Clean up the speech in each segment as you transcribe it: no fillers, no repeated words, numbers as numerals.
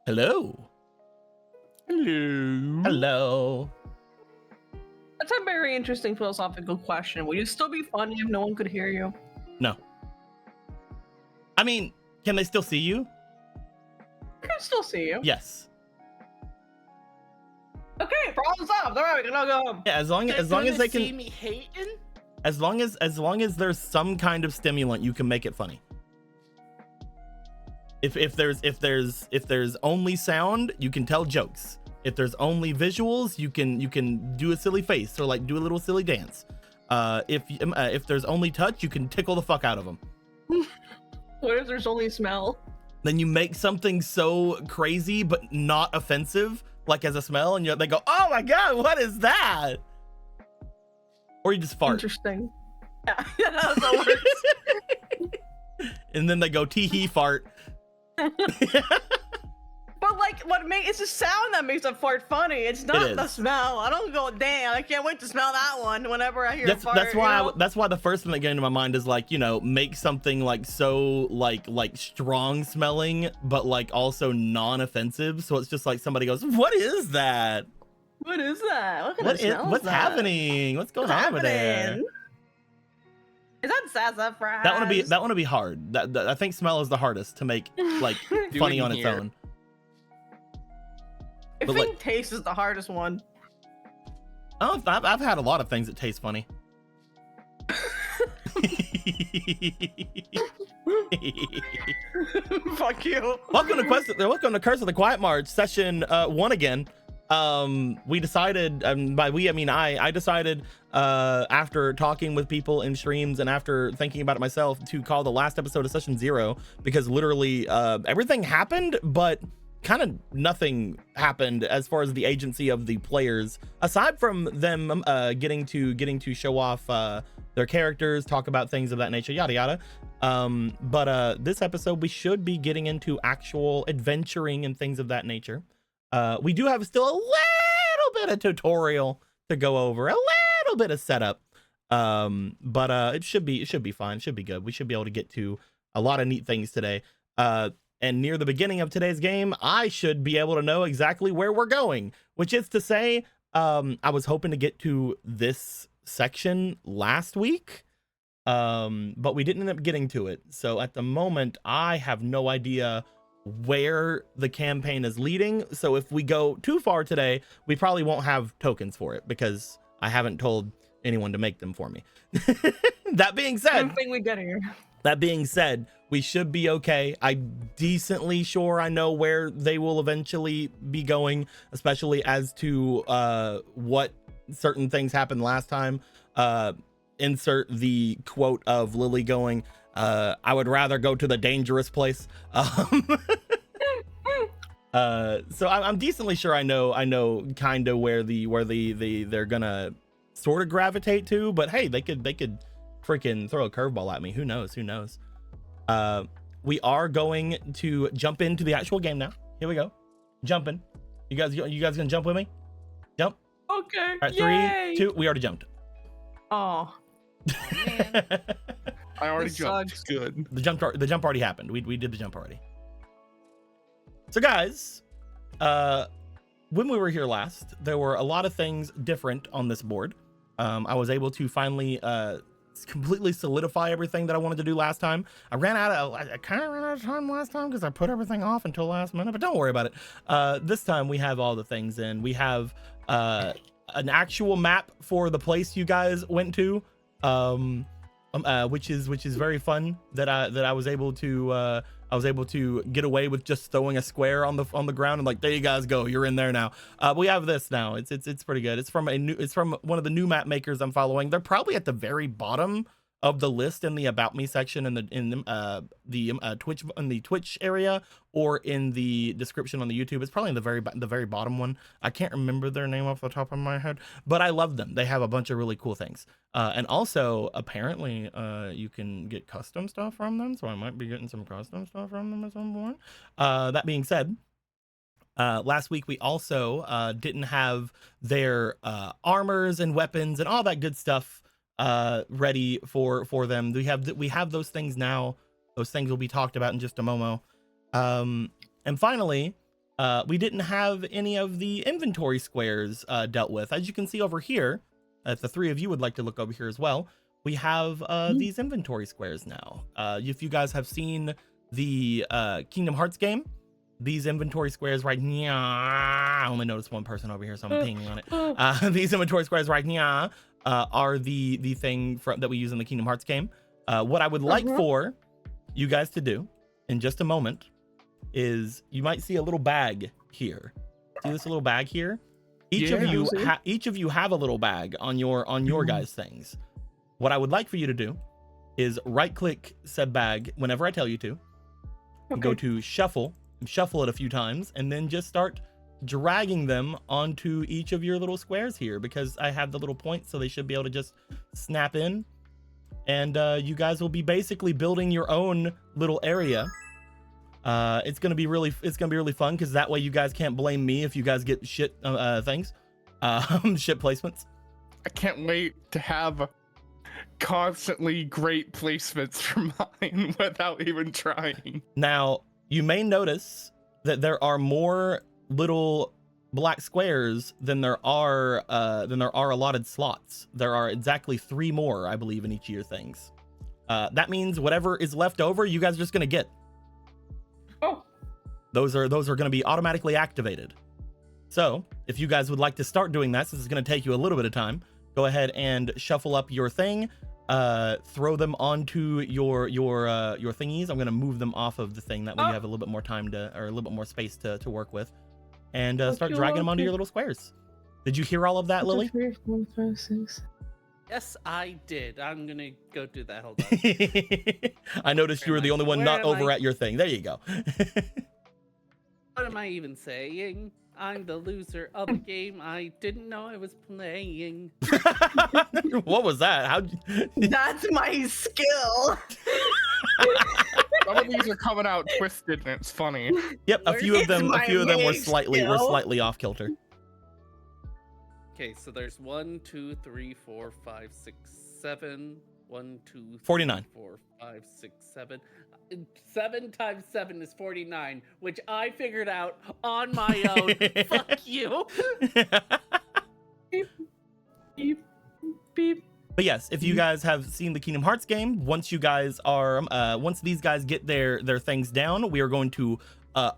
Hello. Hello. Hello. That's a very interesting philosophical question. Would you still be funny if no one could hear you? No. I mean, can they still see you? I can still see you. Yes. Okay, problem solved. All right, we can all go home. Yeah, as long as they can see me hating. as long as there's some kind of stimulant, you can make it funny. If there's only sound, you can tell jokes. If there's only visuals, you can do a silly face or like do a little silly dance. If there's only touch, you can tickle the fuck out of them. What if there's only smell? Then you make something so crazy but not offensive, like as a smell, and they go, "Oh my god, what is that?" Or you just fart. Interesting. Yeah, that's how it works. And then they go, "Tee hee fart." But like, it's the sound that makes a fart funny. It's not the smell. I don't go, damn, I can't wait to smell that one whenever I hear a fart. That's why the first thing that came to my mind is like, make something like so like strong smelling, but like also non-offensive. So it's just like somebody goes, "What is that? What is that? What's happening? What's going on over there?" Is that sassafras? That one would be hard. I think smell is the hardest to make like funny on its own. I think taste is the hardest one. Oh, I've had a lot of things that taste funny. Fuck you. Welcome to Curse of the Quietmarch session 1 again. We decided, by we I mean I decided after talking with people in streams and after thinking about it myself, to call the last episode of session 0, because literally everything happened, but kind of nothing happened as far as the agency of the players, aside from them getting to show off their characters, talk about things of that nature, yada yada. But this episode we should be getting into actual adventuring and things of that nature. We do have still a little bit of tutorial to go over, a little bit of setup, but it should be fine. It should be good. We should be able to get to a lot of neat things today. And near the beginning of today's game, I should be able to know exactly where we're going, which is to say, I was hoping to get to this section last week, but we didn't end up getting to it. So at the moment, I have no idea where the campaign is leading. So if we go too far today, we probably won't have tokens for it because I haven't told anyone to make them for me. That being said, we get here. That being said, we should be okay. I'm decently sure I know where they will eventually be going, especially as to what certain things happened last time. Insert the quote of Lily going, "I would rather go to the dangerous place." So I'm decently sure I know kind of where they're gonna sort of gravitate to, but hey, they could freaking throw a curveball at me. Who knows? We are going to jump into the actual game now. Here we go. Jumping. You guys gonna jump with me? Jump. Okay. All right, 3, 2. We already jumped. Oh. Man. I already jumped. Sucks. Good. The jump already happened. We did the jump already. So guys, when we were here last, there were a lot of things different on this board. I was able to finally completely solidify everything that I wanted to do last time. I kind of ran out of time last time because I put everything off until last minute, but don't worry about it. This time we have all the things in. We have an actual map for the place you guys went to, which is very fun that I was able to get away with just throwing a square on the ground and like, there you guys go, you're in there now. We have this now. It's pretty good. It's from one of the new map makers I'm following. They're probably at the very bottom of the list in the about me section in the Twitch area, or in the description on the YouTube. It's probably in the very bottom one. I can't remember their name off the top of my head, but I love them. They have a bunch of really cool things, and also apparently you can get custom stuff from them, so I might be getting some custom stuff from them at some point. That being said, last week we also didn't have their armors and weapons and all that good stuff ready for them. We have those things now. Those things will be talked about in just a moment. And finally, we didn't have any of the inventory squares dealt with. As you can see over here, if the three of you would like to look over here as well, we have these inventory squares now. If you guys have seen the Kingdom Hearts game, these inventory squares right now, I only noticed one person over here, so I'm pinging on it. These inventory squares right now are the thing that we use in the Kingdom Hearts game. What I would like for you guys to do in just a moment is you might see a little bag here. See this little bag here? Each of you have a little bag on your guys' things. What I would like for you to do is right click said bag whenever I tell you to. And go to shuffle it a few times, and then just start dragging them onto each of your little squares here, because I have the little points, so they should be able to just snap in. And you guys will be basically building your own little area. It's gonna be really fun, because that way you guys can't blame me if you guys get shit things, shit placements. I can't wait to have constantly great placements for mine without even trying. Now, you may notice that there are more little black squares than there are allotted slots. There are exactly 3 more, I believe, in each of your things. That means whatever is left over, you guys are just gonna get. Oh. Those are gonna be automatically activated. So if you guys would like to start doing that, since it's gonna take you a little bit of time, go ahead and shuffle up your thing, throw them onto your thingies. I'm gonna move them off of the thing, that way you have a little bit more time or a little bit more space to work with, and start dragging them onto your little squares. Did you hear all of that, Lily? 3, 4, 5, 6. Yes, I did. I'm gonna go do that. Hold on. I noticed you were the only one not over at your thing. There you go. What am I even saying? I'm the loser of the game I didn't know I was playing. What was that? That's my skill. Some of these are coming out twisted, and it's funny. Yep, a few of them were slightly skill. off kilter. Okay, so there's 1, 2, 3, 4, 5, 6, 7. 1, 2, 3, 49. 4, 5, 6, 7. 7 times 7 is 49, which I figured out on my own. Fuck you. Beep, beep, beep. But yes, if you guys have seen the Kingdom Hearts game, once you guys are, once these guys get their things down, we are going to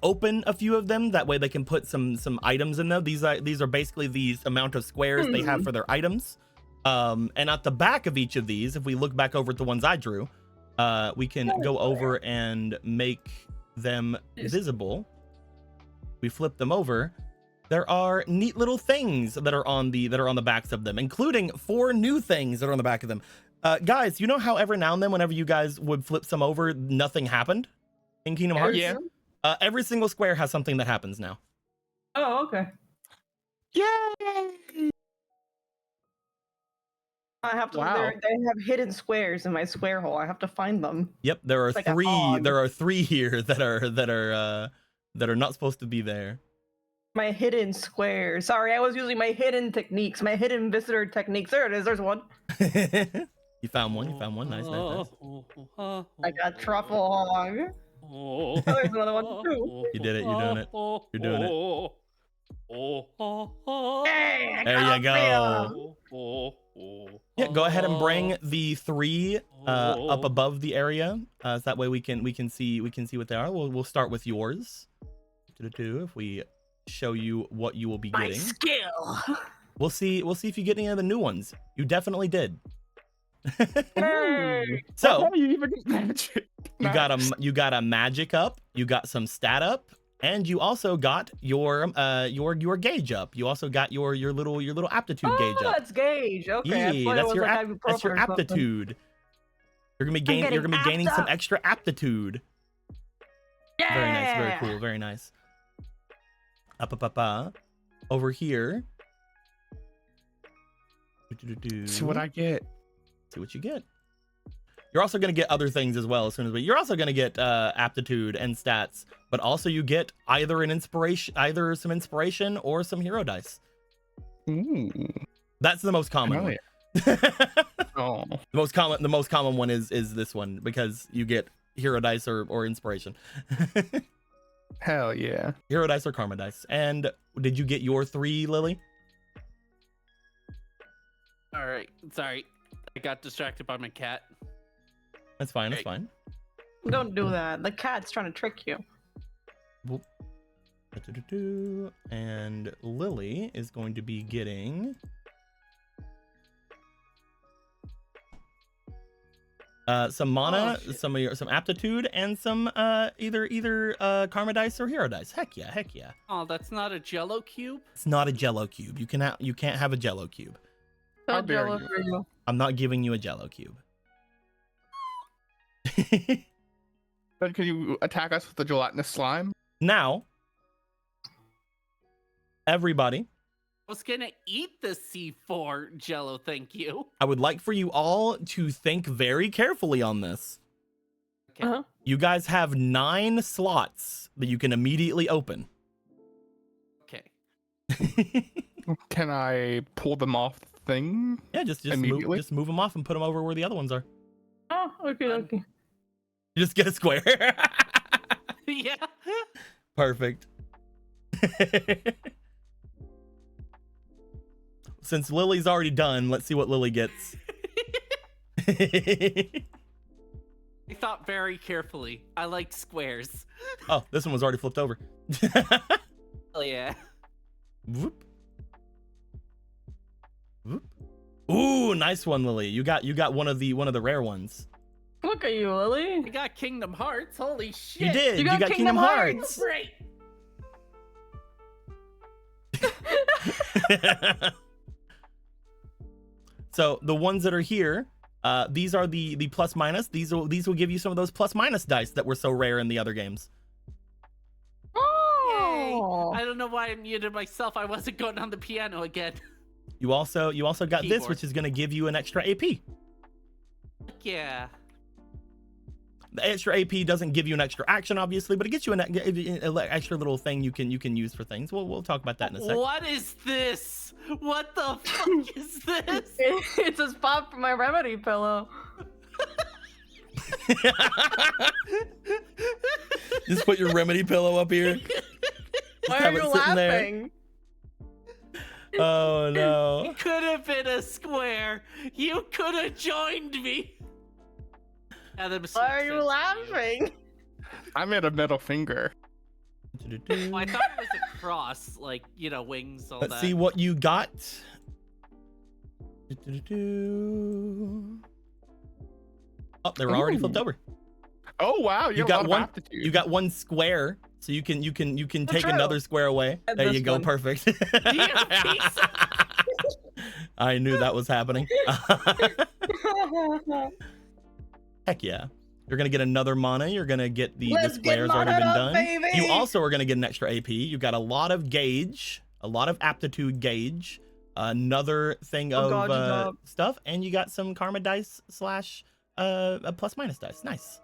open a few of them. That way they can put some items in them. These are basically these amount of squares they have for their items. And at the back of each of these, if we look back over at the ones I drew, we can go over and make them visible. We flip them over. There are neat little things that are on the backs of them, including 4 new things that are on the back of them. Guys, you know how every now and then, whenever you guys would flip some over, nothing happened in Kingdom Hearts? Yeah. Every single square has something that happens now. Oh, okay. Yay! I have to. Wow. They have hidden squares in my square hole. I have to find them. Yep, there are It's like a 3. hog. There are 3 here that are not supposed to be there. My hidden squares. Sorry, I was using my hidden techniques. My hidden visitor techniques. There it is. There's one. You found one. You found one. Nice, nice, nice. I got truffle hog. Oh, there's another one too. You did it. You're doing it. You're doing it. Hey, I There got you go. Yeah, go ahead and bring the 3 up above the area, so that way we can see what they are. We'll start with yours. If we show you what you will be my getting, skill. we'll see if you get any of the new ones. You definitely did. Hey. So you even get magic. you got a magic up, you got some stat up, and you also got your gauge up. You also got your little aptitude gauge up. That's gauge. Okay. Yeah, that's your aptitude. You're gonna be gaining some extra aptitude. Yeah. Very nice, very cool, very nice. Up. Over here. See what I get. See what you get. You're also gonna get other things as well as soon as you're also gonna get aptitude and stats, but also you get either some inspiration or some hero dice. Ooh. That's the most common one. Oh. The most common one is this one, because you get hero dice or inspiration. Hell yeah. Hero dice or karma dice. And did you get your 3, Lily? All right. Sorry. I got distracted by my cat. That's fine. That's fine. Don't do that. The cat's trying to trick you. Whoop. And Lily is going to be getting some mana, some aptitude, and some either karma dice or hero dice. Heck yeah, heck yeah. Oh, that's not a Jello cube. It's not a Jello cube. You can't have a Jello cube. How So dare jealous you. for you. I'm not giving you a Jello cube. But can you attack us with the gelatinous slime? Now, everybody, I was gonna eat the C4 Jello. Thank you. I would like for you all to think very carefully on this. Okay. Uh-huh. You guys have 9 slots that you can immediately open. Okay. Can I pull them off the thing? Yeah, just Immediately? move them off and put them over where the other ones are. Oh, okay, okay. You just get a square. Yeah. Perfect. Since Lily's already done, let's see what Lily gets. I thought very carefully. I like squares. Oh, this one was already flipped over. Oh yeah. Whoop. Whoop. Ooh, nice one, Lily. You got one of the rare ones. Look at you, Lily. I got Kingdom Hearts. Holy shit. You did. You You got got Kingdom Hearts. Great. So the ones that are here, these are the plus minus. These will give you some of those plus minus dice that were so rare in the other games. Oh. I don't know why I muted myself. I wasn't going on the piano again. You also got this, Keyboard. which is going to give you an extra AP. Yeah. The extra AP doesn't give you an extra action, obviously, but it gets you an extra little thing you can use for things. We'll talk about that in a sec. What is this? What the fuck is this? It's a spot for my remedy pillow. Just put your remedy pillow up here. Why have are it you sitting there. laughing? Oh no. It could have been a square. You could have joined me. Why are you laughing? I made a middle finger. Well, I thought it was a cross, like, you know, wings, all Let's that. see what you got. Oh, they were already flipped over. Oh wow, you, got got one. aptitude. You got one square, so you can take true. another square away. And There this you go, one. perfect. You piece of- I knew that was happening. Heck yeah. You're gonna get another mana. You're gonna get the Let's get squares already mana been up, done. baby! You also are gonna get an extra AP. You got a lot of gauge, a lot of aptitude gauge, another thing Oh of God, you dog. stuff, and you got some karma dice / a plus minus dice. Nice.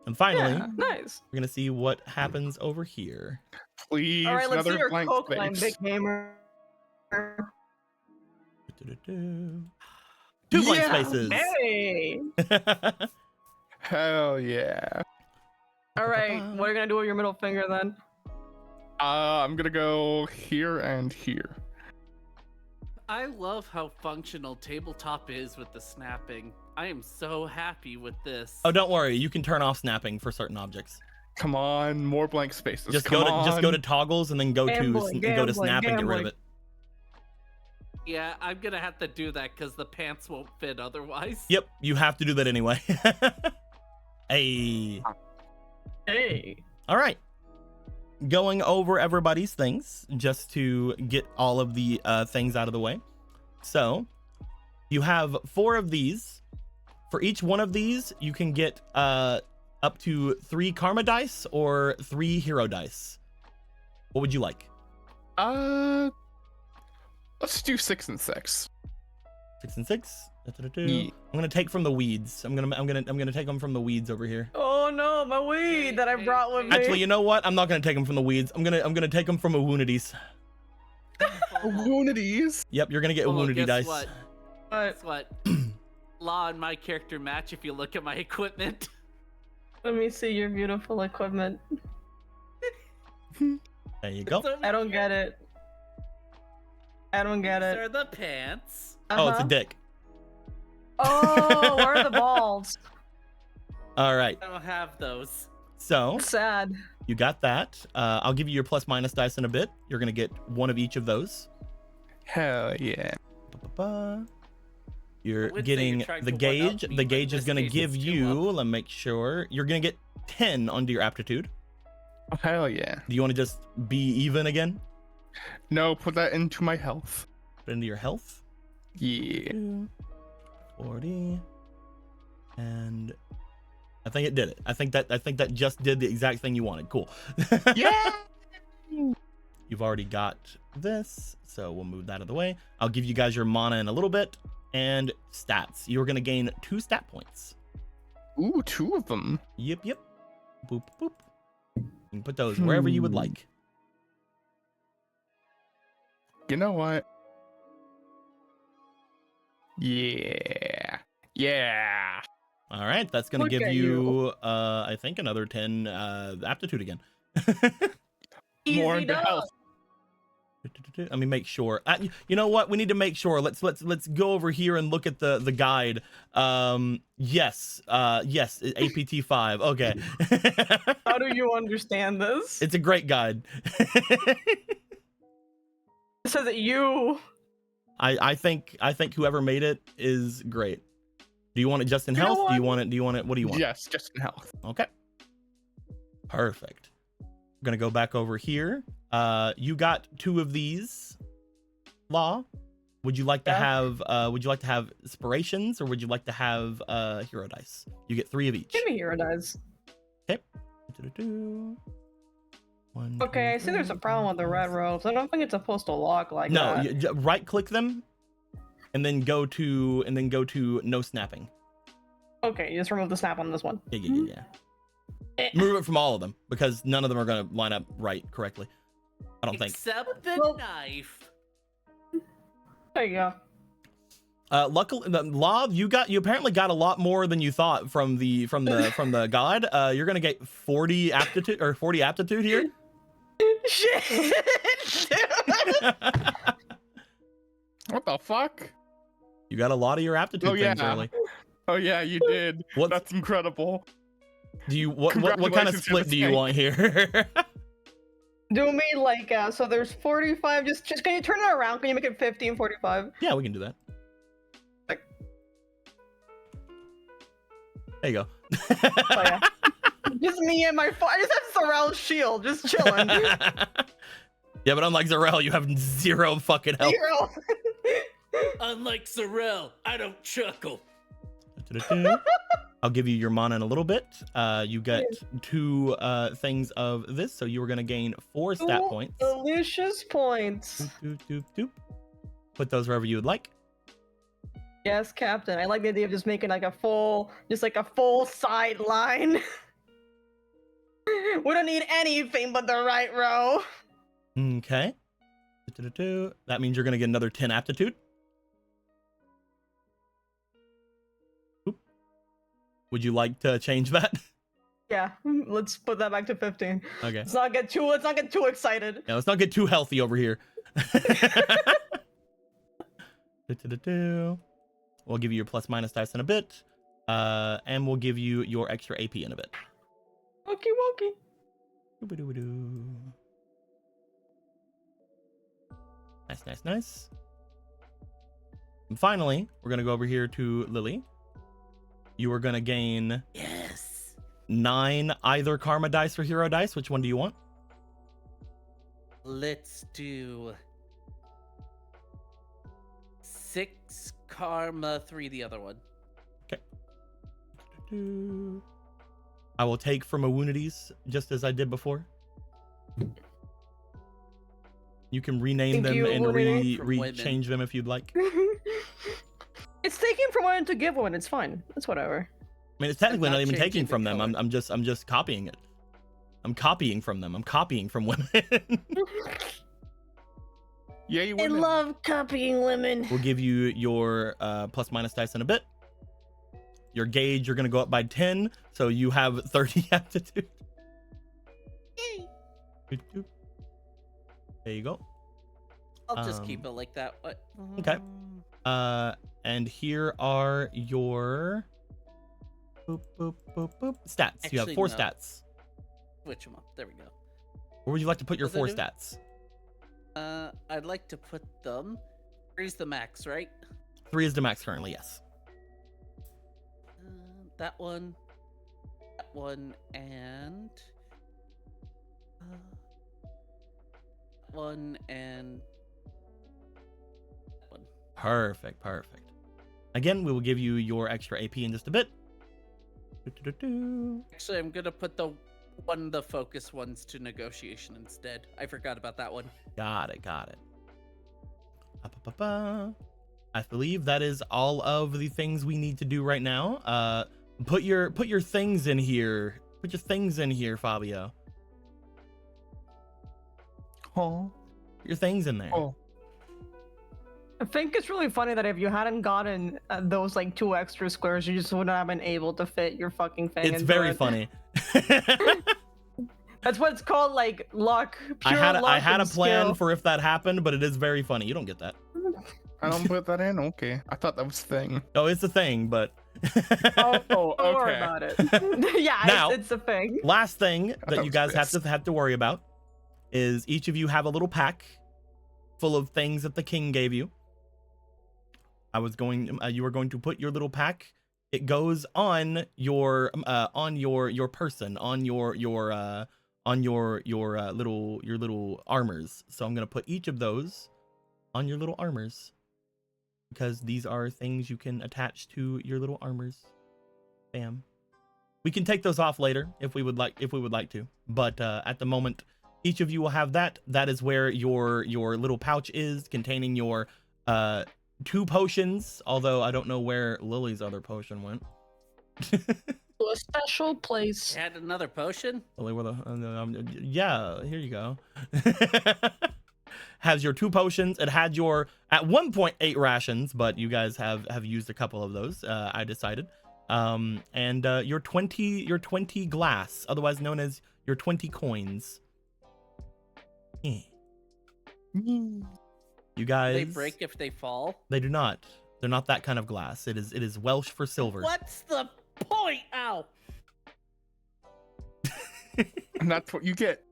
And finally, Yeah, nice. we're gonna see what happens over here. Please, All right, let's see another your blank coke line, space. big gamer. 2 blank Yeah. spaces. Hey. Hell yeah. All right, what are you gonna do with your middle finger then? I'm gonna go here and here. I love how functional tabletop is with the snapping. I am so happy with this. Oh, don't worry. You can turn off snapping for certain objects. Come on, more blank spaces. Just Come go to toggles and then go Gambling, to snap and get rid of gambling. it. Yeah, I'm gonna have to do that because the pants won't fit otherwise. Yep, you have to do that anyway. Hey. Hey. All right. Going over everybody's things just to get all of the things out of the way. So you have 4 of these. For each one of these, you can get up to 3 karma dice or 3 hero dice. What would you like? Let's do 6 and 6. 6 and 6. Yeah. I'm gonna take from the weeds. I'm gonna take them from the weeds over here. Oh no, my weed that I brought with me. Actually, you know what? I'm not gonna take them from the weeds. I'm gonna take them from a woonities. Woonities. Yep, you're gonna get a Oh, woonity guess dice. what? What? Guess what? Law and my character match if you look at my equipment. Let me see your beautiful equipment. There you go. It's over I don't get here. it. I don't get These it. are the pants. Oh, it's a dick. Oh, where are the balls? All right. I don't have those. So Sad. you got that. I'll give you your plus minus dice in a bit. You're gonna get one of each of those. Hell yeah. Ba-ba-ba. You're I would say getting you're trying the to gauge. one-up me, The but gauge in is this gonna case, give it's 2 you. up. Let me make sure. You're gonna get 10 onto your aptitude. Oh, hell yeah. Do you want to just be even again? No, put that into my health. Put into your health. Yeah. 40. And I think it did it. I think that just did the exact thing you wanted. Cool. Yeah. You've already got this, so we'll move that out of the way. I'll give you guys your mana in a little bit and stats. You're gonna gain 2 stat points. Ooh, 2 of them. Yep. Boop boop. You can put those wherever you would like. You know what? Yeah. Yeah. All right, that's gonna Look give at you I think another 10 aptitude again. More Easy into health. Let me make sure. You know what? We need to make sure. Let's go over here and look at the guide. Yes, APT 5. Okay. How do you understand this? It's a great guide. It says that you. I think whoever made it is great. Do you want it just in You know health? what? Do you want it? What do you want? Yes, just in health. Okay. Perfect. I'm gonna go back over here. You got 2 of these. Law. Would you like to have inspirations, or would you like to have hero dice? You get 3 of each. Give me hero dice. Okay. Do-do-do. 1, Okay, I 2, see there's a 3, problem with the 4, red 5. robes. I don't think it's supposed to lock like No, that. right click them and then go to no snapping. Okay, you just remove the snap on this one. Yeah. Remove it from all of them because none of them are going to line up right correctly. I don't think. Except the Well- knife. There you go. Luckily, Law, you apparently got a lot more than you thought from the guide. You're gonna get 40 aptitude here. Shit! What the fuck? You got a lot of your aptitude Oh, things yeah. early. Oh yeah, you did. What's- That's incredible. Do you what kind of Congratulations, split do you Tank. want here? Do me like so there's 45. Just can you turn it around? Can you make it 50 and 45? Yeah, we can do that. There you go. Oh, yeah. Just me and my I just have Sorrel's shield, just chilling. Yeah, but unlike Zarel, you have 0 fucking health. Zero. Unlike Sorrel, I don't chuckle. I'll give you your mana in a little bit. You get 2 things of this, so you are going to gain 4 stat Ooh, points. Delicious points. Doop, doop, doop. Put those wherever you would like. Yes, Captain. I like the idea of just making like a full side line. We don't need anything but the right row. Okay. That means you're going to get another 10 aptitude. Oop. Would you like to change that? Yeah, let's put that back to 15. Okay. Let's not get too excited. Yeah, let's not get too healthy over here. We'll give you your plus minus dice in a bit. And we'll give you your extra AP in a bit. Okie dokie. Doo-ba-doo-ba-doo. Nice. And finally, we're going to go over here to Lily. You are going to gain Yes. 9 either karma dice or hero dice. Which one do you want? Let's do 6 karma, 3 the other one. I will take from Awunities just as I did before. You can rename Thank them you, and Awunity. From women. change them if you'd like. It's taking from one to give one. It's fine. It's whatever. I mean, it's technically not not even changing taking the from them. color. I'm just copying it. I'm copying from them. I'm copying from women. Yeah, you I would. love copying women. We'll give you your plus minus dice in a bit. Your gauge, you're going to go up by 10, so you have 30 aptitude. There you go. I'll just keep it like that. What? Okay. And here are your stats. Actually, you have 4 no. stats. Switch them up. There we go. Where would you like to put your What 4 does that stats? I'd like to put them. 3's the max, right? 3 is the max currently, yes. That one, and one, and one. Perfect. Again, we will give you your extra AP in just a bit. Actually, I'm gonna put the focus ones to negotiation instead. I forgot about that one. Got it. I believe that is all of the things we need to do right now. Put your things in here. Put your things in here, Fabio. Oh. Your things in there. Oh. I think it's really funny that if you hadn't gotten those like 2 extra squares, you just wouldn't have been able to fit your fucking thing. It's very funny. That's what it's called, like luck. I had a plan skill. for if that happened, but it is very funny. You don't get that. I don't put that in? Okay. I thought that was a thing. Oh, it's a thing, but Oh, Don't worry okay. about it. Yeah, Now- it's a thing. last thing that thought you it guys was have to worry about is each of you have a little pack full of things that the king gave you. You were going to put your little pack. It goes on your person, on your little armors. So I'm gonna put each of those on your little armors because these are things you can attach to your little armors. Bam. We can take those off later if we would like to, but at the moment, each of you will have that. That is where your little pouch is, containing your 2 potions. Although I don't know where Lily's other potion went. To a special place. Add another potion. Lily, where yeah, here you go. Has your 2 potions. It had your at one point 8 rations, but you guys have used a couple of those. I decided. And your 20 glass, otherwise known as your 20 coins. Yeah. You guys. They break if they fall. They do not. They're not that kind of glass. It is Welsh for silver. What's the point? Ow. And that's what you get.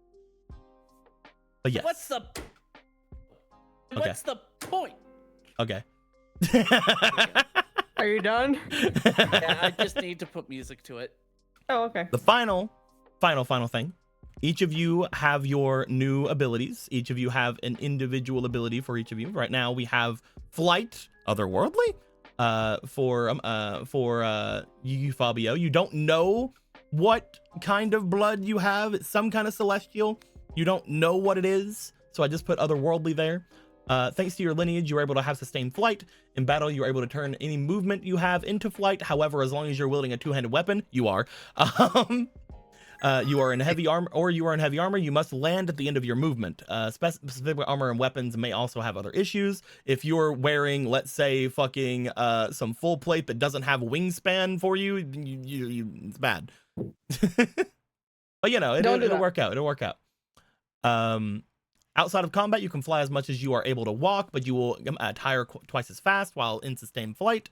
But yes. What's the point? Okay. Are you done? Yeah, I just need to put music to it. Oh, okay. The final thing. Each of you have your new abilities. Each of you have an individual ability for each of you. Right now we have flight, otherworldly. For you, Fabio. You don't know what kind of blood you have. It's some kind of celestial. You don't know what it is. So I just put otherworldly there. Thanks to your lineage, you're able to have sustained flight. In battle, you're able to turn any movement you have into flight. However, as long as you're wielding a 2-handed weapon, you are. You are in heavy armor, you must land at the end of your movement. Specific armor and weapons may also have other issues. If you're wearing, let's say, fucking some full plate that doesn't have wingspan for you, it's bad. But you know, it'll work out. It'll work out. Outside of combat, you can fly as much as you are able to walk, but you will tire twice as fast while in sustained flight.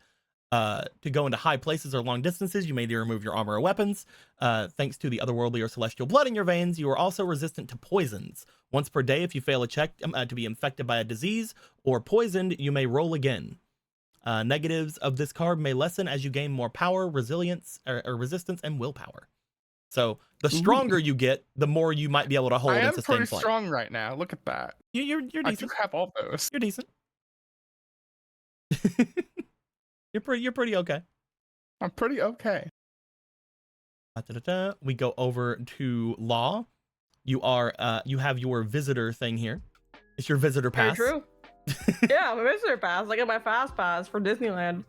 To go into high places or long distances, you may remove your armor or weapons. Thanks to the otherworldly or celestial blood in your veins, you are also resistant to poisons. Once per day, if you fail a check to be infected by a disease or poisoned, you may roll again. Negatives of this card may lessen as you gain more power, resilience, or resistance, and willpower. So the stronger you get, the more you might be able to hold and sustain pretty flight. strong right now. Look at that. You're decent. I do have all those. You're decent. You're pretty okay. I'm pretty okay. We go over to law. You have your visitor thing here. It's your visitor pass. Very true. Yeah, my visitor pass. I got my fast pass for Disneyland.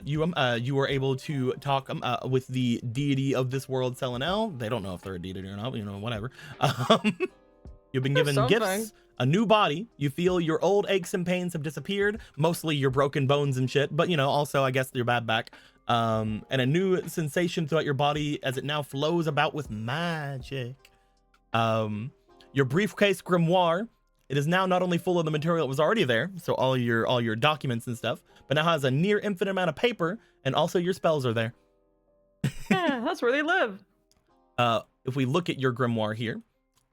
You were able to talk with the deity of this world, Selenel. They don't know if they're a deity or not, you know, whatever. You've been given gifts, a new body. You feel your old aches and pains have disappeared, mostly your broken bones and shit, but you know, also I guess your bad back. And a new sensation throughout your body as it now flows about with magic. Your briefcase grimoire, it is now not only full of the material that was already there, so all your documents and stuff, but now has a near infinite amount of paper, and also your spells are there. Yeah, that's where they live. If we look at your grimoire here,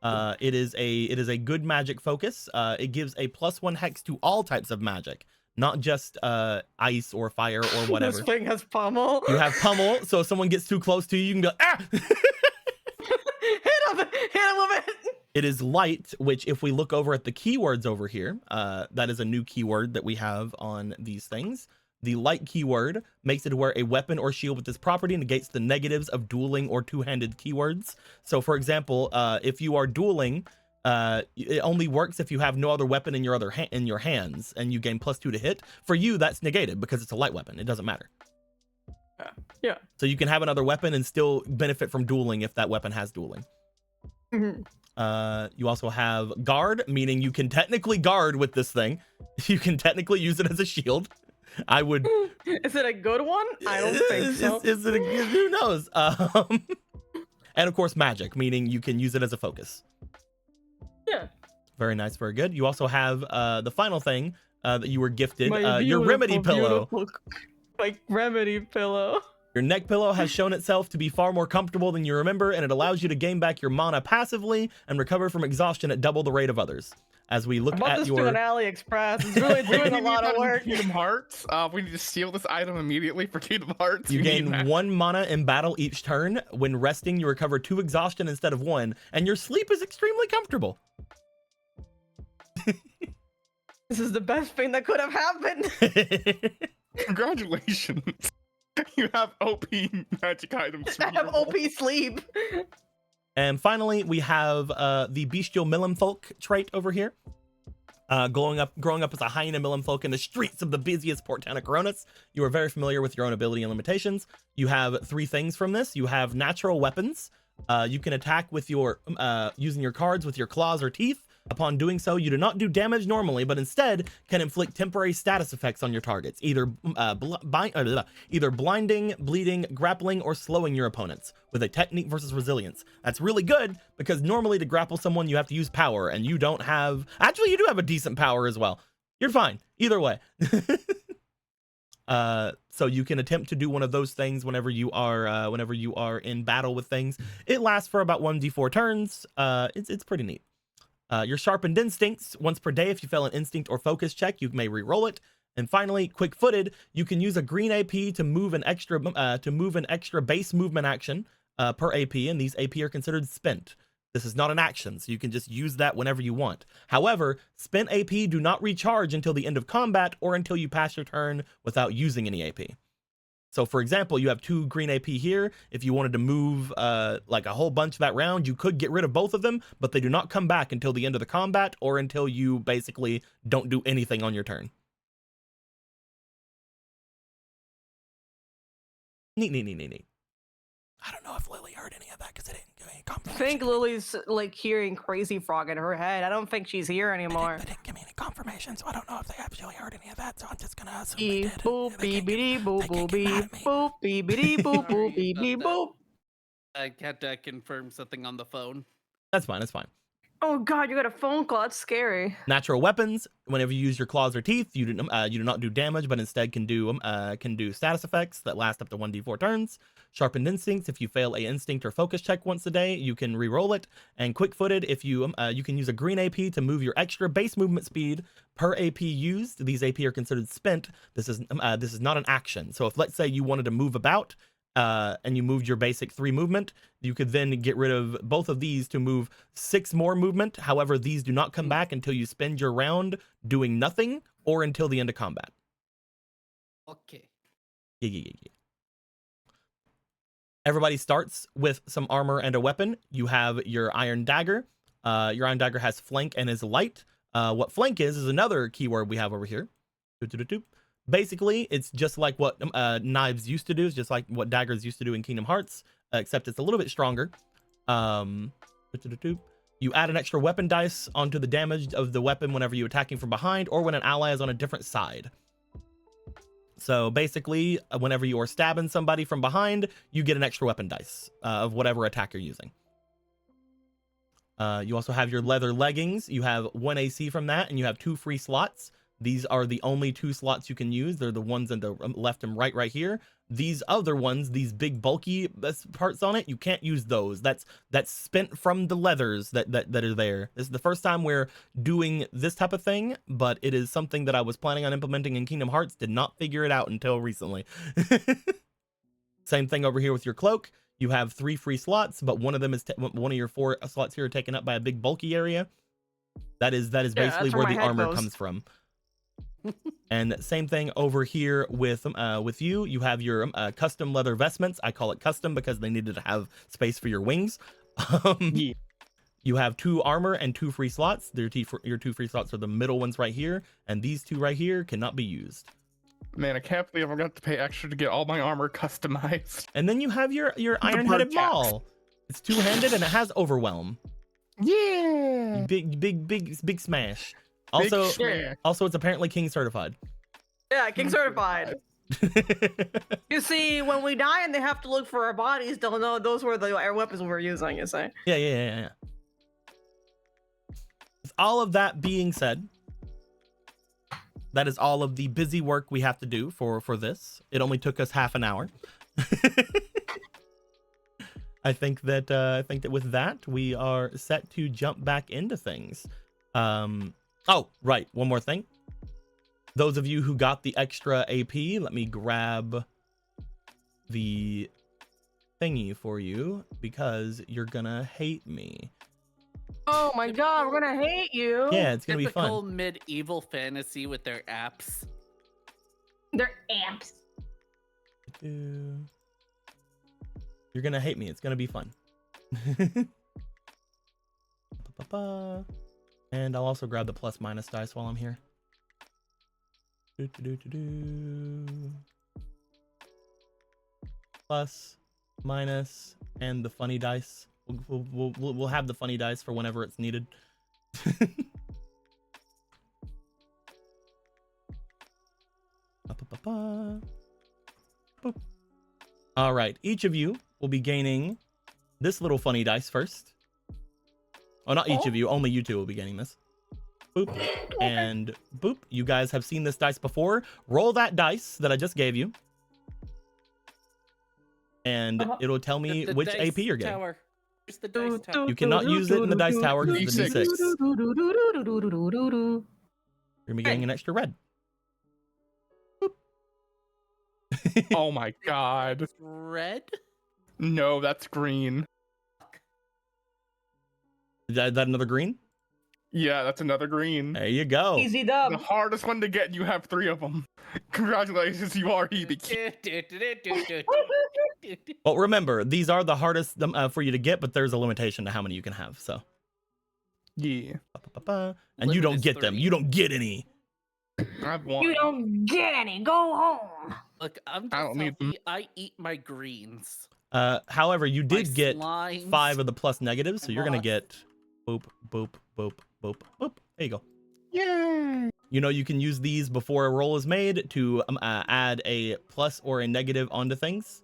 it is a good magic focus. It gives a +1 hex to all types of magic, not just ice or fire or whatever. This thing has pummel. You have pummel, so if someone gets too close to you, you can go ah. Hit him with it. It is light, which if we look over at the keywords over here, that is a new keyword that we have on these things. The light keyword makes it where a weapon or shield with this property negates the negatives of dueling or two-handed keywords. So for example, if you are dueling, it only works if you have no other weapon in your hands and you gain +2 to hit. For you, that's negated because it's a light weapon. It doesn't matter. Yeah. So you can have another weapon and still benefit from dueling if that weapon has dueling. You also have guard, meaning you can technically guard with this thing. You can technically use it as a shield. I would. Is it a good one? I don't think so. Is it who knows? And of course, magic, meaning you can use it as a focus. Yeah. Very nice, very good. You also have the final thing that you were gifted, My your remedy pillow. My remedy pillow. Your neck pillow has shown itself to be far more comfortable than you remember, and it allows you to gain back your mana passively and recover from exhaustion at double the rate of others. As we look at your... an AliExpress. It's really doing a lot of work. Kingdom Hearts. We need to steal this item immediately for Kingdom Hearts. You gain 1 mana in battle each turn. When resting, you recover 2 exhaustion instead of 1, and your sleep is extremely comfortable. This is the best thing that could have happened. Congratulations. You have OP magic items. I have OP sleep. And finally, we have the bestial Millenfolk trait over here. Growing up as a hyena Millenfolk in the streets of the busiest Port Town of Coronis, you are very familiar with your own ability and limitations. You have 3 things from this. You have natural weapons. You can attack with your using your cards with your claws or teeth. Upon doing so, you do not do damage normally, but instead can inflict temporary status effects on your targets, either blinding, bleeding, grappling, or slowing your opponents with a technique versus resilience. That's really good because normally to grapple someone, you have to use power, and you don't have... Actually, you do have a decent power as well. You're fine. Either way. So you can attempt to do one of those things whenever you are in battle with things. It lasts for about 1d4 turns. It's pretty neat. Your sharpened instincts, once per day. If you fail an instinct or focus check, you may re-roll it. And finally, quick-footed, you can use a green AP to move an extra base movement action per AP, and these AP are considered spent. This is not an action, so you can just use that whenever you want. However, spent AP do not recharge until the end of combat or until you pass your turn without using any AP. So for example, you have 2 green AP here. If you wanted to move like a whole bunch that round, you could get rid of both of them, but they do not come back until the end of the combat or until you basically don't do anything on your turn. Neat. I don't know if Lily heard any of that because I didn't give any I confirmation. think Lily's like hearing Crazy Frog in her head. I don't think she's here anymore. They didn't give me any confirmation, so I don't know if they actually heard any of that, so I'm just gonna assume they did. Boop, beep, boop, boop, beep, boop, beep, boop, boop, beep, boop. I had to confirm something on the phone. That's fine. Oh god, you got a phone call. That's scary. Natural weapons. Whenever you use your claws or teeth, you do not do damage, but instead can do status effects that last up to 1d4 turns. Sharpened instincts. If you fail a instinct or focus check once a day, you can re-roll it. And quick-footed. If you can use a green AP to move your extra base movement speed per AP used. These AP are considered spent. This is not an action. So if let's say you wanted to move about, and you moved your basic 3 movement, you could then get rid of both of these to move 6 more movement. However, these do not come back until you spend your round doing nothing or until the end of combat. Okay. Yeah. Everybody starts with some armor and a weapon. You have your iron dagger. Your iron dagger has flank and is light. What flank is another keyword we have over here. Basically, it's just like what knives used to do. It's just like what daggers used to do in Kingdom Hearts, except it's a little bit stronger. You add an extra weapon dice onto the damage of the weapon whenever you're attacking from behind or when an ally is on a different side. So basically, whenever you are stabbing somebody from behind, you get an extra weapon dice of whatever attack you're using. You also have your leather leggings. You have 1 AC from that, and you have 2 free slots. These are the only 2 slots you can use. They're the ones in the left and right here. These other ones, these big bulky parts on it, you can't use those. That's spent from the leathers that are there. This is the first time we're doing this type of thing, but it is something that I was planning on implementing in Kingdom Hearts. Did not figure it out until recently. Same thing over here with your cloak. You have 3 free slots, but one of them is one of your 4 slots here are taken up by a big bulky area. That is basically where the armor comes from. And same thing over here with you. You have your custom leather vestments. I call it custom because they needed to have space for your wings. Yeah. You have 2 armor and 2 free slots. Your 2 free slots are the middle ones right here, and these 2 right here cannot be used. Man, I can't believe I got to pay extra to get all my armor customized. And then you have your iron-headed maul. It's 2-handed and it has overwhelm. Yeah. Big smash. Also, it's apparently King certified. Yeah, King certified. You see, when we die and they have to look for our bodies, they'll know those were the air weapons we were using, you say? Yeah. With all of that being said, that is all of the busy work we have to do for this. It only took us half an hour. I think that with that, we are set to jump back into things. Oh, right. One more thing. Those of you who got the extra AP, let me grab the thingy for you because you're gonna hate me. Oh my god, we're gonna hate you. Yeah, it's gonna be fun. Typical medieval fantasy with their apps. They're amps. You're gonna hate me. It's gonna be fun. And I'll also grab the plus minus dice while I'm here. Plus, minus, and the funny dice. We'll have the funny dice for whenever it's needed. All right, each of you will be gaining this little funny dice first. Oh, not each of you, only you 2 will be getting this. Boop, and boop. You guys have seen this dice before. Roll that dice that I just gave you. And it'll tell me which AP you're getting. Tower. The dice tower. You cannot use it in the dice tower because it's a D6. You're gonna be getting an extra red. Oh my god. Red? No, that's green. Is that another green? Yeah, that's another green. There you go. Easy dub. The hardest one to get, you have 3 of them. Congratulations, you are the king. Well, remember, these are the hardest for you to get, but there's a limitation to how many you can have, so. Yeah. And you don't get them. You don't get any. I've won. You don't get any. Go home. Look, I'm I just don't need them. I eat my greens. However, you did get slimes, 5 of the plus negatives, so you're gonna moss. get boop, boop, boop, boop, boop. There you go. Yay! You know, you can use these before a roll is made to add a plus or a negative onto things.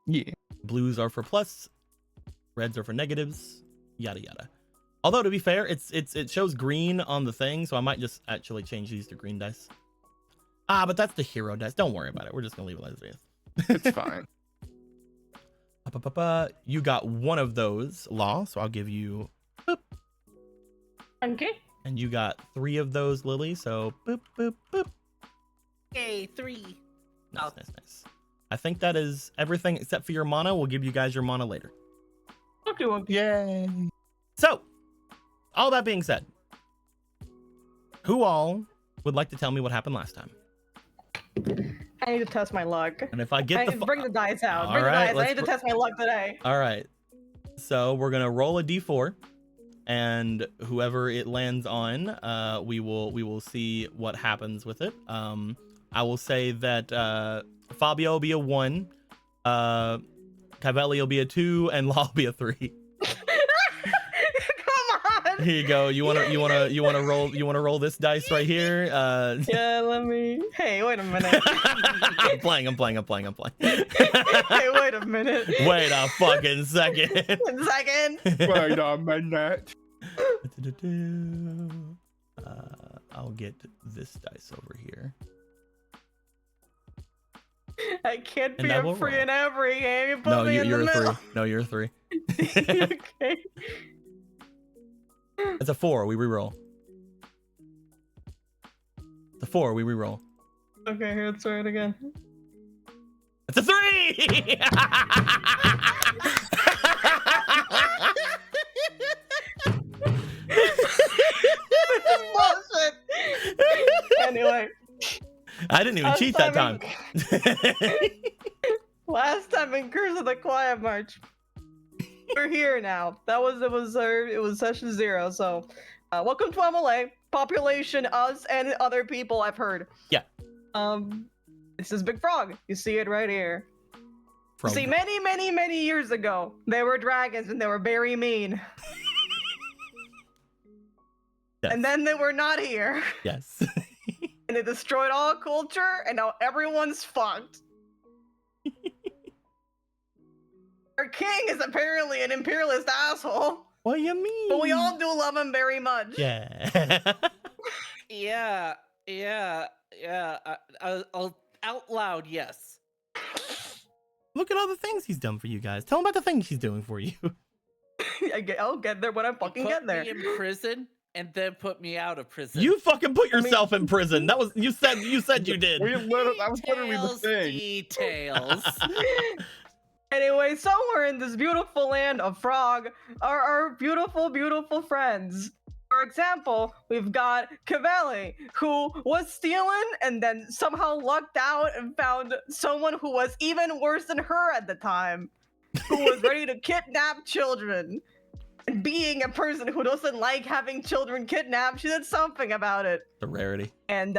Yeah. Blues are for plus, reds are for negatives, yada yada. Although to be fair, it shows green on the thing, so I might just actually change these to green dice. But that's the hero dice. Don't worry about it. We're just gonna leave it as it is. It's fine. You got 1 of those, Law, so I'll give you boop. Okay. And you got 3 of those, Lily, so boop, boop, boop. Yay, 3. Nice. I think that is everything except for your mana. We'll give you guys your mana later. Okay. Yay! So, all that being said, who all would like to tell me what happened last time? I need to test my luck. And if I get Bring the dice out. All Bring right, the dice. I need to test my luck today. All right. So we're gonna roll a d4, and whoever it lands on, we will see what happens with it. I will say that Fabio will be a 1, Cavelli will be a 2, and Law will be a 3. Come on. Here you go. You wanna roll this dice right here. Yeah, let me. Hey, wait a minute. I'm playing. Hey, wait a minute. Wait a fucking second. Wait a minute. I'll get this dice over here. I can't And be I a will free roll. in every game. You put No, me in you're the a middle. 3. No, you're a 3. Okay. It's a 4. We reroll. It's a 4. We reroll. Okay, here, let's try it again. It's a 3. Bullshit. Anyway, I didn't even Last cheat that time time. last time in Curse of the Quietmarch, we're here now. It was session 0. So, welcome to MLA. Population, us, and other people I've heard. Yeah. This is Big Frog. You see it right here. From- See, many years ago, there were dragons and they were very mean. Yes. And then they were not here. Yes. And they destroyed all culture, and now everyone's fucked. Our king is apparently an imperialist asshole, What you mean? but we all do love him very much. Yeah. Yeah. I'll out loud, yes. Look at all the things he's done for you guys. Tell him about the things he's doing for you. I'll get there when I fucking Put get there. me in prison and then put me out of prison. You fucking put yourself in prison. That was you said you did. That was literally the thing. Details. Anyway, somewhere in this beautiful land of Frog are our beautiful friends. For example, we've got Cavelli, who was stealing and then somehow lucked out and found someone who was even worse than her at the time, who was ready to kidnap children. And being a person who doesn't like having children kidnapped, she did something about it. The rarity. And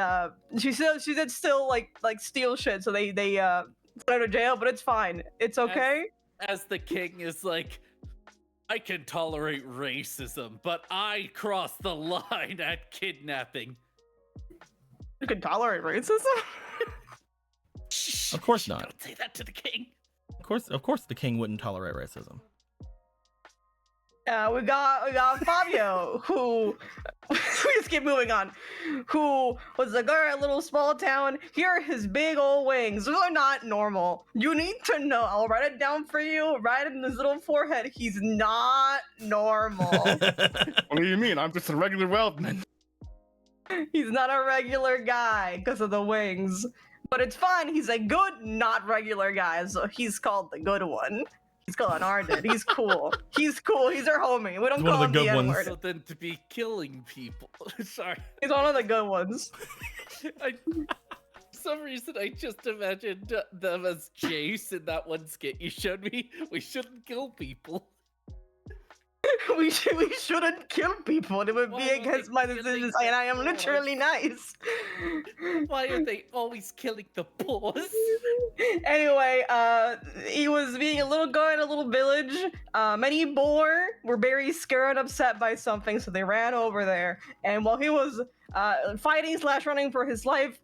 she did still like steal shit, so they put her to jail, but it's fine. It's okay. As the king is like, I can tolerate racism, but I cross the line at kidnapping. You can tolerate racism? Shh, Of course not. Don't say that to the king. Of course the king wouldn't tolerate racism. We got Fabio, who we just keep moving on, who was a guy in a little small town. Here are his big old wings. They're not normal. You need to know. I'll write it down for you. Right in his little forehead. He's not normal. What do you mean? I'm just a regular Weldman. He's not a regular guy because of the wings. But it's fine. He's a good, not regular guy. So he's called the good one. He's called an Ardent. He's cool. He's cool. He's our homie. We don't He's one call of him the the good ones. N-word. So then to be killing people. Sorry. He's one of the good ones. For some reason, I just imagined them as Jace in that one skit you showed me. We shouldn't kill people. we shouldn't kill people. It would be Why would against they my kill decisions, the and I am poor? literally nice. Why are they always killing the poor? Anyway, he was being a little guy in a little village. Many boar were very scared and upset by something, so they ran over there. And while he was fighting / running for his life,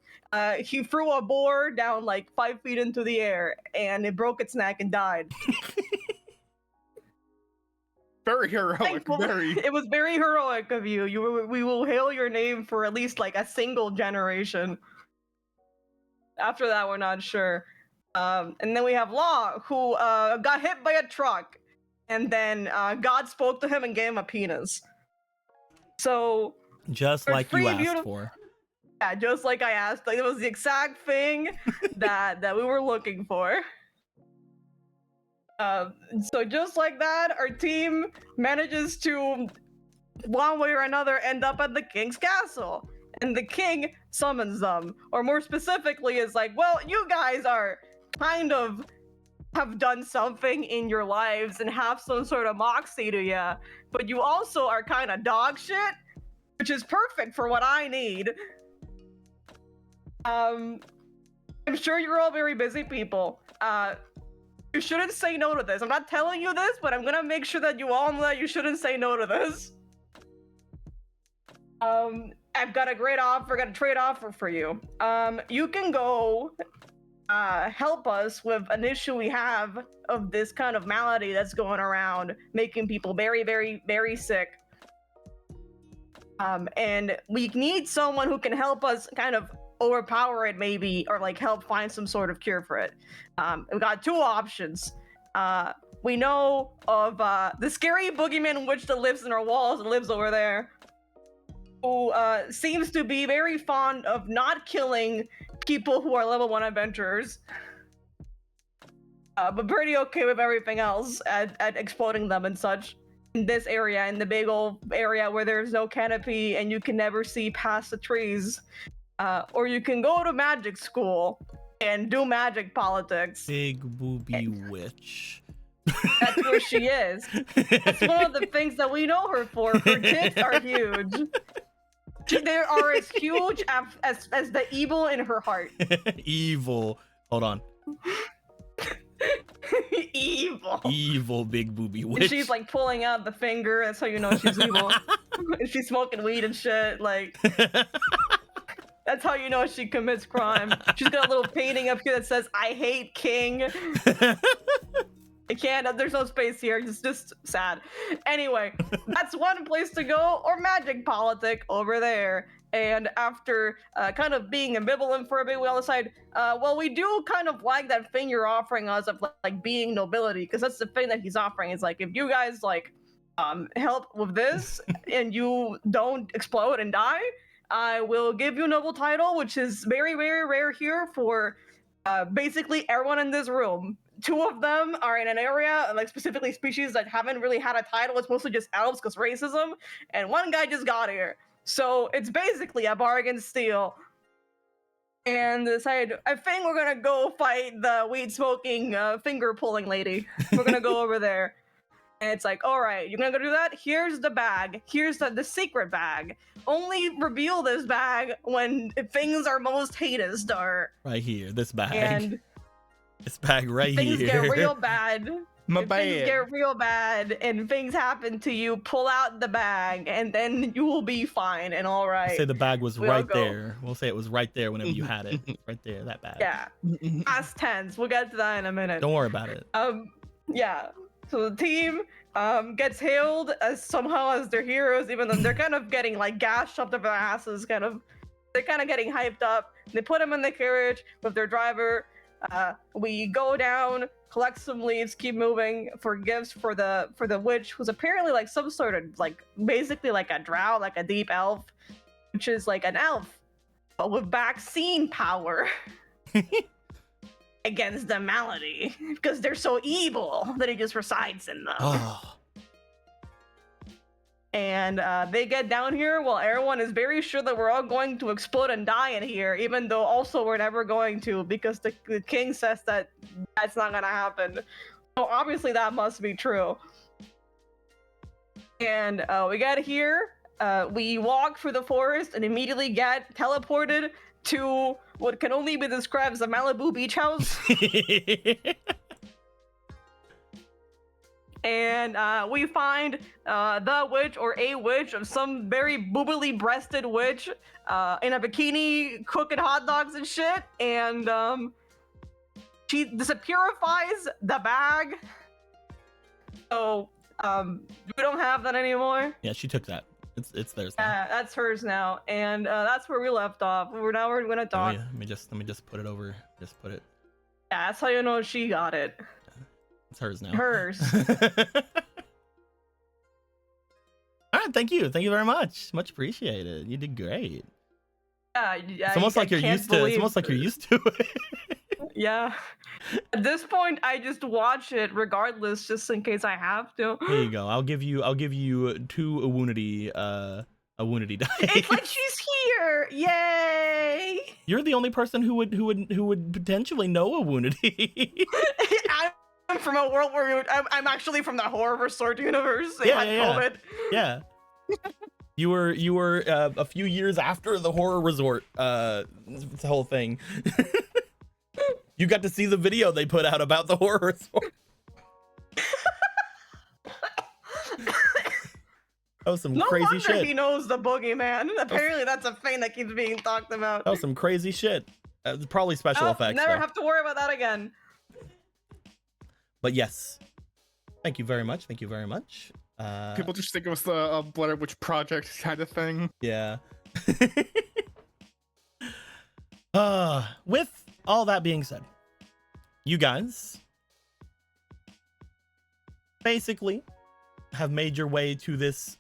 he threw a boar down like 5 feet into the air, and it broke its neck and died. Very heroic. Thankfully, Very. it was very heroic of you. We will hail your name for at least like a single generation. After that, we're not sure. And then we have Law, who got hit by a truck, and then God spoke to him and gave him a penis. So Just We're like you free, asked beautiful- for. yeah, just like I asked, like it was the exact thing that we were looking for. So just like that, our team manages to, one way or another, end up at the king's castle. And the king summons them. Or more specifically, is like, well, you guys are kind of have done something in your lives and have some sort of moxie to you, but you also are kind of dog shit, which is perfect for what I need. I'm sure you're all very busy people. You shouldn't say no to this. I'm not telling you this, but I'm gonna make sure that you all know that you shouldn't say no to this. I've got a great offer, got a trade offer for you. You can go help us with an issue we have of this kind of malady that's going around, making people very, very, very sick. And we need someone who can help us kind of overpower it, maybe, or like help find some sort of cure for it. We've got two options. We know of the scary boogeyman witch that lives in our walls and lives over there, who seems to be very fond of not killing people who are level 1 adventurers, but pretty okay with everything else at exploding them and such. In this area, in the big old area where there's no canopy and you can never see past the trees. Or you can go to magic school and do magic politics. Big booby witch. That's where she is. That's one of the things that we know her for. Her tits are huge. They are as huge as the evil in her heart. Evil. Hold on. Evil big booby witch. And she's like pulling out the finger. That's how you know she's evil. And she's smoking weed and shit. Like, that's how you know she commits crime. She's got a little painting up here that says, "I hate King." I can't, there's no space here. It's just sad. Anyway, that's one place to go, or magic politic over there. And after kind of being ambivalent for a bit, we all decide, well, we do kind of like that thing you're offering us of like being nobility, because that's the thing that he's offering. Is like, if you guys like help with this and you don't explode and die, I will give you a noble title, which is very, very rare here for basically everyone in this room. Two of them are in an area, like specifically species that haven't really had a title. It's mostly just elves because racism. And one guy just got here. So it's basically a bargain steal. And decided, I think we're gonna go fight the weed smoking, finger pulling lady. We're gonna go over there. And it's like, all right, you're gonna go do that? Here's the bag. Here's the secret bag. Only reveal this bag when things are most heinous, right here, this bag. And this bag right things here. Things get real bad. My if bad. Things get real bad and things happen to you, pull out the bag and then you will be fine and all right. We'll say the bag was right there. We'll say it was right there whenever you had it. Right there, that bag. Yeah. Past tense. We'll get to that in a minute. Don't worry about it. Yeah. So the team gets hailed as somehow as their heroes, even though they're kind of getting like gas shoved up their asses, they're kind of getting hyped up. They put them in the carriage with their driver. We go down, collect some leaves, keep moving for gifts for the witch, who's apparently like some sort of like basically like a drow, like a deep elf, which is like an elf but with vaccine power against the malady because they're so evil that it just resides in them. Oh. And they get down here while everyone is very sure that we're all going to explode and die in here, even though also we're never going to, because the king says that that's not gonna happen. So obviously that must be true. And we get here, we walk through the forest and immediately get teleported to what can only be described as a Malibu beach house. And we find the witch, or a witch, of some very boobily breasted witch in a bikini cooking hot dogs and shit. And she purifies the bag. So we don't have that anymore. Yeah, she took that. It's theirs now. That's hers now. And that's where we left off. We're gonna talk. Oh, yeah. Let me just put it over. Just put it. Yeah, that's how you know she got it. It's hers now. Hers. All right, thank you very much. Much appreciated. You did great. It's almost like you're used to. It's almost like you're used to it. Yeah. At this point, I just watch it regardless, just in case I have to. There you go. I'll give you 2 Awunity dice. It's like she's here! Yay! You're the only person who would potentially know Awunity. I'm from a world where I'm actually from the horror resort universe. COVID. Yeah. You were a few years after the horror resort the whole thing. You got to see the video they put out about the horror resort. That was some No crazy wonder shit. he knows the boogeyman. Apparently, that's a thing that keeps being talked about. That was some crazy shit. Probably special effects. Never though. have to worry about that again. But yes, thank you very much. Thank you very much. People just think it was the Blair Witch Project kind of thing. Yeah. With all that being said, you guys basically have made your way to this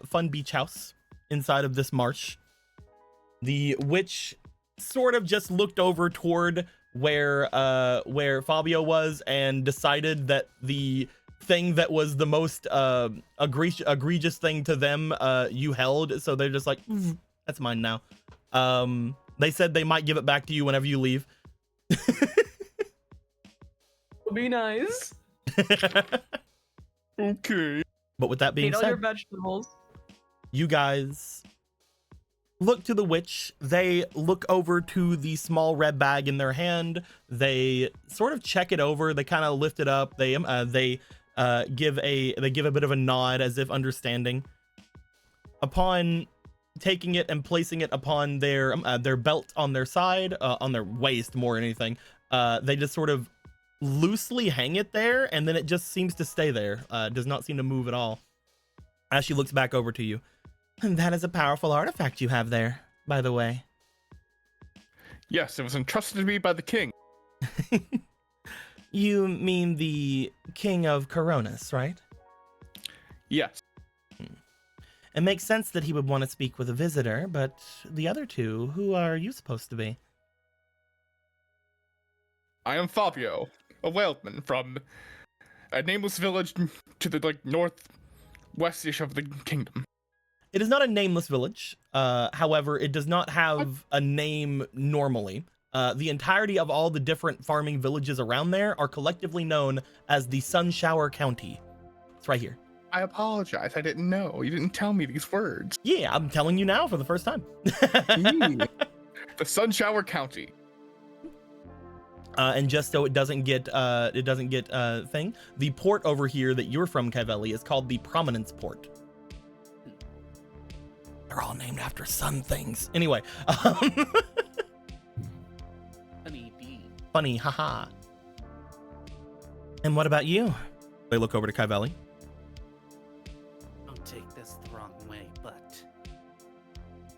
fun beach house inside of this marsh. The witch sort of just looked over toward where Fabio was and decided that the thing that was the most egregious thing to them you held, so they're just like, that's mine now. They said they might give it back to you whenever you leave. Would be nice. Okay. But with that being Eat all your said, vegetables. you guys look to the witch. They look over to the small red bag in their hand. They sort of check it over. They kind of lift it up. They give a bit of a nod as if understanding. Upon taking it and placing it upon their belt on their side, on their waist more than anything, they just sort of loosely hang it there, and then it just seems to stay there. Does not seem to move at all. As she looks back over to you. And that is a powerful artifact you have there, by the way. Yes, it was entrusted to me by the king. You mean the King of Coronis, right? Yes. It makes sense that he would want to speak with a visitor, but the other two, who are you supposed to be? I am Fabio, a whaleman from a nameless village to the northwestish of the kingdom. It is not a nameless village. However, it does not have a name normally. The entirety of all the different farming villages around there are collectively known as the Sunshower County. It's right here. I apologize. I didn't know. You didn't tell me these words. Yeah, I'm telling you now for the first time. The Sunshower County. And just so it doesn't get thing, the port over here that you're from, Cavelli, is called the Prominence Port. They're all named after sun things. Anyway, funny, haha. And what about you? They look over to Cavelli. Don't take this the wrong way, but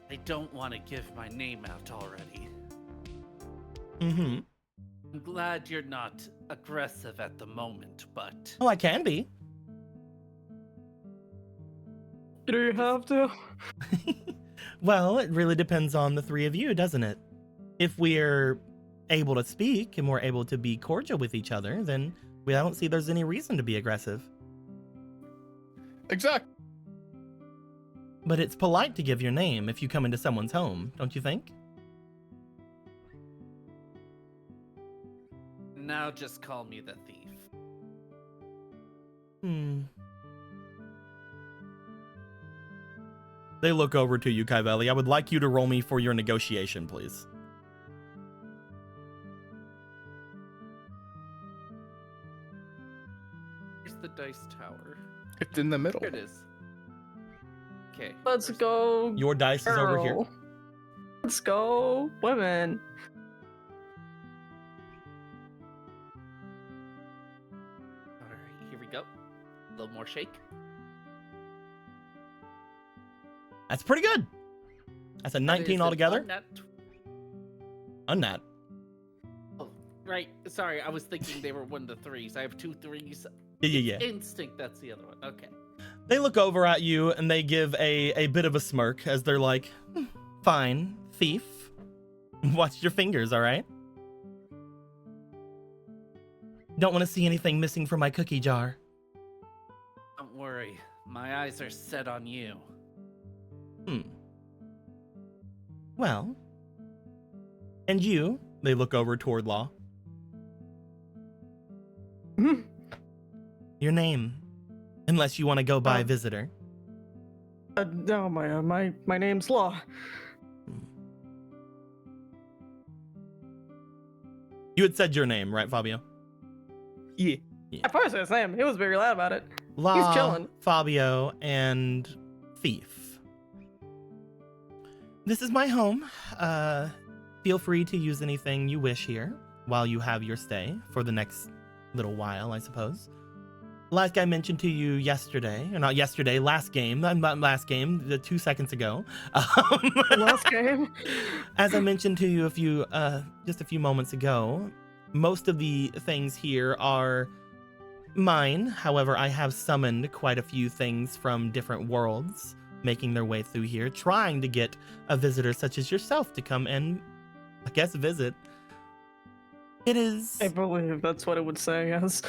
I don't want to give my name out already. Mm-hmm. I'm glad you're not aggressive at the moment, but Oh, I can be. Do you have to? Well, it really depends on the three of you, doesn't it? If we're able to speak and we're able to be cordial with each other, then I don't see there's any reason to be aggressive. Exactly. But it's polite to give your name if you come into someone's home, don't you think? now just call me the thief. They look over to you, Cavelli. I would like you to roll me for your negotiation, please. Where's the dice tower? It's in the middle. Here it is. Okay. Let's go. Your dice is over here. girl. Let's go, women. Alright, here we go. A little more shake. That's pretty good. That's a 19 altogether. Unnat. Oh, right. Sorry, I was thinking they were 1 to 3s. I have 2 3s. Yeah. Instinct, that's the other one. Okay. They look over at you and they give a bit of a smirk as they're like, fine, thief. Watch your fingers, all right? Don't want to see anything missing from my cookie jar. Don't worry. My eyes are set on you. Well. And you? They look over toward Law. Your name. Unless you want to go by visitor. No, my name's Law. You had said your name, right, Fabio? Yeah. I probably said his name. He was very loud about it. Law, He's chilling. Fabio, and thief. This is my home. Feel free to use anything you wish here while you have your stay for the next little while, I suppose. Like I mentioned to you yesterday, or not yesterday, last game, 2 seconds ago. Last game. As I mentioned to you just a few moments ago, most of the things here are mine. However, I have summoned quite a few things from different worlds, making their way through here, trying to get a visitor such as yourself to come and, I guess, visit. It is... I believe that's what it would say, yes.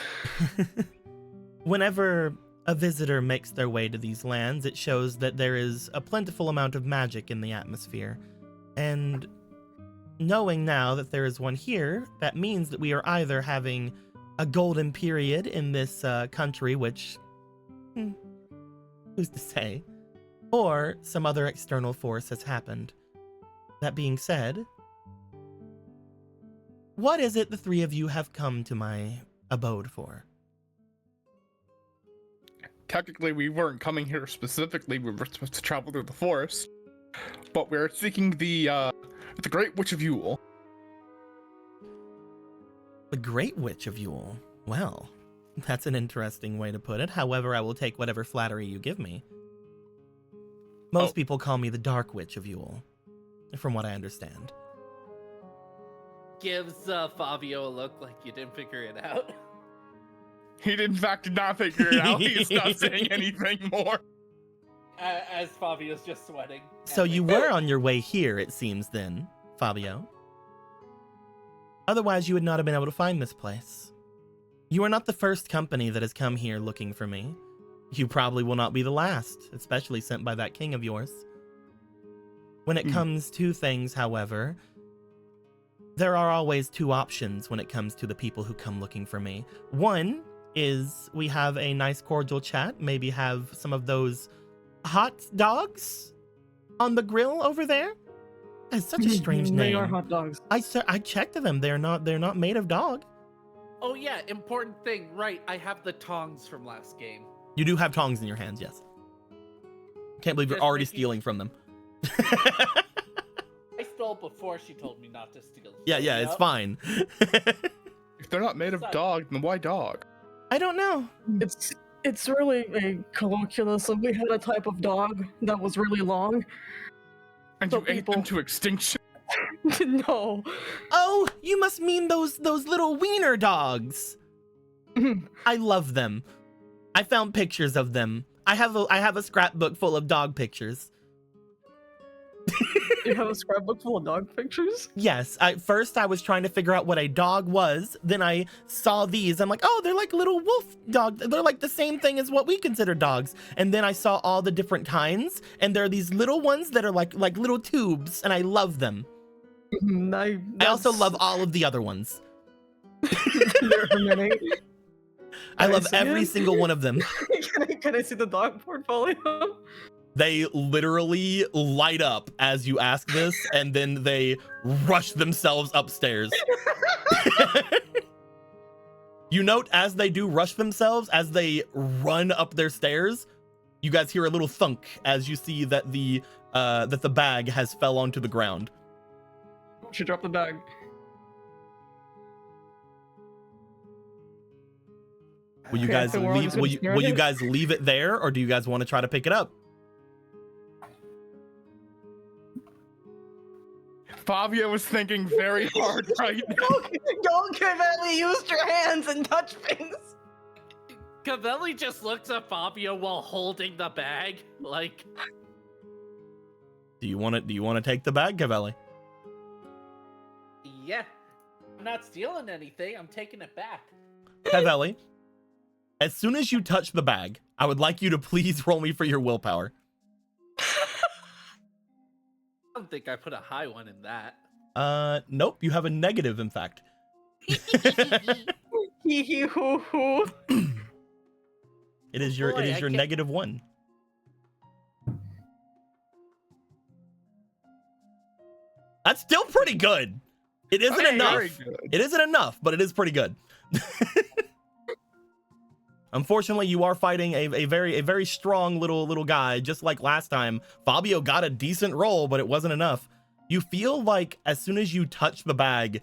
Whenever a visitor makes their way to these lands, it shows that there is a plentiful amount of magic in the atmosphere. And knowing now that there is one here, that means that we are either having a golden period in this country, which, who's to say, or some other external force has happened. That being said, what is it the three of you have come to my abode for? Technically, we weren't coming here specifically. We were supposed to travel through the forest, but we're seeking the Great Witch of Yule. The Great Witch of Yule. Well, that's an interesting way to put it. However, I will take whatever flattery you give me. Most people call me the Dark Witch of Yule, from what I understand. Gives Fabio a look like you didn't figure it out. He in fact did not figure it out. He's not saying anything more. As Fabio's just sweating. So you were on your way here, it seems then, Fabio. Otherwise, you would not have been able to find this place. You are not the first company that has come here looking for me. You probably will not be the last, especially sent by that king of yours. When it comes to things, however, there are always two options when it comes to the people who come looking for me. One is we have a nice cordial chat, maybe have some of those hot dogs on the grill over there. That's such a strange name. They are hot dogs. I checked them. They're not made of dog. Oh yeah, important thing. Right, I have the tongs from last game. You do have tongs in your hands, yes. Can't believe you're Just already making- stealing from them. I stole before she told me not to steal. Yeah, So, it's fine. If they're not made of dog, then why dog? I don't know. It's really a colloquialism. We had a type of dog that was really long. And So you ate them people- to extinction? No. Oh, you must mean those little wiener dogs. I love them. I found pictures of them. I have a scrapbook full of dog pictures. You have a scrapbook full of dog pictures? Yes. First I was trying to figure out what a dog was. Then I saw these. I'm like, oh, they're like little wolf dogs. They're like the same thing as what we consider dogs. And then I saw all the different kinds, and there are these little ones that are like little tubes, and I love them. I also love all of the other ones. There are many. I Can I love see every it? single one of them. Can I see the dog portfolio? They literally light up as you ask this, and then they rush themselves upstairs. You note as they do rush themselves, as they run up their stairs, you guys hear a little thunk as you see that the bag has fell onto the ground. She dropped the bag. Will you Okay, guys so we're all leave? just gonna stare at Will you it? guys leave it there, or do you guys want to try to pick it up? Fabio was thinking very hard right now. Don't Cavelli, use your hands and touch things. Cavelli just looks at Fabio while holding the bag, like. Do you want to take the bag, Cavelli? Yeah, I'm not stealing anything. I'm taking it back. Cavelli, as soon as you touch the bag, I would like you to please roll me for your willpower. I don't think I put a high one in that. Nope, you have a negative, in fact. Hee hee hoo hoo. It is your Boy, I can't- -1. That's still pretty good. It isn't Hey, enough. very good. It isn't enough, but it is pretty good. Unfortunately, you are fighting a very strong little guy, just like last time. Fabio got a decent roll, but it wasn't enough. You feel like as soon as you touch the bag,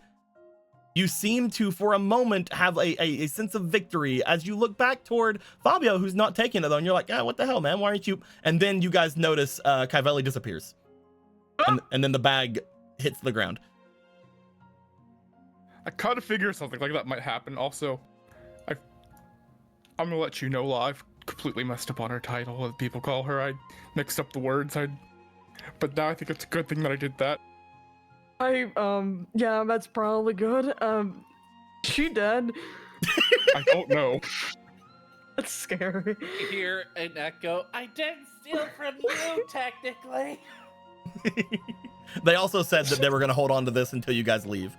you seem to, for a moment, have a sense of victory as you look back toward Fabio, who's not taking it though, and you're like, what the hell, man? Why aren't you? And then you guys notice Cavelli disappears, and then the bag hits the ground. I kind of figured something like that might happen. Also, I'm gonna let you know, La, I've completely messed up on her title, as people call her. I mixed up the words. But now I think it's a good thing that I did that. Yeah, that's probably good. She dead? I don't know. That's scary. You hear an echo. I didn't steal from you, technically. They also said that they were going to hold on to this until you guys leave.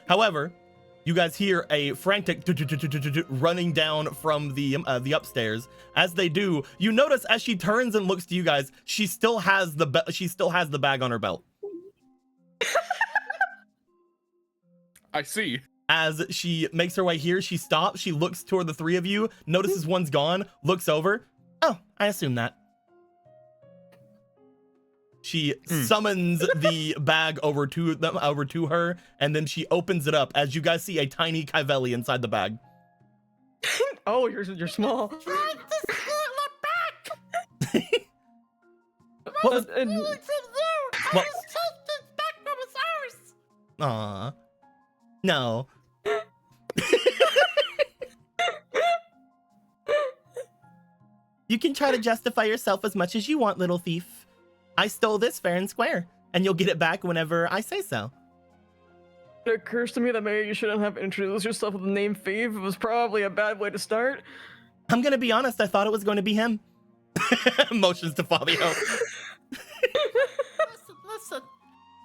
However, you guys hear a frantic running down from the upstairs. As they do, you notice as she turns and looks to you guys, she still has the bag on her belt. I see. As she makes her way here, she stops, she looks toward the three of you, notices one's gone, looks over. Oh, I assume that. She summons the bag over to her, and then she opens it up as you guys see a tiny Cavelli inside the bag. Oh, you're small. Trying to steal it back. What was? Stealing from you. I What? just took it back from his ours. Aw, no. You can try to justify yourself as much as you want, little thief. I stole this fair and square, and you'll get it back whenever I say so. It occurs to me that maybe you shouldn't have introduced yourself with the name Thief. It was probably a bad way to start. I'm gonna be honest, I thought it was going to be him. Motions to Fabio. Listen.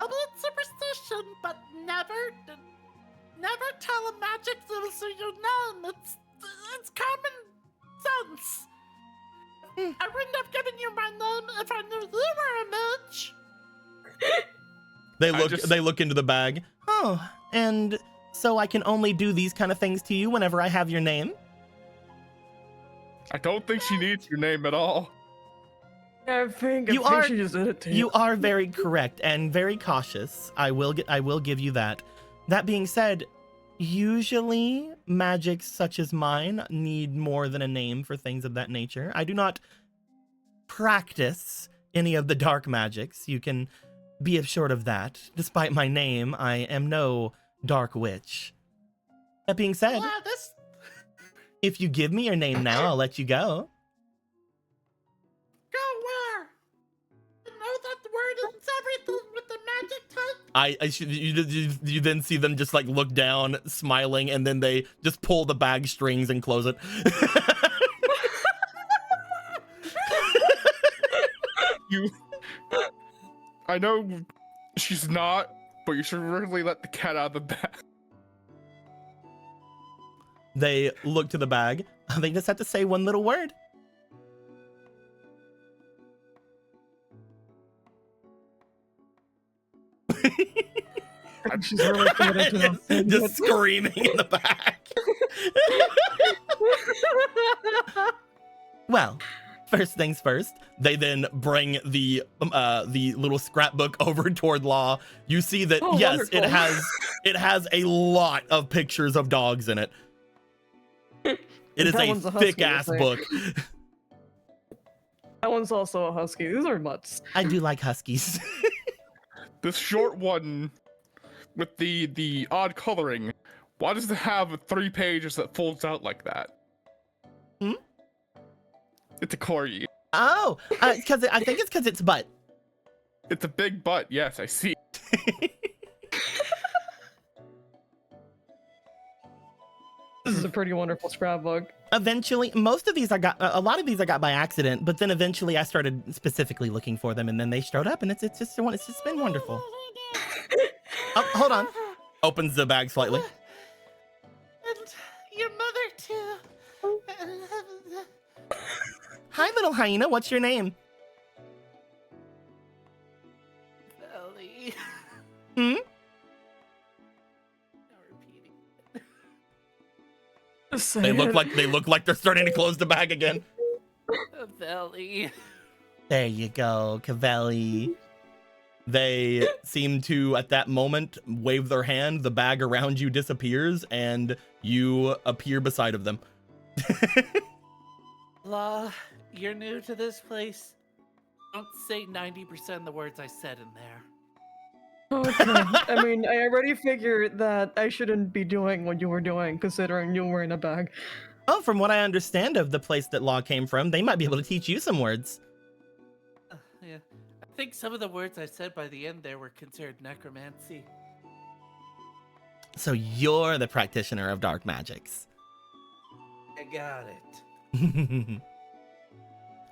A bit superstition, but never tell a magic citizen your name. It's common sense. I wouldn't have given you my name if I knew you were a mage. They look into the bag. Oh, and so I can only do these kind of things to you whenever I have your name? I don't think she needs your name at all. I think You she just did it to You are very correct and very cautious. I will give you that. That being said, usually magics such as mine need more than a name for things of that nature. I do not practice any of the dark magics. You can be assured of that. Despite my name, I am no dark witch. That being said, Yeah, this. if you give me your name now, I'll let you go. Go where? You know that word is everything with the magic type. You then see them just like look down, smiling, and then they just pull the bag strings and close it. I know she's not, but you should really let the cat out of the bag. They look to the bag. They just have to say one little word. She's really committed to them. Just screaming in the back. Well, first things first, they then bring the little scrapbook over toward Law. You see that yes, wonderful. it has a lot of pictures of dogs in it. It is That a one's a husky, thick ass I think. book. That one's also a husky. These are mutts. I do like huskies. This short one with the odd coloring, why does it have 3 pages that folds out like that? Hmm? It's a corgi. Oh, because I think it's because it's butt. It's a big butt. Yes, I see. This is a pretty wonderful scrapbook. Eventually, most of these I got, a lot of these I got by accident, but then eventually I started specifically looking for them, and then they showed up, and it's just been wonderful. Oh, hold on. Opens the bag slightly. And your mother too. Hi, little hyena. What's your name? Belly. Hmm? Now repeating They look like they're starting to close the bag again. Belly. There you go, Cavelli. They seem to, at that moment, wave their hand. The bag around you disappears, and you appear beside of them. La, you're new to this place. Don't say 90% of the words I said in there. Okay. I mean, I already figured that I shouldn't be doing what you were doing, considering you were in a bag. Oh, from what I understand of the place that Law came from, they might be able to teach you some words. Yeah. I think some of the words I said by the end there were considered necromancy. So you're the practitioner of dark magics. I got it.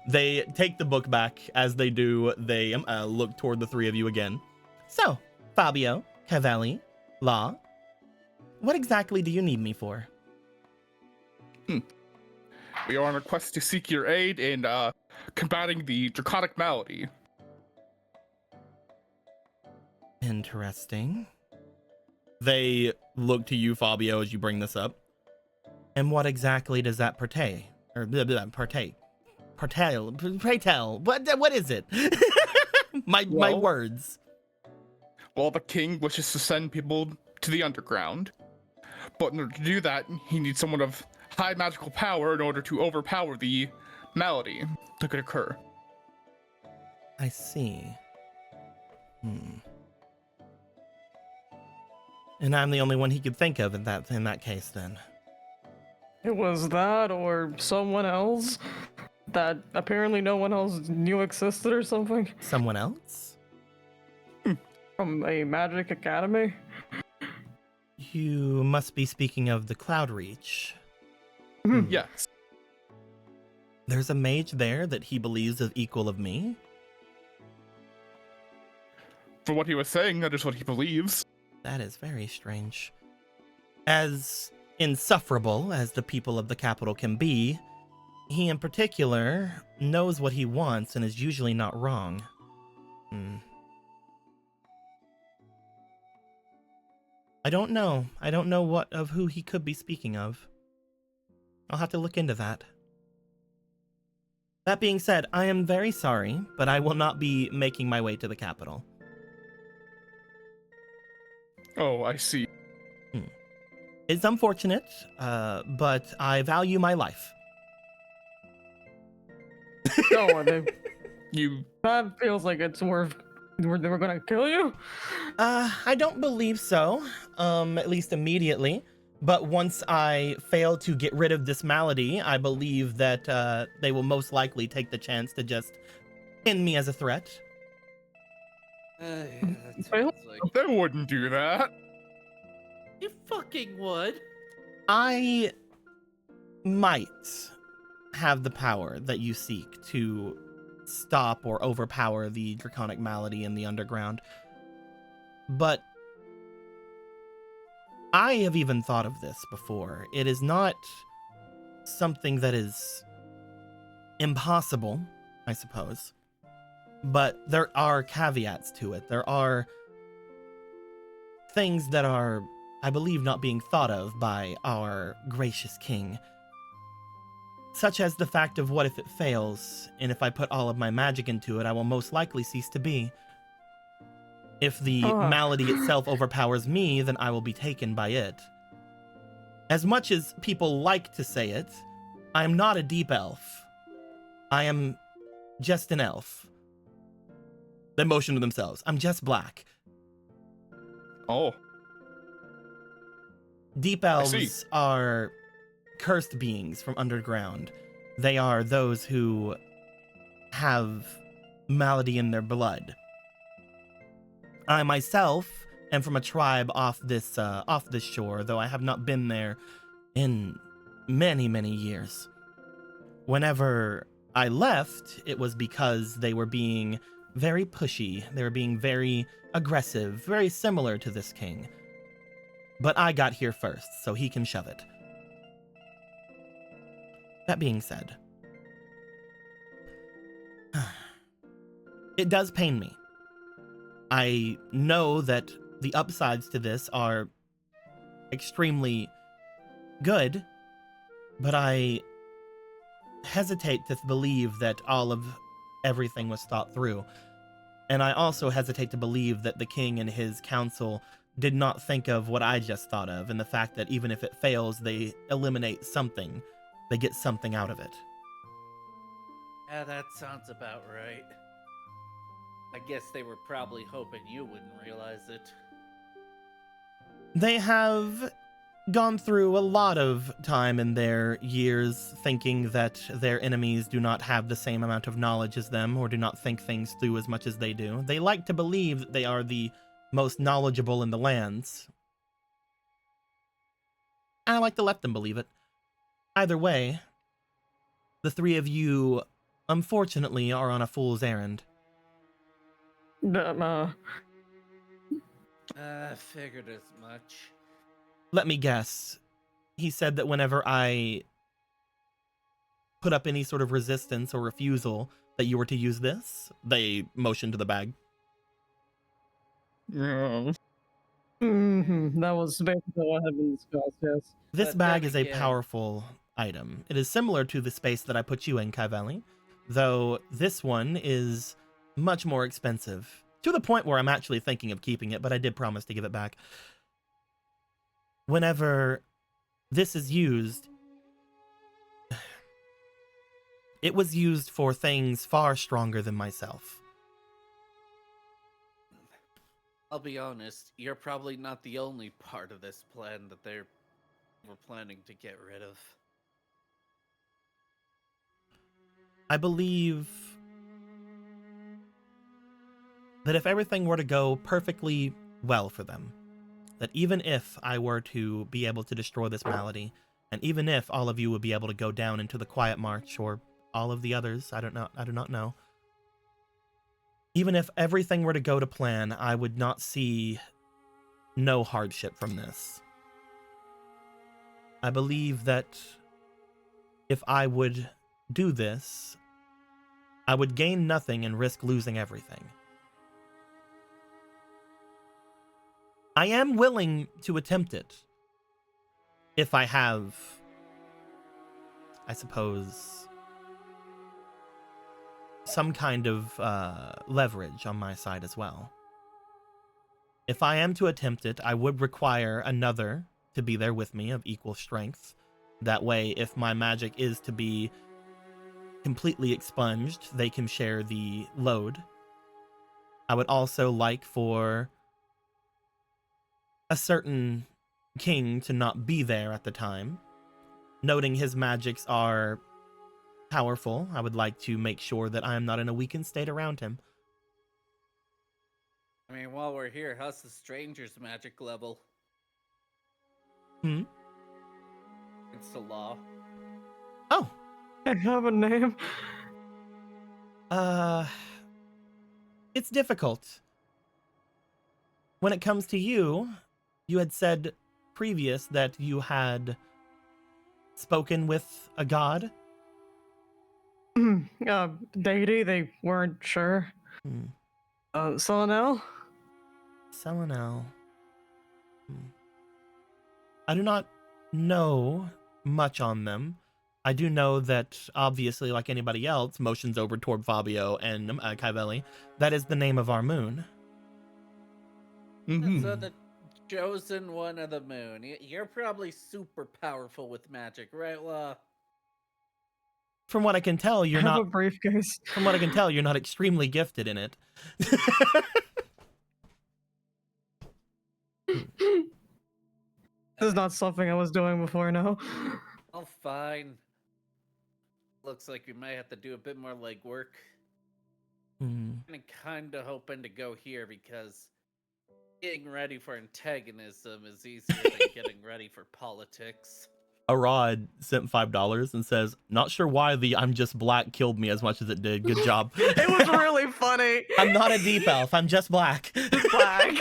They take the book back. As they do, they look toward the three of you again. So, Fabio, Cavelli, Law, what exactly do you need me for? We are on a quest to seek your aid in combating the draconic malady. Interesting. They look to you, Fabio, as you bring this up. And what exactly does that partay? Or partay? Pray tell. What is it? my words. Well, the king wishes to send people to the underground, but in order to do that, he needs someone of high magical power in order to overpower the malady that could occur. I see. And I'm the only one he could think of in that case, then. It was that or someone else that apparently no one else knew existed or something Someone else? from a magic academy. You must be speaking of the Cloud Reach. Yes. There's a mage there that he believes is equal of me. For what he was saying, that is what he believes. That is very strange. As insufferable as the people of the capital can be, he in particular knows what he wants and is usually not wrong. I don't know. I don't know what of who he could be speaking of. I'll have to look into that. That being said, I am very sorry, but I will not be making my way to the capital. Oh, I see. It's unfortunate, but I value my life. No, You that feels like it's worth. We're gonna kill you. I don't believe so, at least immediately. But once I fail to get rid of this malady, I believe that they will most likely take the chance to just pin me as a threat. Yeah, that sounds like... they wouldn't do that. You fucking would. I might have the power that you seek to stop or overpower the draconic malady in the underground. But I have even thought of this before. It is not something that is impossible, I suppose. But there are caveats to it. There are things that are, I believe, not being thought of by our gracious king. Such as the fact of what if it fails, and if I put all of my magic into it, I will most likely cease to be. If the malady itself overpowers me, then I will be taken by it. As much as people like to say it, I am not a deep elf. I am just an elf. They motion to themselves. I'm just black. Oh. Deep elves are cursed beings from underground. They are those who have malady in their blood. I myself am from a tribe off this shore, though I have not been there in many, many years. Whenever I left, it was because they were being very pushy. They were being very aggressive, very similar to this king. But I got here first, so he can shove it. That being said, it does pain me. I know that the upsides to this are extremely good, But I hesitate to believe that all of everything was thought through. And I also hesitate to believe that the king and his council did not think of what I just thought of, and the fact that even if it fails, they eliminate something. They get something out of it. Yeah, that sounds about right. I guess they were probably hoping you wouldn't realize it. They have gone through a lot of time in their years thinking that their enemies do not have the same amount of knowledge as them, or do not think things through as much as they do. They like to believe that they are the most knowledgeable in the lands. I like to let them believe it. Either way, the three of you, unfortunately, are on a fool's errand. I figured as much. Let me guess. He said that whenever I put up any sort of resistance or refusal, that you were to use this? They motioned to the bag. Yeah. That was basically what had been discussed, yes. This But bag then is a again- powerful item. It is similar to the space that I put you in, Kai Valley, though this one is much more expensive, to the point where I'm actually thinking of keeping it, but I did promise to give it back. Whenever this is used, it was used for things far stronger than myself. I'll be honest, you're probably not the only part of this plan that they were planning to get rid of. I believe that if everything were to go perfectly well for them, that even if I were to be able to destroy this malady, and even if all of you would be able to go down into the Quietmarch, or all of the others, I do not know. Even if everything were to go to plan, I would not see no hardship from this. I believe that if I would do this, I would gain nothing and risk losing everything. I am willing to attempt it if I have, I suppose, some kind of leverage on my side as well. If I am to attempt it, I would require another to be there with me of equal strength. That way, if my magic is to be completely expunged, they can share the load. I would also like for a certain king to not be there at the time. Noting his magics are powerful, I would like to make sure that I am not in a weakened state around him. I mean, while we're here, how's the stranger's magic level? It's the law. Oh, I have a name. it's difficult. When it comes to you, you had said previous that you had spoken with a god. Deity, they weren't sure. Selenel? Selenel. I do not know much on them. I do know that, obviously, like anybody else, motions over toward Fabio and Kaivelli, that is the name of our moon. So the chosen one of the moon. You're probably super powerful with magic, right, Law? From what I can tell, you're I have not. a briefcase. From what I can tell, you're not extremely gifted in it. This is not something I was doing before, no. Oh, fine. Looks like we might have to do a bit more legwork. I'm kind of hoping to go here because getting ready for antagonism is easier than getting ready for politics. Arad sent $5 and says, "Not sure why the I'm just black killed me as much as it did. Good job." It was really funny. I'm not a deep elf. I'm just black. Black.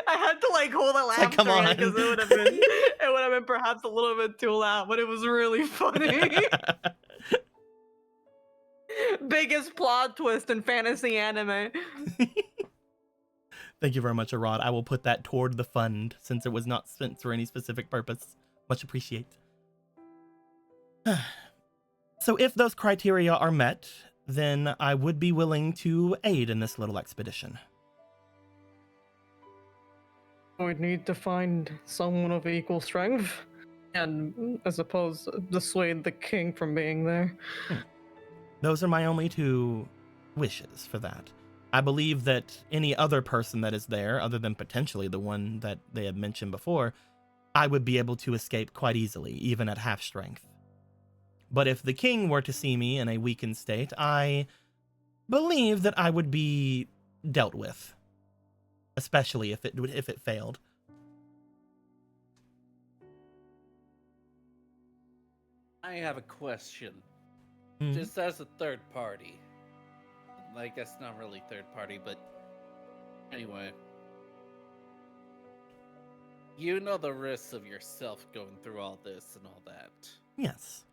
I had to like hold a laugh like, come on. because it would have been perhaps a little bit too loud, but it was really funny. Biggest plot twist in fantasy anime. Thank you very much, Arad. I will put that toward the fund since it was not spent for any specific purpose. Much appreciate. So if those criteria are met, then I would be willing to aid in this little expedition. We'd need to find someone of equal strength, and I suppose dissuade the king from being there. Those are my only two wishes for that. I believe that any other person that is there, other than potentially the one that they had mentioned before, I would be able to escape quite easily, even at half strength. But if the king were to see me in a weakened state, I believe that I would be dealt with, especially if it failed. I have a question. Mhm. Just as a third party. I guess not really third party, but anyway. You know the risks of yourself going through all this and all that. Yes.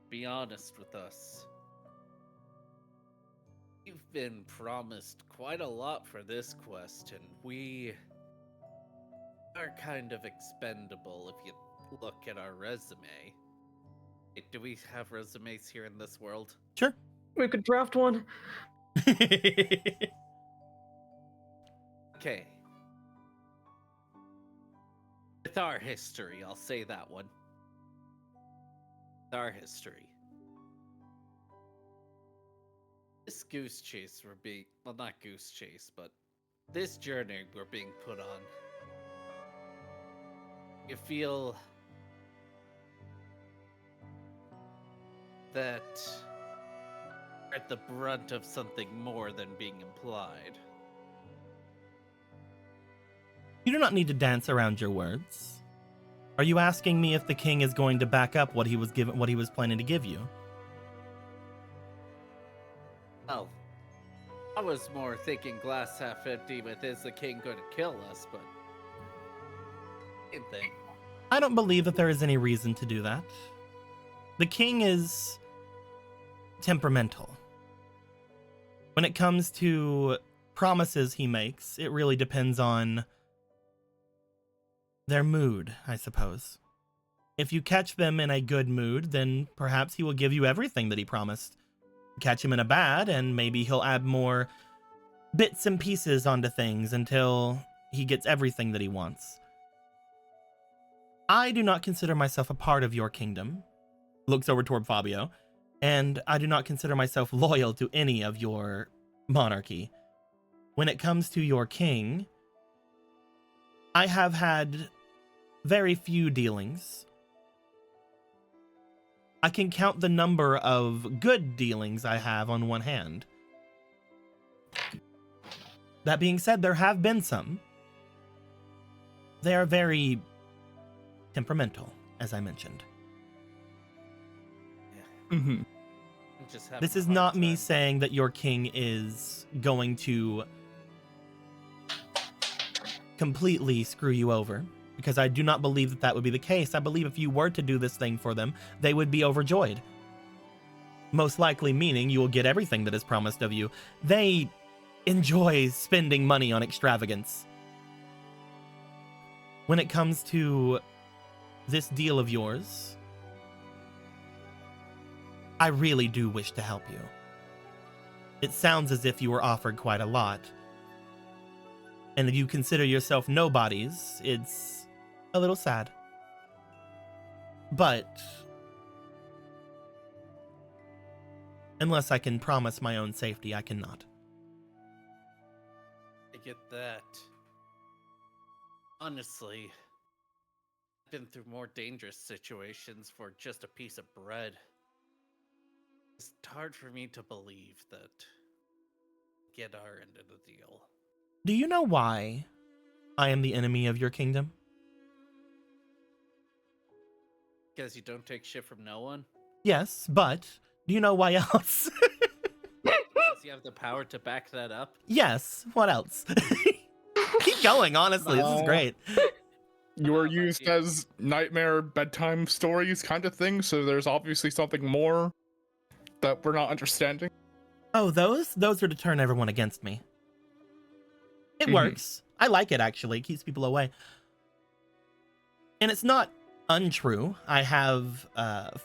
Be honest with us. You've been promised quite a lot for this quest, and we are kind of expendable if you look at our resume. Wait, do we have resumes here in this world? Sure. We could draft one. Okay. With our history, I'll say that one. With our history. This goose chase we're being, well, not goose chase, but this journey we're being put on. You feel that we're at the brunt of something more than being implied. You do not need to dance around your words. Are you asking me if the king is going to back up what he was planning to give you? Well, I was more thinking glass half empty with is the king going to kill us, but same thing. I don't believe that there is any reason to do that. The king is temperamental. When it comes to promises he makes, it really depends on their mood, I suppose. If you catch them in a good mood, then perhaps he will give you everything that he promised. Catch him in a bad, and maybe he'll add more bits and pieces onto things until he gets everything that he wants. I do not consider myself a part of your kingdom. Looks over toward Fabio. And I do not consider myself loyal to any of your monarchy. When it comes to your king, I have had very few dealings. I can count the number of good dealings I have on one hand. That being said, there have been some. They are very temperamental, as I mentioned. Mm-hmm. This is not me saying that your king is going to completely screw you over, because I do not believe that that would be the case. I believe if you were to do this thing for them, they would be overjoyed. Most likely meaning you will get everything that is promised of you. They enjoy spending money on extravagance. When it comes to this deal of yours, I really do wish to help you. It sounds as if you were offered quite a lot. And if you consider yourself nobodies, it's a little sad. But unless I can promise my own safety, I cannot. I get that. Honestly, I've been through more dangerous situations for just a piece of bread. It's hard for me to believe that get our end of the deal. Do you know why I am the enemy of your kingdom? Because you don't take shit from no one? Yes, but do you know why else? Because you have the power to back that up? Yes, what else? Keep going, honestly, this is great. You were used as nightmare bedtime stories kind of thing, so there's obviously something more that we're not understanding. Oh, those are to turn everyone against me. It works. I like it, actually. It keeps people away. And it's not untrue. I have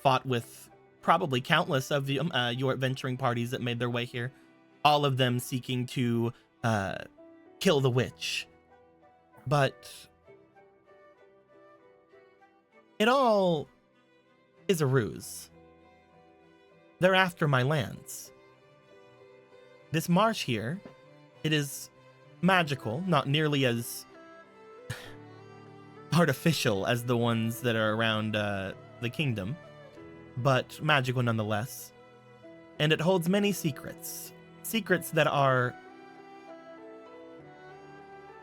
fought with probably countless of your adventuring parties that made their way here, all of them seeking to kill the witch. But it all is a ruse. They're after my lands. This marsh here, it is magical, not nearly as artificial as the ones that are around the kingdom, but magical nonetheless. And it holds many secrets. Secrets that are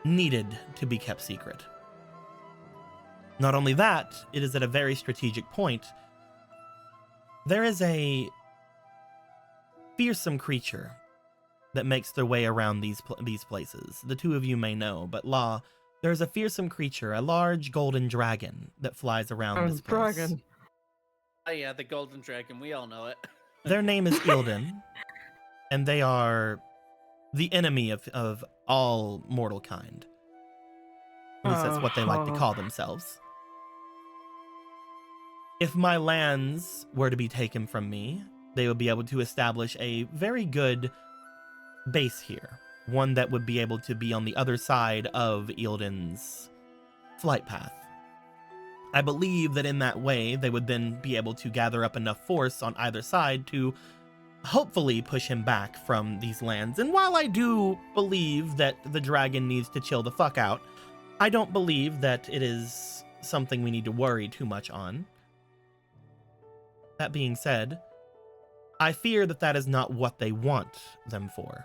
needed to be kept secret. Not only that, it is at a very strategic point. There is a fearsome creature that makes their way around these places. The two of you may know, but Law, there's a fearsome creature, a large golden dragon that flies around this place. Dragon. Oh yeah, the golden dragon. We all know it. Their name is Ilden, and they are the enemy of all mortal kind. At least that's what they like to call themselves. If my lands were to be taken from me, they would be able to establish a very good base here. One that would be able to be on the other side of Ilden's flight path. I believe that in that way, they would then be able to gather up enough force on either side to hopefully push him back from these lands. And while I do believe that the dragon needs to chill the fuck out, I don't believe that it is something we need to worry too much on. That being said, I fear that that is not what they want them for.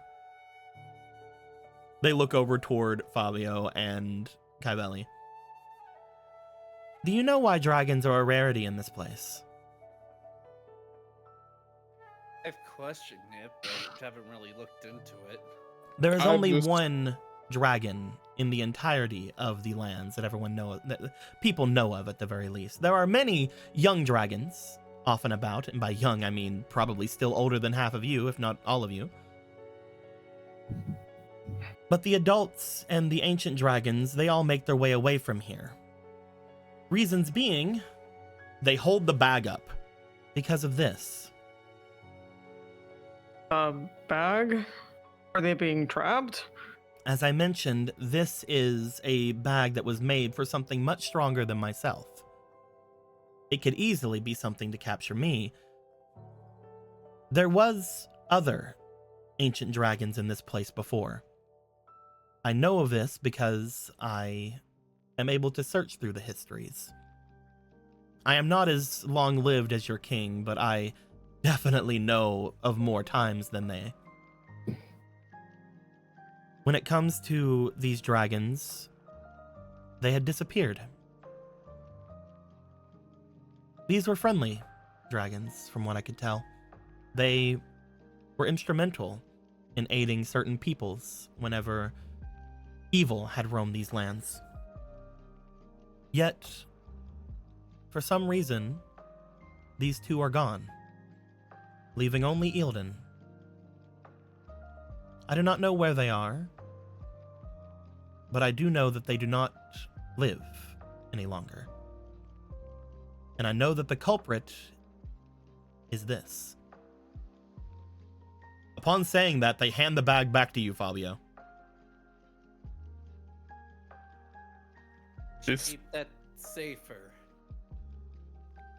They look over toward Fabio and Kybeli. Do you know why dragons are a rarity in this place? I've questioned it, but haven't really looked into it. There is only one dragon in the entirety of the lands that that people know of at the very least. There are many young dragons off and about, and by young I mean probably still older than half of you, if not all of you. But the adults and the ancient dragons, they all make their way away from here. Reasons being, they hold the bag up because of this. Bag? Are they being trapped? As I mentioned, this is a bag that was made for something much stronger than myself. It could easily be something to capture me. There was other ancient dragons in this place before. I know of this because I am able to search through the histories. I am not as long-lived as your king, but I definitely know of more times than they. When it comes to these dragons, they had disappeared. These were friendly dragons, from what I could tell. They were instrumental in aiding certain peoples whenever evil had roamed these lands. Yet, for some reason, these two are gone, leaving only Ilden. I do not know where they are, but I do know that they do not live any longer. And I know that the culprit is this. Upon saying that, they hand the bag back to you, Fabio. Keep that safer.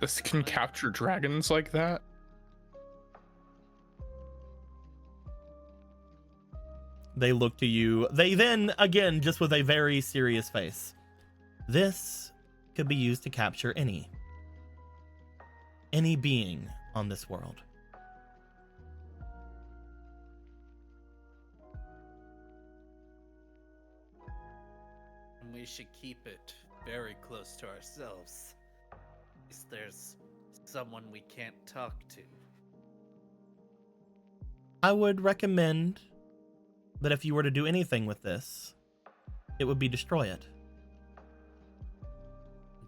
This can capture dragons like that? They look to you. They then, again, just with a very serious face. This could be used to capture any being on this world. And we should keep it very close to ourselves. At least there's someone we can't talk to. I would recommend that if you were to do anything with this, it would be destroy it.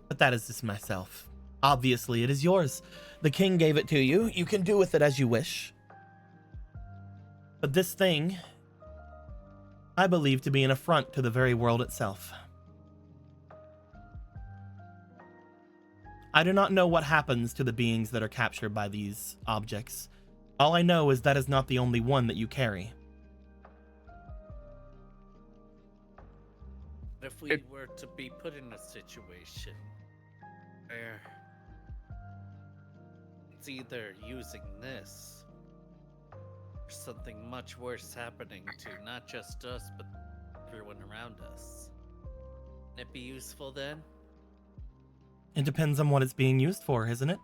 But that is just myself. Obviously, it is yours. The king gave it to you. You can do with it as you wish. But this thing, I believe to be an affront to the very world itself. I do not know what happens to the beings that are captured by these objects. All I know is that is not the only one that you carry. If we were to be put in a situation where it's either using this or something much worse happening to not just us, but everyone around us, would it be useful then? It depends on what it's being used for, isn't it?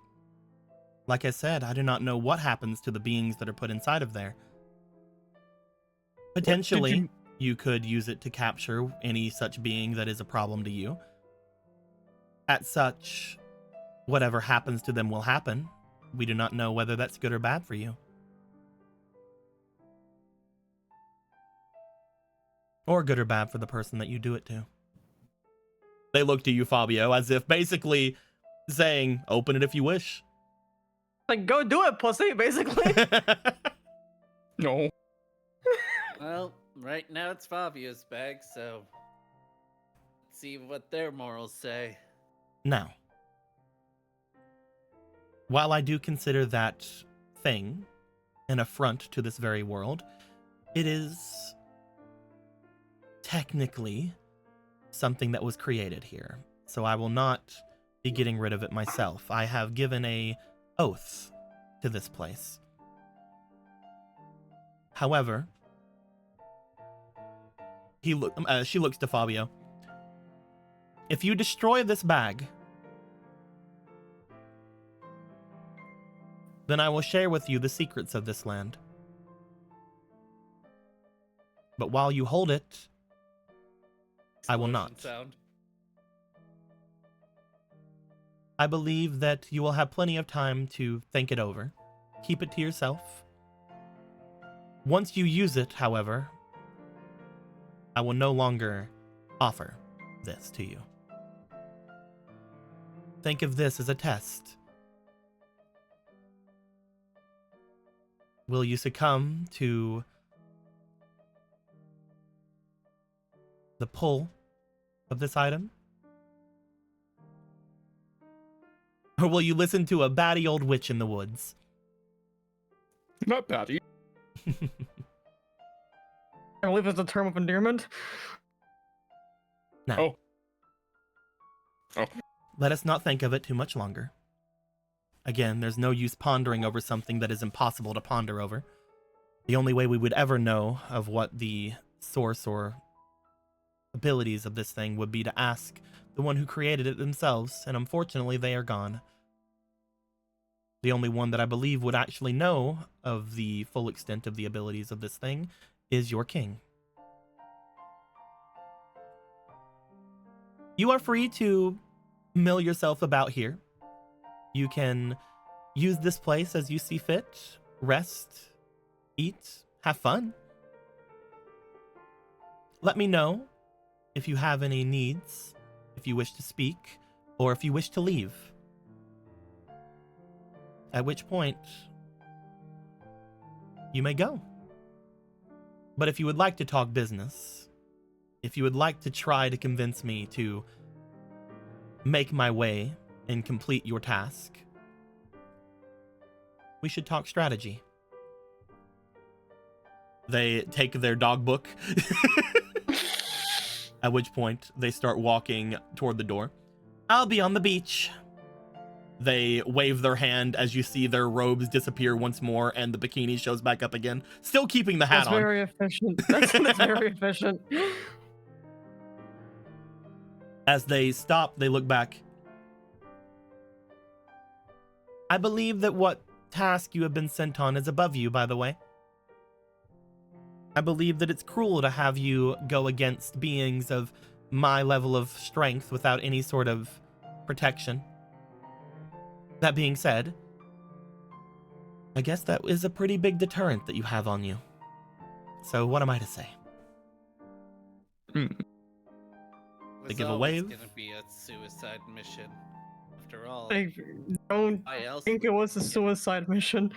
Like I said, I do not know what happens to the beings that are put inside of there. Potentially, you could use it to capture any such being that is a problem to you. At such, whatever happens to them will happen. We do not know whether that's good or bad for you. Or good or bad for the person that you do it to. They look to you, Fabio, as if basically saying, open it if you wish. Like, go do it, pussy, basically. No. Well, right now it's Fabio's bag, so let's see what their morals say. Now, while I do consider that thing an affront to this very world, it is technically something that was created here. So I will not be getting rid of it myself. I have given a oath to this place. However, she looks to Fabio. If you destroy this bag, then I will share with you the secrets of this land. But while you hold it, I will not. Sound. I believe that you will have plenty of time to think it over. Keep it to yourself. Once you use it, however, I will no longer offer this to you. Think of this as a test. Will you succumb to the pull of this item? Or will you listen to a batty old witch in the woods? Not Patty. I believe it's a term of endearment. Now, Oh. let us not think of it too much longer. Again, there's no use pondering over something that is impossible to ponder over. The only way we would ever know of what the source or abilities of this thing would be to ask the one who created it themselves, and unfortunately they are gone. The only one that I believe would actually know of the full extent of the abilities of this thing is your king. You are free to mill yourself about here. You can use this place as you see fit, rest, eat, have fun. Let me know if you have any needs, if you wish to speak, or if you wish to leave. At which point, you may go. But if you would like to talk business, if you would like to try to convince me to make my way and complete your task, we should talk strategy. They take their dog book, at which point they start walking toward the door. I'll be on the beach. They wave their hand as you see their robes disappear once more and the bikini shows back up again, still keeping the hat That's on. very efficient. That's very efficient. As they stop, they look back. I believe that what task you have been sent on is above you, by the way. I believe that it's cruel to have you go against beings of my level of strength without any sort of protection. That being said, I guess that is a pretty big deterrent that you have on you. So what am I to say? They give a wave. It's gonna be a suicide mission. After all, I don't why else think it was a suicide mission.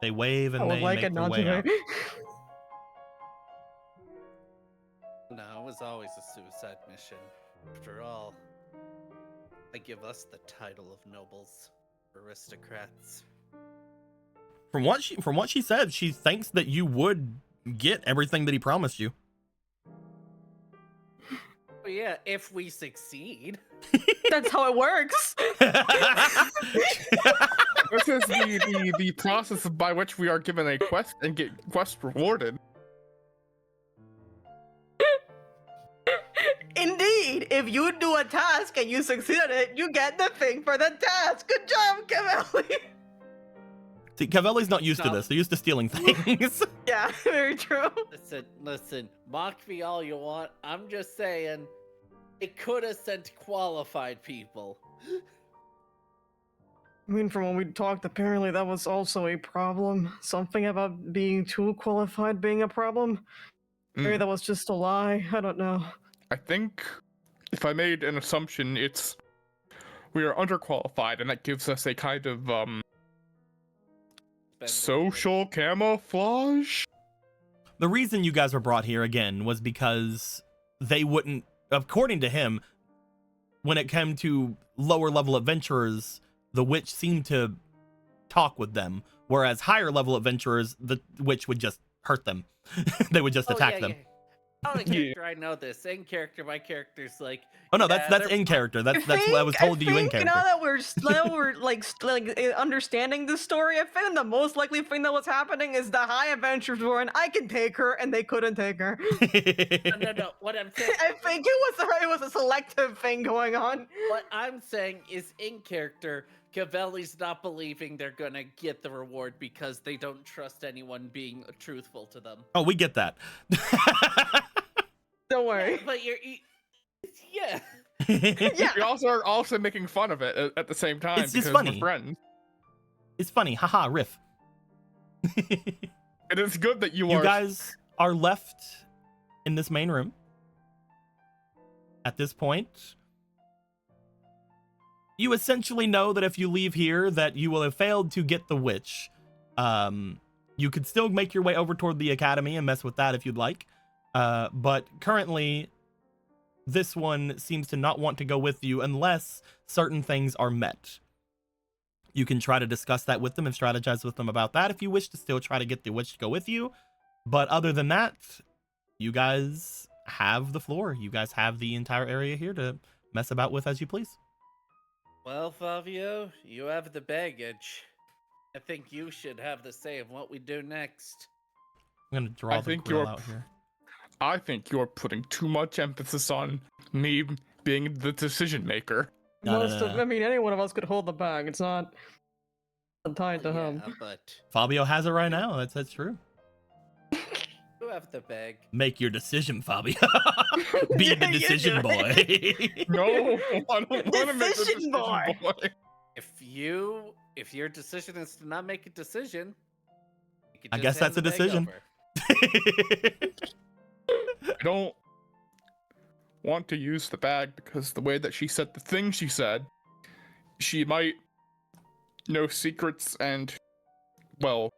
They wave and I would they like make it their not way to out. be. No, it was always a suicide mission. After all, They give us the title of nobles, aristocrats. From what she said, she thinks that you would get everything that he promised you. Oh yeah, if we succeed. That's how it works. This is the process by which we are given a quest and get quest rewarded. Indeed, if you do a task and you succeed at it, you get the thing for the task. Good job, Cavelli. See, Cavelli's not used to this. They're used to stealing things. Yeah, very true. Listen, mock me all you want. I'm just saying, it could have sent qualified people. I mean, from when we talked, apparently that was also a problem. Something about being too qualified being a problem. Maybe that was just a lie. I don't know. I think if I made an assumption, it's we are underqualified, and that gives us a kind of social camouflage. The reason you guys were brought here again was because they wouldn't, according to him, when it came to lower level adventurers, the witch seemed to talk with them, whereas higher level adventurers, the witch would just hurt them. They would just attack them. Yeah. Out of character, I know this. In character, my character's like. Oh no, yeah, that's in character. That's what I was told to you in character. Now that we're like understanding the story, I think the most likely thing that was happening is the high adventurers were, and I can take her, and they couldn't take her. No. What I'm saying. I think it was a selective thing going on. What I'm saying is, in character, Cavelli's not believing they're gonna get the reward because they don't trust anyone being truthful to them. Oh, we get that. Don't worry. Yeah, but yeah. Yeah. We also are also making fun of it at the same time. It's just because funny. We're friends. It's funny. Haha, riff. It is good that you You are. guys are left in this main room. At this point, you essentially know that if you leave here, that you will have failed to get the witch. You could still make your way over toward the academy and mess with that if you'd like. But currently, this one seems to not want to go with you unless certain things are met. You can try to discuss that with them and strategize with them about that if you wish to still try to get the witch to go with you. But other than that, you guys have the floor. You guys have the entire area here to mess about with as you please. Well, Fabio, you have the baggage. I think you should have the say of what we do next. I'm going to draw the grill out here. I think you're putting too much emphasis on me being the decision maker. No. I mean, any one of us could hold the bag. It's not tied to him. But Fabio has it right now. That's true. you have the bag. Make your decision, Fabio. Be the decision boy. No, I don't want to make the decision boy. If your decision is to not make a decision, you could I just guess hand that's a the bag decision. over. I don't want to use the bag because the way that she said the thing she said, she might know secrets and, well,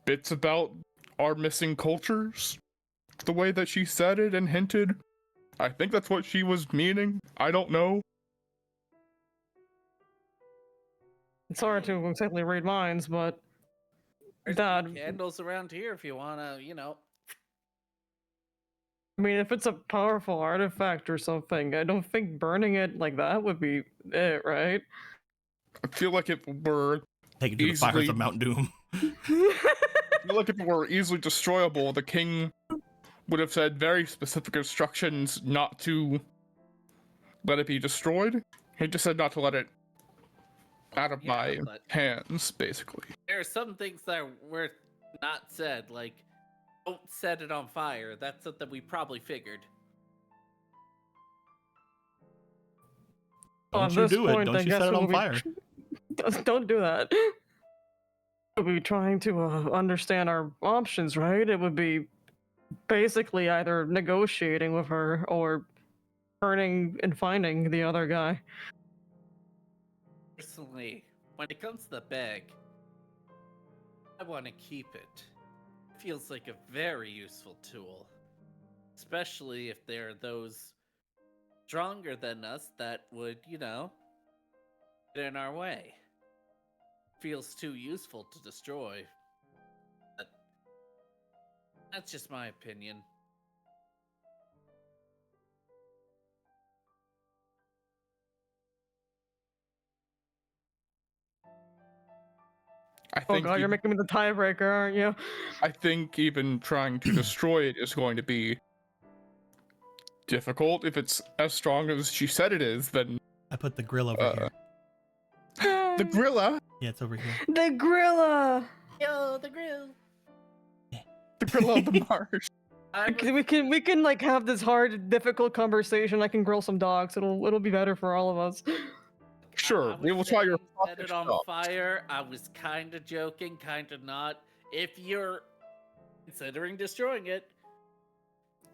bits about our missing cultures. The way that she said it and hinted, I think that's what she was meaning. I don't know. It's hard to exactly read minds, but There's Dad, candles around here if you wanna, I mean, if it's a powerful artifact or something, I don't think burning it like that would be it, right? I feel like if it were Take it to the fires of Mount Doom. I feel like if it were easily destroyable, the king would have said very specific instructions not to let it be destroyed. He just said not to let it out of my but hands, basically. there are some things that were not said, like don't set it on fire. That's something we probably figured. Well, Don't at you this do it. point, Don't I you guess set it we on will be fire. Don't do that. We'll be trying to understand our options, right? It would be basically either negotiating with her or turning and finding the other guy. Personally, when it comes to the bag, I want to keep it. It feels like a very useful tool, especially if there are those stronger than us that would, get in our way. Feels too useful to destroy. But that's just my opinion. I Oh think god, you're even, making me the tiebreaker, aren't you? I think even trying to destroy it is going to be difficult. If it's as strong as she said it is, then I put the grill over here. the gorilla, Yeah, it's over here. The gorilla. Yo, the grill. the gorilla of the marsh. We can like have this hard, difficult conversation. I can grill some dogs. It'll be better for all of us. Sure, I we will try your set sausage it on dog. fire. I was kind of joking, kind of not. If you're considering destroying it,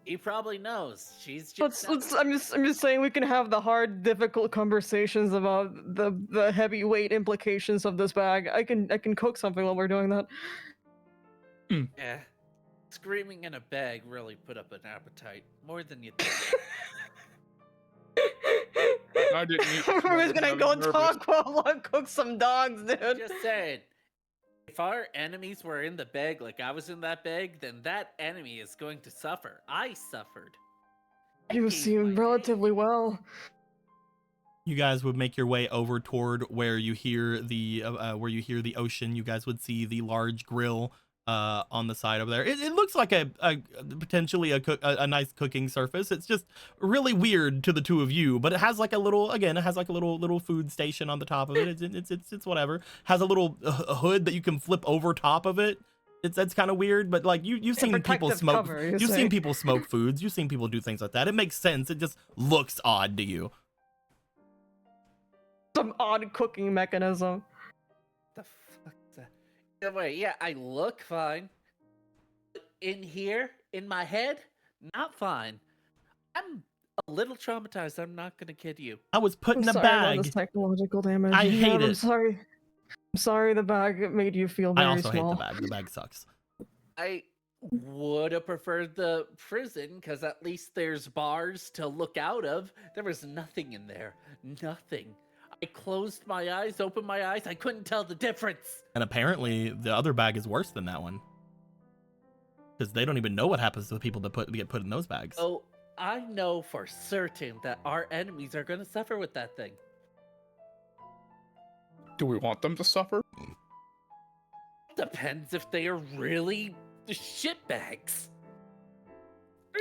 he probably knows. She's just. I'm just saying we can have the hard, difficult conversations about the heavyweight implications of this bag. I can cook something while we're doing that. Yeah. Screaming in a bag really put up an appetite. More than you think. I didn't eat. We're just gonna I was go nervous. talk while I cook some dogs, dude. Just saying. If our enemies were in the bag like I was in that bag, then that enemy is going to suffer. I suffered. You gave seem my relatively well. You guys would make your way over toward where you hear the ocean. You guys would see the large grill on the side over there. It looks like a potentially a nice cooking surface. It's just really weird to the two of you, but it has like a little, again, it has like a little food station on the top of it. It's whatever. Has a little hood that you can flip over top of it. That's kind of weird, but like you've seen people protective smoke. cover, you're You've seen saying. people smoke foods. You've seen people do things like that. It makes sense. It just looks odd to you. Some odd cooking mechanism. The fuck is that? Yeah, wait, yeah, I look fine. In here, in my head, not fine. I'm a little traumatized. I'm not gonna kid you. I was put I'm in a sorry about bag. this technological damage. I hate I'm it. sorry. I'm sorry the bag made you feel I very also small. hate the bag. The bag sucks. I would have preferred the prison because at least there's bars to look out of. There was nothing in there. Nothing. I closed my eyes, opened my eyes. I couldn't tell the difference. And apparently the other bag is worse than that one. Because they don't even know what happens to the people that get put in those bags. Oh, I know for certain that our enemies are going to suffer with that thing. Do we want them to suffer? Depends if they are really shitbags.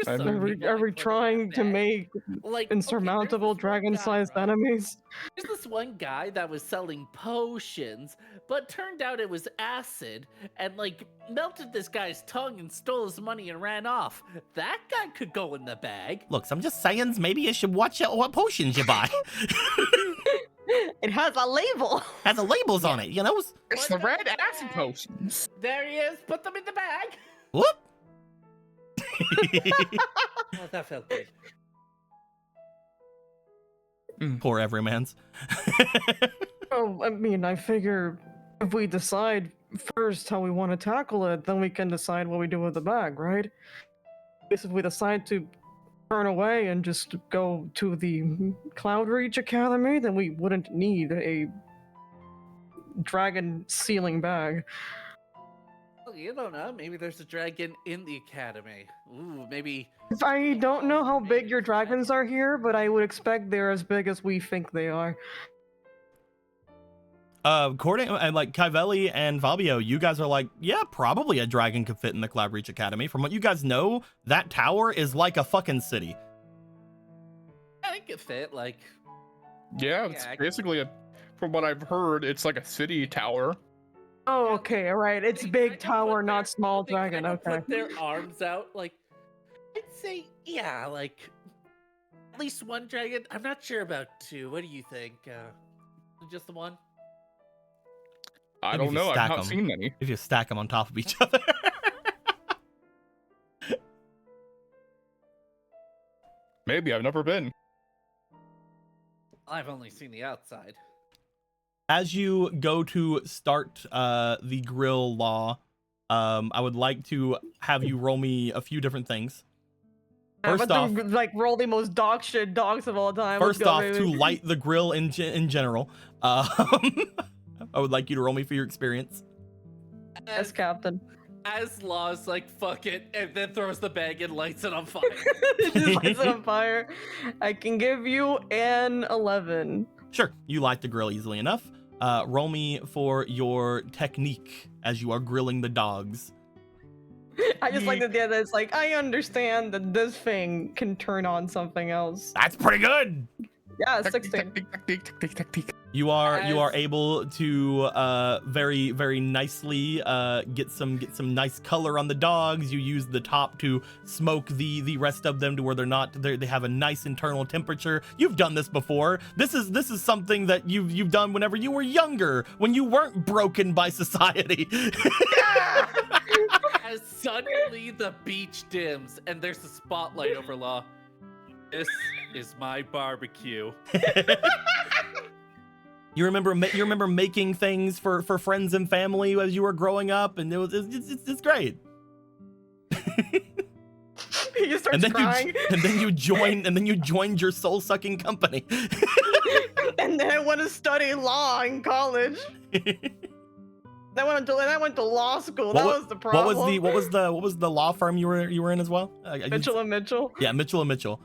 I mean- Are we trying to make like insurmountable dragon-sized enemies? There's this one guy that was selling potions, but turned out it was acid, and like melted this guy's tongue and stole his money and ran off. That guy could go in the bag. Look, I'm just saying, maybe you should watch out what potions you buy. It has a label. Has the labels on it, you know? It's the red acid potions. There he is. Put them in the bag. Whoop. Oh, that felt good. Poor everyman's. Oh, I mean, I figure if we decide first how we want to tackle it, then we can decide what we do with the bag, right? If we decide to turn away and just go to the Cloudreach Academy, then we wouldn't need a dragon sealing bag. Well, you don't know. Maybe there's a dragon in the academy. Ooh, maybe. I don't know how big your dragons are here, but I would expect they're as big as we think they are. According like Kyveli and Fabio, you guys are like, yeah, probably a dragon could fit in the Cloudreach Academy. From what you guys know, that tower is like a fucking city. I could fit, like. Yeah, it's Yeah, basically from what I've heard, it's like a city tower. Oh, okay, alright. It's They big kinda tower, put not their- small they dragon, kinda okay. Put their arms out, like. I'd say, yeah, like. At least one dragon. I'm not sure about two. What do you think? Just the one? I Maybe don't if you know. I've stack not 'em. seen any. If you stack them on top of each other. Maybe I've never been. I've only seen the outside. As you go to start the grill law, I would like to have you roll me a few different things. First off, like we're all the most dog shit dogs of all time. Let's first go, off, baby. to light the grill in general, I would like you to roll me for your experience. Yes, Captain. As Law's like, fuck it, and then throws the bag and lights it on fire. It just lights it on fire. I can give you an 11. Sure, you light the grill easily enough. Roll me for your technique as you are grilling the dogs. I just like the idea that it's like, I understand that this thing can turn on something else. That's pretty good. Yeah, 16. Technique. You are able to very, very nicely get some nice color on the dogs. You use the top to smoke the rest of them to where they have a nice internal temperature. You've done this before. This is something that you've done whenever you were younger, when you weren't broken by society. As suddenly the beach dims and there's a spotlight over Law. This is my barbecue. You remember making things for friends and family as you were growing up, and it's great. He just starts crying. And then you joined your soul sucking company. And then I went to study law in college. I went to law school. That was the problem. What was the law firm you were in as well? Mitchell and Mitchell. Yeah, Mitchell and Mitchell.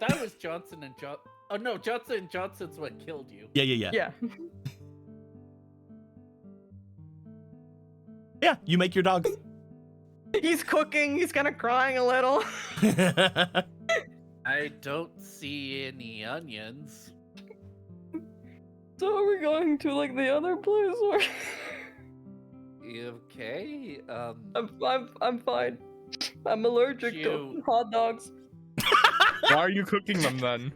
That was Johnson and Johnson. Oh no, Johnson and Johnson's what killed you. Yeah. Yeah. Yeah, you make your dogs. He's cooking. He's kind of crying a little. I don't see any onions. So are we going to like the other place or? You okay? I'm fine. I'm allergic to hot dogs. Why are you cooking them then?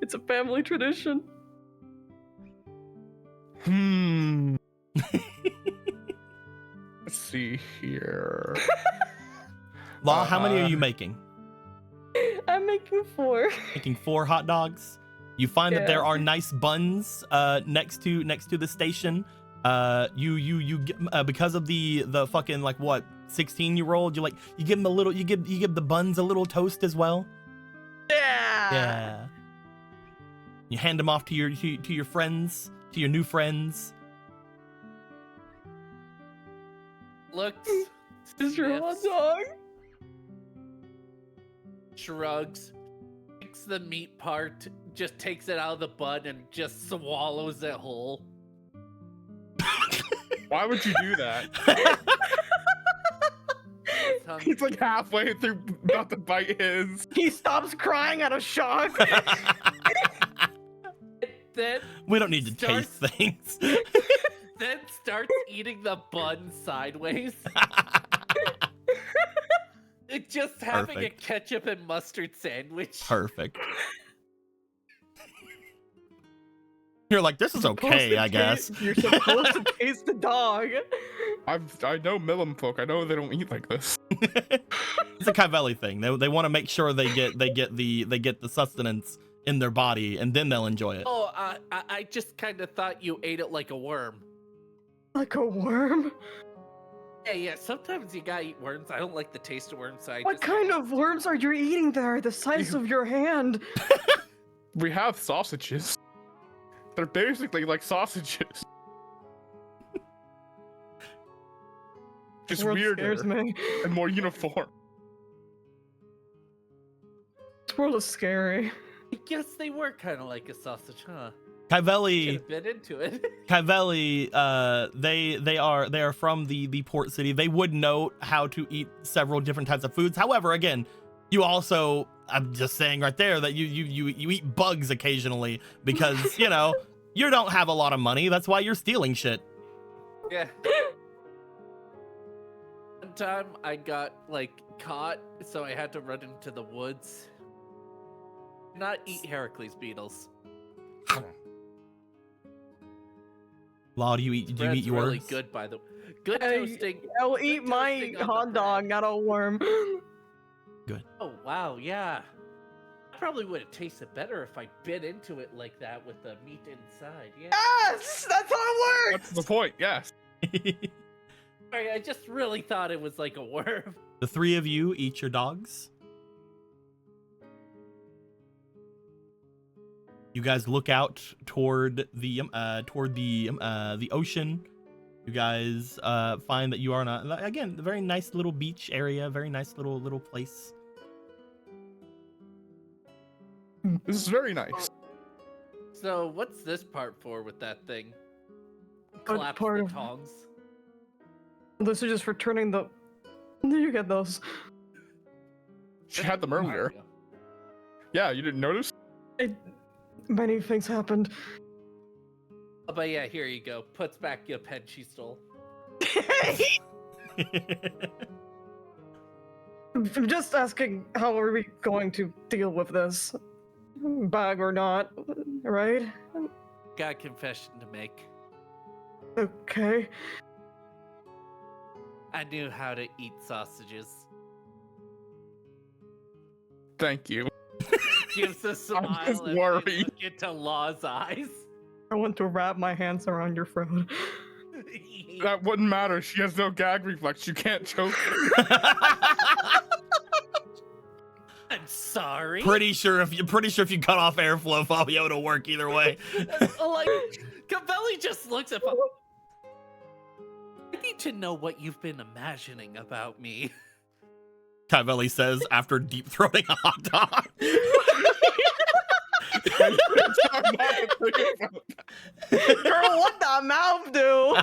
It's a family tradition. Let's see here. Law, how many are you making? I'm making 4. Making 4 hot dogs. You find that there are nice buns next to the station. You because of the fucking like what 16-year-old, you give them a little, you give the buns a little toast as well. Yeah. You hand them off to your friends, to your new friends. Looks. Is your hot dog? Shrugs. Takes the meat part, just takes it out of the bun and just swallows it whole. Why would you do that? He's like halfway through, about to bite his. He stops crying out of shock. Then we don't need to taste things. Then starts eating the bun sideways. It's just having a ketchup and mustard sandwich. Perfect. You're like, this is okay, I guess. You're supposed to taste the dog. I know Milam folk. I know they don't eat like this. It's a Cavelli thing. They want to make sure they get the sustenance in their body, and then they'll enjoy it. Oh, I just kind of thought you ate it like a worm. Like a worm? Yeah. Sometimes you gotta eat worms. I don't like the taste of worms. So What kind of worms are you eating there? The size of your hand. We have sausages. They're basically like sausages. Just weirder and more uniform. This world is scary. I guess they were kind of like a sausage, huh? Cavelli, bit into it. Cavelli, they are from the port city. They would know how to eat several different types of foods. However, again, you also, I'm just saying right there that you eat bugs occasionally because you don't have a lot of money. That's why you're stealing shit. Yeah. One time I got caught, so I had to run into the woods. Not eat Heracles beetles. Law, do you eat yours? Really good, by the way. Good toasting. I'll eat my hot dog, not a worm. Good. Oh wow, yeah. I probably would have tasted better if I bit into it like that with the meat inside. Yeah. Yes, that's how it works. That's the point. Yes. Sorry, I just really thought it was like a worm. The three of you eat your dogs. You guys look out toward the ocean. You guys find that you are on a very nice little beach area, very nice little place. This is very nice. So what's this part for with that thing? What Collapse part the of- tongs. This is just for turning the. Did you get those? She had them earlier. Yeah, you didn't notice? Many things happened. Oh, but yeah, here you go. Puts back your pen she stole. I'm just asking, how are we going to deal with this? Bag or not, right? Got a confession to make. Okay. I knew how to eat sausages. Thank you. Gives a smile just and we worried. look into Law's eyes. I want to wrap my hands around your throat. That wouldn't matter. She has no gag reflex. You can't choke her. I'm sorry. pretty sure if you cut off airflow, Fabio, it'll work either way. Like, Cavelli just looks at. I need to know what you've been imagining about me. Cavelli says after deep throating a hot dog. Girl, what the mouth do?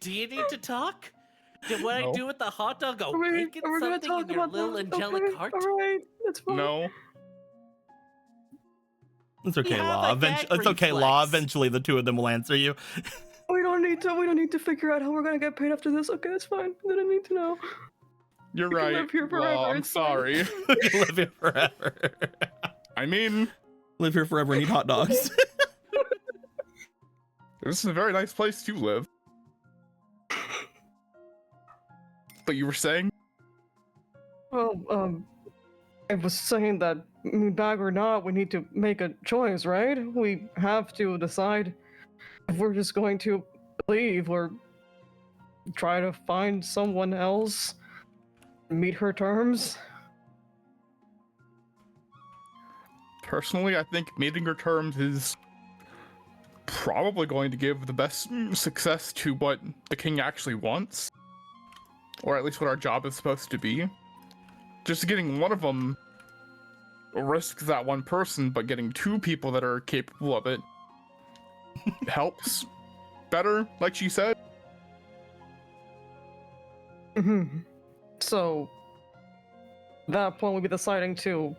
Do you need to talk? Did what I No. do with the hot dog Are we awaken gonna something talk in your about little that? angelic Okay, heart? Alright, that's fine. No. It's okay, have Law. a gag It's okay, Law. reflex. Eventually, the two of them will answer you. We don't need to figure out how we're gonna get paid after this. Okay, that's fine. I don't need to know. You're We can right. live here Well, forever, I'm it's fine. sorry. Live here forever. I mean, Live here forever and eat hot dogs. this is a very nice place to live. But you were saying? Well, I was saying that, bag or not, we need to make a choice, right? We have to decide if we're just going to leave or try to find someone else, meet her terms. Personally, I think meeting her terms is probably going to give the best success to what the king actually wants. Or at least what our job is supposed to be. Just getting one of them risks that one person, but getting two people that are capable of it helps better, like she said. So, at that point, we'll be deciding to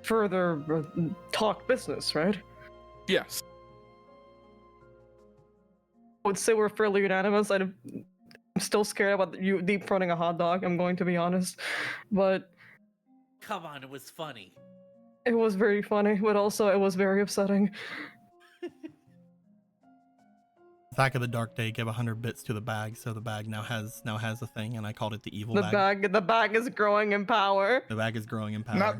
further talk business, right? Yes. I would say we're fairly unanimous. I'm still scared about you deep fronting a hot dog, I'm going to be honest. But Come on, it was funny. it was very funny, but also it was very upsetting. Back of the dark day gave 100 bits to the bag, so the bag now has a thing, and I called it the evil bag. The bag is growing in power. The bag is growing in power.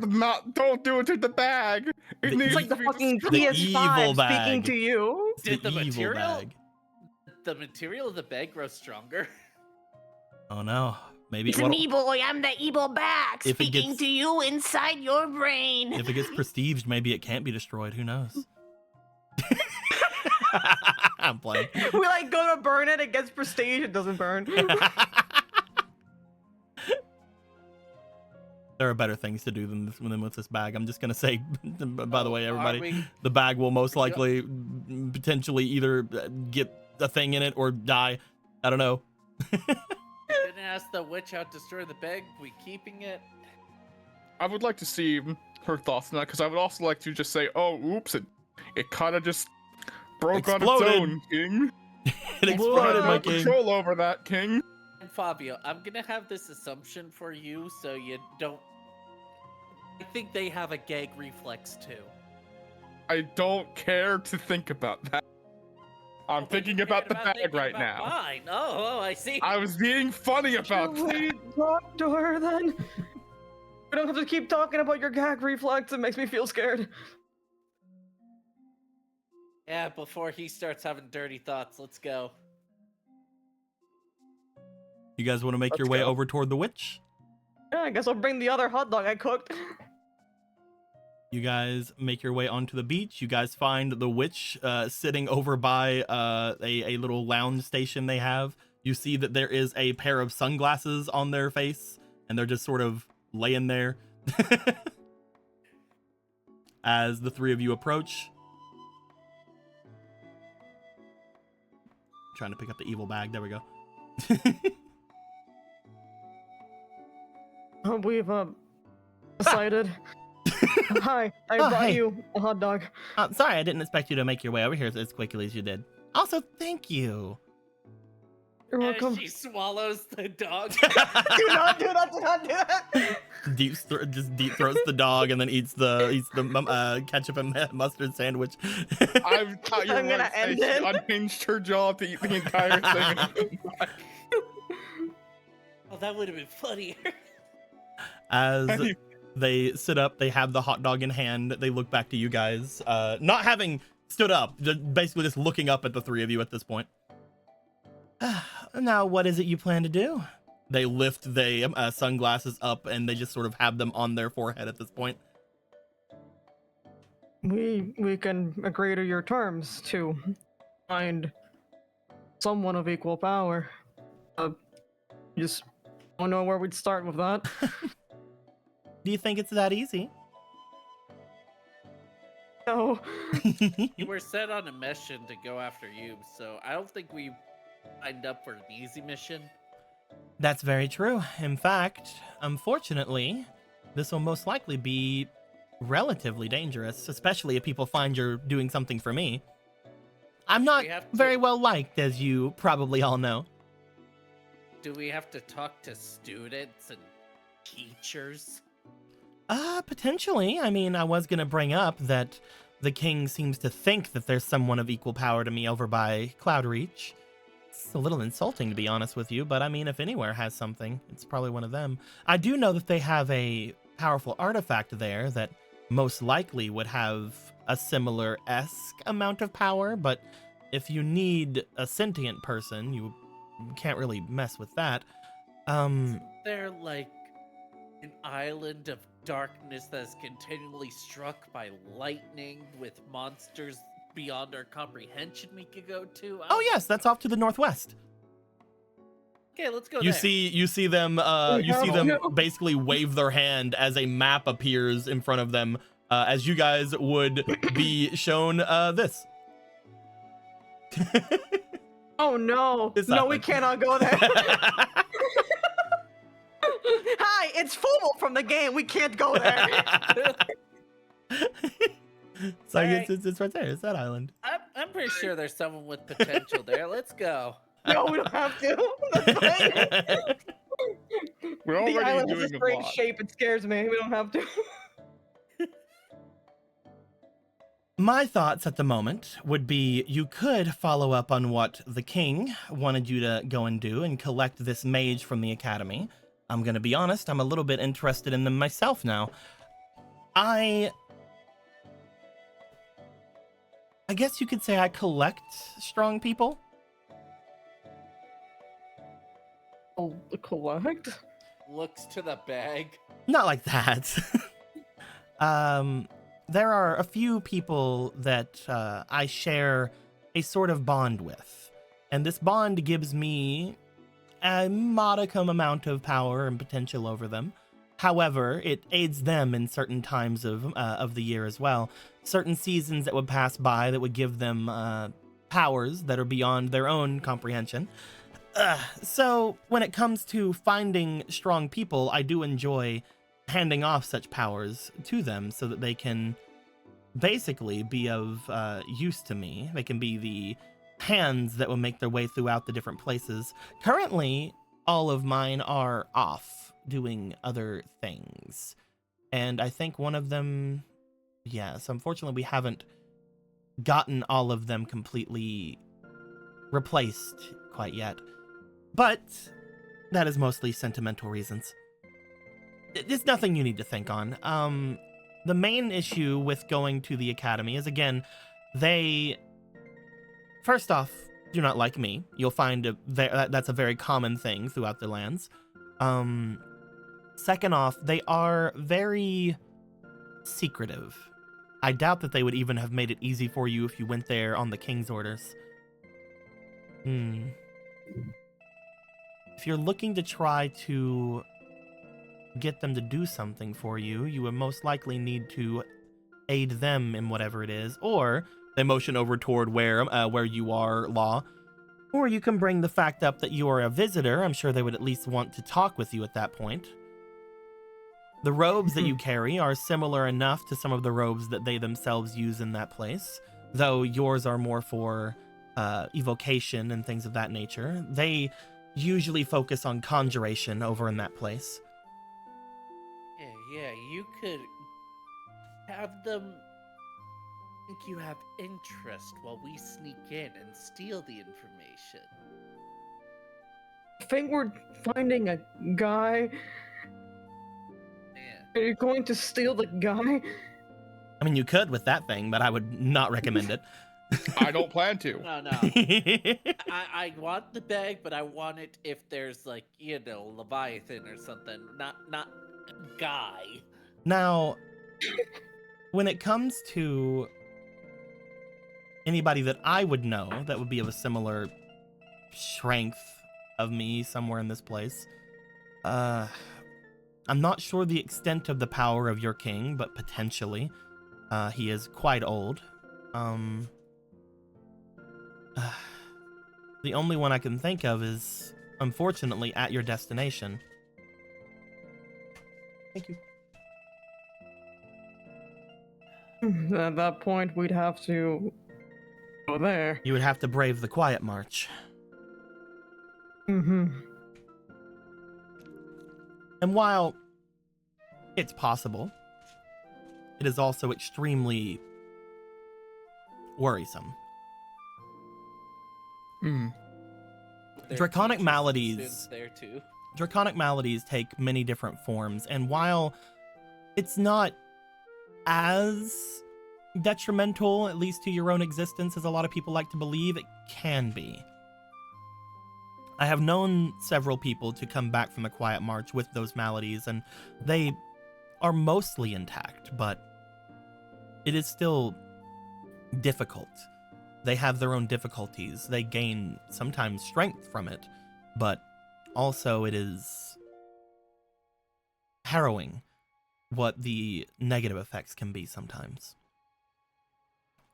Don't do it to the bag. It The needs It's like the to be fucking destroyed. The PS5 evil speaking bag. to you. It's Did the evil material- bag. The material of the bag grows stronger. Oh no, maybe It's what'll- me, boy. I'm the evil bag If it speaking gets- to you inside your brain. if it gets prestiged, maybe it can't be destroyed. Who knows? I'm playing. We like go to burn it, it gets prestige, it doesn't burn. There are better things to do than with this bag. I'm just gonna say, by the way, Are everybody, we- the bag will most likely potentially either get a thing in it or die. I don't know. Didn't ask the witch how to destroy the bag. We keeping it? I would like to see her thoughts on that, because I would also like to just say, oh, oops, it kind of just broke on its Exploded. own, King. It You exploded, have my no king. control over that, King. And Fabio, I'm gonna have this assumption for you so you don't. I think they have a gag reflex too. I don't care to think about that. I'm thinking about the bag thinking right about now. Mine. Oh, I see. I was being funny about Can that. we talk to her then? We don't have to keep talking about your gag reflex, it makes me feel scared. Yeah, before he starts having dirty thoughts, let's go. You guys want to make Let's your way go. over toward the witch? Yeah, I guess I'll bring the other hot dog I cooked. You guys make your way onto the beach. You guys find the witch sitting over by a little lounge station they have. You see that there is a pair of sunglasses on their face, and they're just sort of laying there. As the three of you approach. Trying to pick up the evil bag. There we go. We've decided. Hi, I Oh, brought hey. you a hot dog. Sorry, I didn't expect you to make your way over here as quickly as you did. Also, thank you. You're As welcome. she swallows the dog. Do not do that. Do not do that. Just deep throats the dog and then eats the ketchup and mustard sandwich. I thought you were I'm gonna gonna say end she it. unhinged her jaw to eat the entire thing. Oh, that would have been funnier. As they sit up, they have the hot dog in hand. They look back to you guys, not having stood up, basically just looking up at the three of you at this point. Now, what is it you plan to do? They lift the sunglasses up and they just sort of have them on their forehead at this point. We can agree to your terms to find someone of equal power. Just don't know where we'd start with that. Do you think it's that easy? No. You were set on a mission to go after you, so I don't think we signed up for an easy mission. That's very true. In fact, unfortunately, this will most likely be relatively dangerous, especially if people find you're doing something for me. I'm not We have to- very well liked, as you probably all know. Do we have to talk to students and teachers? Potentially. I mean, I was gonna bring up that the king seems to think that there's someone of equal power to me over by Cloudreach. It's a little insulting, to be honest with you, but I mean, if anywhere has something, it's probably one of them. I do know that they have a powerful artifact there that most likely would have a similar-esque amount of power, but if you need a sentient person, you can't really mess with that. They're like an island of darkness that's continually struck by lightning with monsters beyond our comprehension we could go to. Oh yes, that's off to the northwest. Okay, let's go You there. see them basically wave their hand as a map appears in front of them, as you guys would be shown this. Oh no. This No, we island. cannot go there. Hi, it's Fumo from the game. We can't go there. So Alright. it's right there. It's that island. I'm pretty sure there's someone with potential there. Let's go. No, we don't have to. That's fine. We're The already island has a doing a strange lot. shape. It scares me. We don't have to. My thoughts at the moment would be you could follow up on what the king wanted you to go and do and collect this mage from the academy. I'm going to be honest, I'm a little bit interested in them myself now. I guess you could say I collect strong people. Oh, collect? Looks to the bag. Not like that. There are a few people that I share a sort of bond with, and this bond gives me a modicum amount of power and potential over them. However, it aids them in certain times of the year as well. Certain seasons that would pass by that would give them powers that are beyond their own comprehension. So when it comes to finding strong people, I do enjoy handing off such powers to them so that they can basically be of use to me. They can be the hands that will make their way throughout the different places. Currently, all of mine are off doing other things. And I think one of them, yes, unfortunately we haven't gotten all of them completely replaced quite yet. But that is mostly sentimental reasons. It's nothing you need to think on. The main issue with going to the academy is, again, first off, do not like me. You'll find that's a very common thing throughout the lands. Second off, they are very secretive. I doubt that they would even have made it easy for you if you went there on the king's orders. If you're looking to try to get them to do something for you, you would most likely need to aid them in whatever it is, or they motion over toward where you are, Law. Or you can bring the fact up that you are a visitor. I'm sure they would at least want to talk with you at that point. The robes that you carry are similar enough to some of the robes that they themselves use in that place, though yours are more for evocation and things of that nature. They usually focus on conjuration over in that place. Yeah, you could have them think you have interest while we sneak in and steal the information. I think we're finding a guy. Yeah. Are you going to steal the guy? I mean, you could with that thing, but I would not recommend it. I don't plan to. No. I want the bag, but I want it if there's like, Leviathan or something. Not guy. Now, when it comes to anybody that I would know that would be of a similar strength of me somewhere in this place, I'm not sure the extent of the power of your king, but potentially. He is quite old. The only one I can think of is, unfortunately, at your destination. Thank you. At that point, we'd have to go there. You would have to brave the Quietmarch. Mm-hmm. And while it's possible, it is also extremely worrisome. Draconic maladies. There too. Draconic maladies take many different forms, and while it's not as detrimental, at least to your own existence, as a lot of people like to believe, it can be. I have known several people to come back from the Quietmarch with those maladies, and they are mostly intact, but it is still difficult. They have their own difficulties. They gain sometimes strength from it, but also it is harrowing what the negative effects can be sometimes.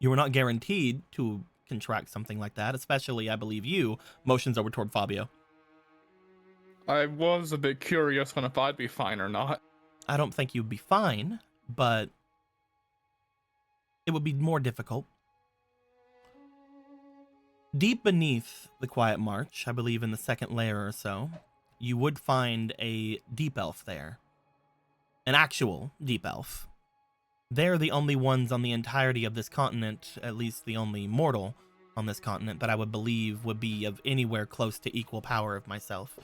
You are not guaranteed to contract something like that, especially, I believe you, motions over toward Fabio. I was a bit curious on if I'd be fine or not. I don't think you'd be fine, but it would be more difficult. Deep beneath the Quietmarch, I believe in the second layer or so, you would find a deep elf there. An actual deep elf. They're the only ones on the entirety of this continent, at least the only mortal on this continent, that I would believe would be of anywhere close to equal power of myself.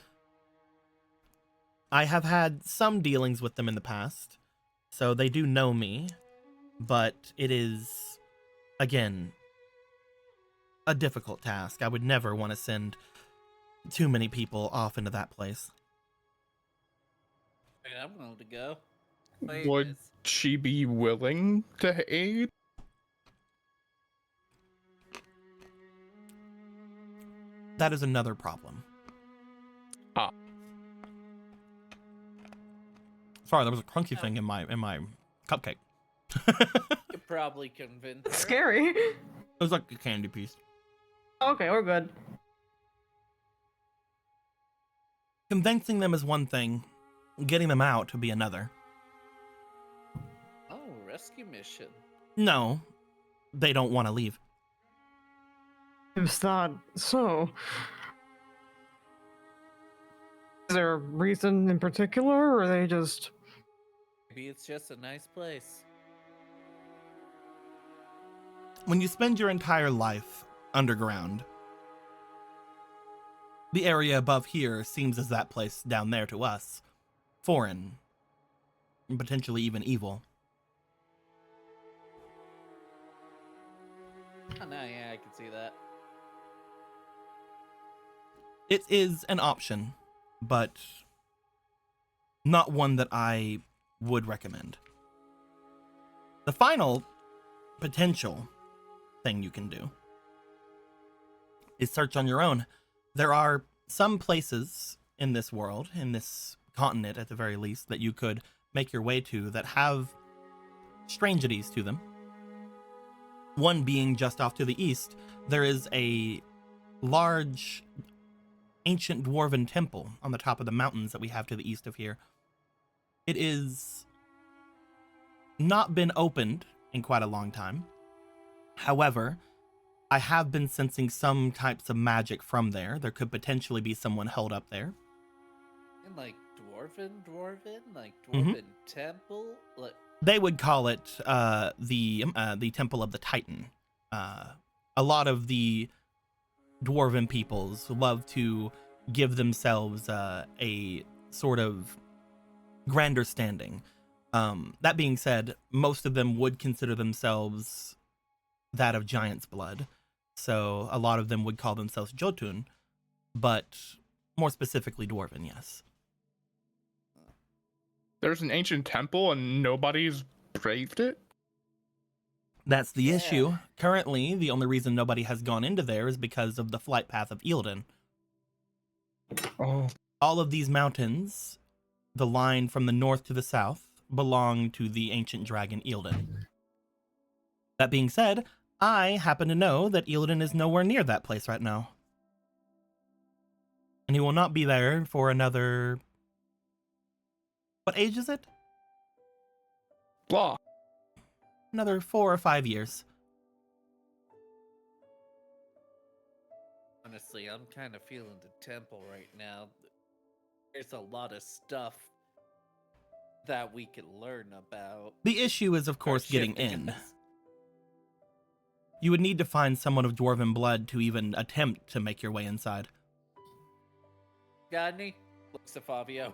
I have had some dealings with them in the past, so they do know me, but it is, again, a difficult task. I would never want to send too many people off into that place. I'm willing to go. Would she be willing to aid? That is another problem. Sorry, there was a crunchy thing in my cupcake. Could probably convince her. Scary. It was like a candy piece. Okay, we're good. Convincing them is one thing, getting them out would be another. Oh, rescue mission. No, they don't want to leave. Is that so? Is there a reason in particular, or are they just... Maybe it's just a nice place. When you spend your entire life underground, the area above here seems as that place down there to us. Foreign. And potentially even evil. Oh, no, yeah, I can see that. It is an option, but not one that I would recommend. The final potential thing you can do is search on your own. There are some places in this world, in this continent at the very least, that you could make your way to that have strangities to them. One being just off to the east, there is a large ancient dwarven temple on the top of the mountains that we have to the east of here. It is not been opened in quite a long time. However, I have been sensing some types of magic from there. There could potentially be someone held up there. And like dwarven, like dwarven temple. Like They would call it the Temple of the Titan. A lot of the dwarven peoples love to give themselves a sort of grander standing. That being said, most of them would consider themselves that of giant's blood. So a lot of them would call themselves Jotun, but more specifically dwarven, yes. There's an ancient temple and nobody's braved it? That's the issue. Currently, the only reason nobody has gone into there is because of the flight path of Eildon. Oh. All of these mountains, the line from the north to the south, belong to the ancient dragon Eildon. That being said, I happen to know that Eildon is nowhere near that place right now. And he will not be there for another... What age is it? Blah. Another 4 or 5 years. honestly, I'm kind of feeling the temple right now. There's a lot of stuff that we can learn about. The issue is, of course, getting in. You would need to find someone of dwarven blood to even attempt to make your way inside. Got any? Looks to Fabio.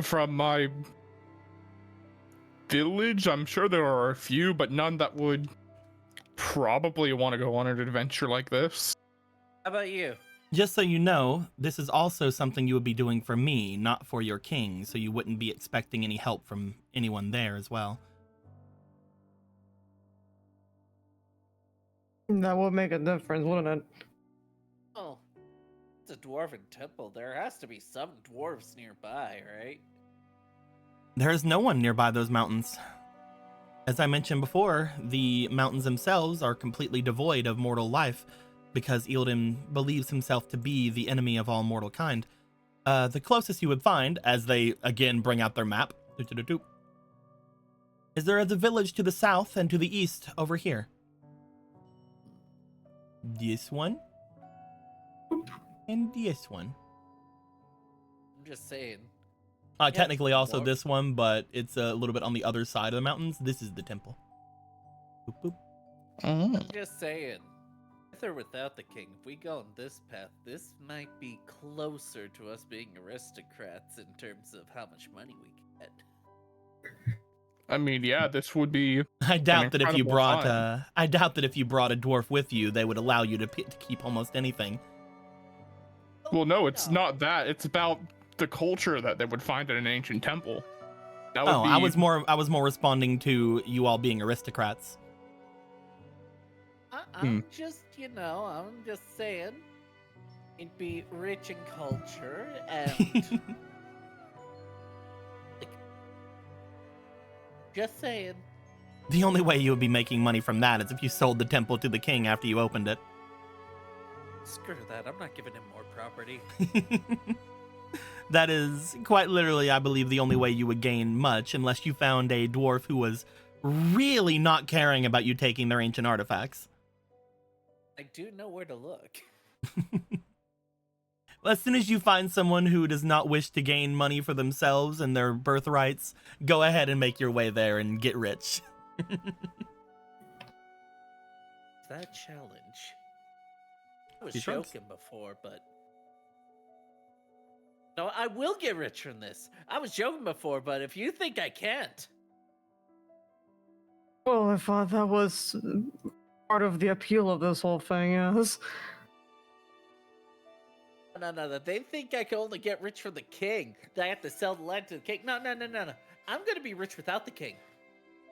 From my village, I'm sure there are a few, but none that would probably want to go on an adventure like this. How about you? Just so you know, this is also something you would be doing for me, not for your king, so you wouldn't be expecting any help from anyone there as well. That would make a difference, wouldn't it? Oh, it's a dwarven temple. There has to be some dwarves nearby, right? There is no one nearby those mountains. As I mentioned before, the mountains themselves are completely devoid of mortal life because Eildon believes himself to be the enemy of all mortal kind. The closest you would find, as they again bring out their map, is there the village to the south and to the east over here. This one. And this one. I'm just saying. Technically also this one, but it's a little bit on the other side of the mountains. This is the temple. Boop, boop. I'm just saying. With or without the king, if we go on this path, this might be closer to us being aristocrats in terms of how much money we get. I mean, yeah, this would be. I doubt that if you incredible brought time. I doubt that if you brought a dwarf with you, they would allow you to keep almost anything. Well, no, it's not that. It's about the culture that they would find in an ancient temple. That would be... I was more responding to you all being aristocrats. I'm just, I'm just saying, it'd be rich in culture and just saying. The only way you would be making money from that is if you sold the temple to the king after you opened it. Screw that, I'm not giving him more property. That is quite literally, I believe, the only way you would gain much, unless you found a dwarf who was really not caring about you taking their ancient artifacts. I do know where to look. Well, as soon as you find someone who does not wish to gain money for themselves and their birthrights, go ahead and make your way there and get rich. That challenge. I was He shrugs. joking before, but no, I will get rich from this. I was joking before, but if you think I can't, Well, I thought that was part of the appeal of this whole thing, yes. No. They think I can only get rich from the king. That I have to sell the land to the king. No. I'm gonna be rich without the king.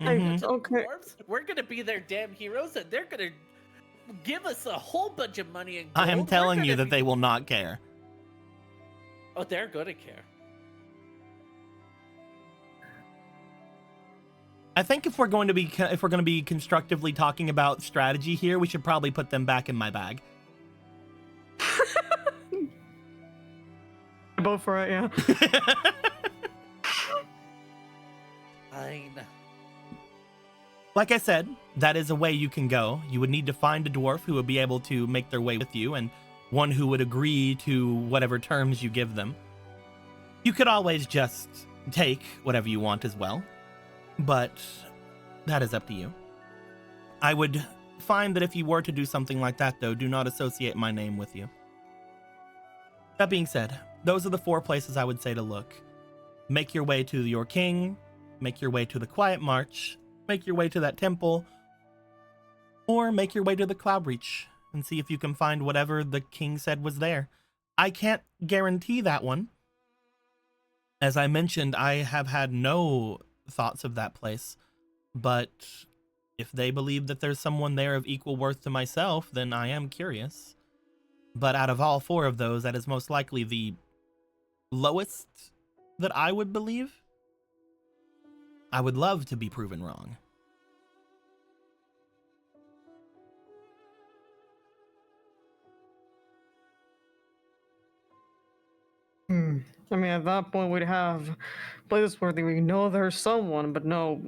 Mhm. To the Okay. dwarves, we're gonna be their damn heroes, and they're gonna give us a whole bunch of money and I gold. am We're telling you gonna that they will not care. Oh, they're gonna care. I think if we're going to be constructively talking about strategy here, we should probably put them back in my bag. Both right, yeah. Fine. Like I said, that is a way you can go. You would need to find a dwarf who would be able to make their way with you, and one who would agree to whatever terms you give them. You could always just take whatever you want as well, but that is up to you. I would find that if you were to do something like that, though, do not associate my name with you. That being said, those are the 4 places I would say to look. Make your way to your king, make your way to the Quietmarch, make your way to that temple, or make your way to the Cloudreach and see if you can find whatever the king said was there. I can't guarantee that one. As I mentioned, I have had no thoughts of that place, but if they believe that there's someone there of equal worth to myself, then I am curious. But out of all 4 of those, that is most likely the lowest that I would believe. I would love to be proven wrong. I mean, at that point, we'd have places where we know there's someone, but no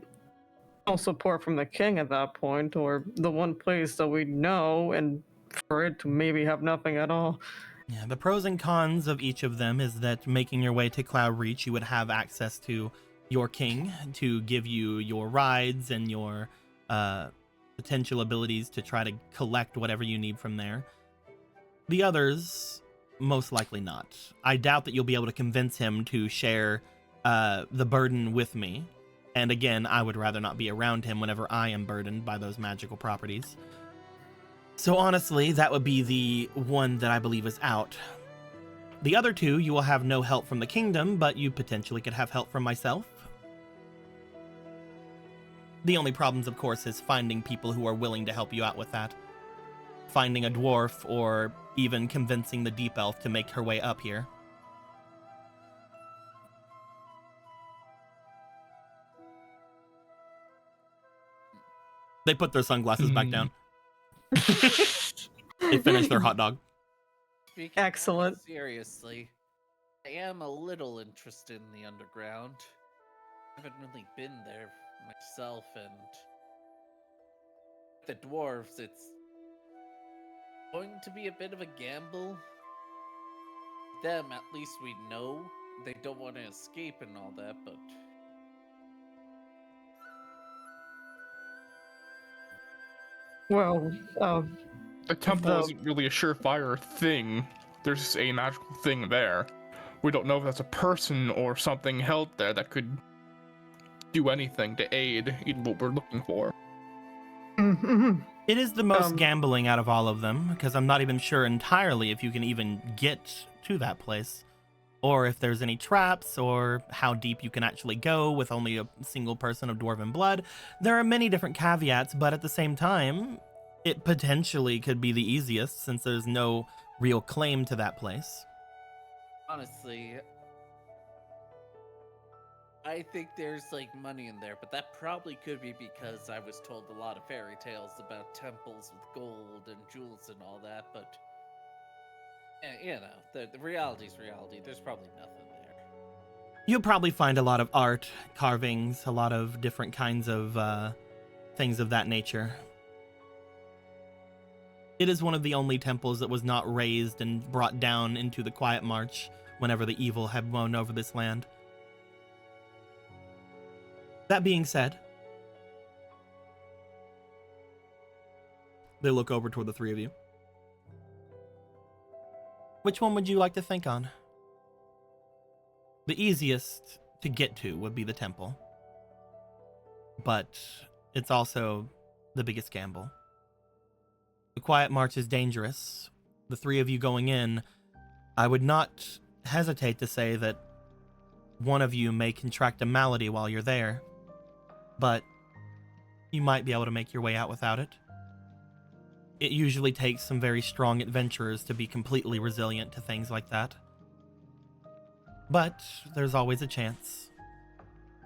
support from the king at that point, or the one place that we know, and for it to maybe have nothing at all. Yeah, the pros and cons of each of them is that making your way to Cloudreach, you would have access to your king to give you your rides and your potential abilities to try to collect whatever you need from there. The others, most likely not. I doubt that you'll be able to convince him to share the burden with me. And again, I would rather not be around him whenever I am burdened by those magical properties. So honestly, that would be the one that I believe is out. The other 2, you will have no help from the kingdom, but you potentially could have help from myself. The only problems, of course, is finding people who are willing to help you out with that. Finding a dwarf, or even convincing the deep elf to make her way up here. They put their sunglasses back down. They finished their hot dog. Speaking Excellent. Seriously, I am a little interested in the underground. I haven't really been there myself, and the dwarves, it's going to be a bit of a gamble. Them, at least we know they don't want to escape and all that, but Well, The temple The- isn't really a surefire thing. There's a magical thing there. We don't know if that's a person or something held there that could do anything to aid in what we're looking for. It is the most gambling out of all of them, because I'm not even sure entirely if you can even get to that place, or if there's any traps, or how deep you can actually go with only a single person of dwarven blood. There are many different caveats, but at the same time, it potentially could be the easiest, since there's no real claim to that place. honestly, I think there's like money in there, but that probably could be because I was told a lot of fairy tales about temples with gold and jewels and all that, but you know, the reality's reality. There's probably nothing there. You'll probably find a lot of art, carvings, a lot of different kinds of things of that nature. It is one of the only temples that was not razed and brought down into the Quietmarch whenever the evil had blown over this land. That being said, they look over toward the 3 of you. Which one would you like to think on? The easiest to get to would be the temple. But it's also the biggest gamble. The Quietmarch is dangerous. The three of you going in, I would not hesitate to say that one of you may contract a malady while you're there, but you might be able to make your way out without it. It usually takes some very strong adventurers to be completely resilient to things like that. But there's always a chance.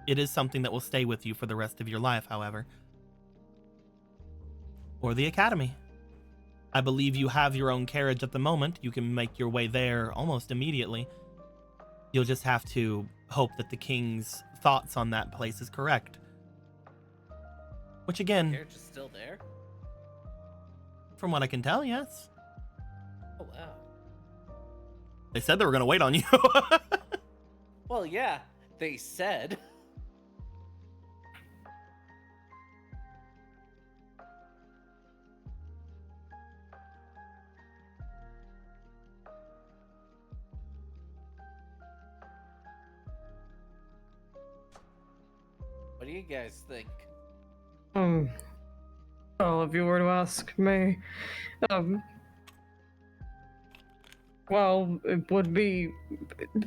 It is something that will stay with you for the rest of your life, however. Or the Academy. I believe you have your own carriage at the moment. You can make your way there almost immediately. You'll just have to hope that the king's thoughts on that place is correct. Which again, Carriage is still there? from what I can tell, yes. Oh, wow. They said they were going to wait on you. Well, yeah, they said. What do you guys think? Well, if you were to ask me, well, it would be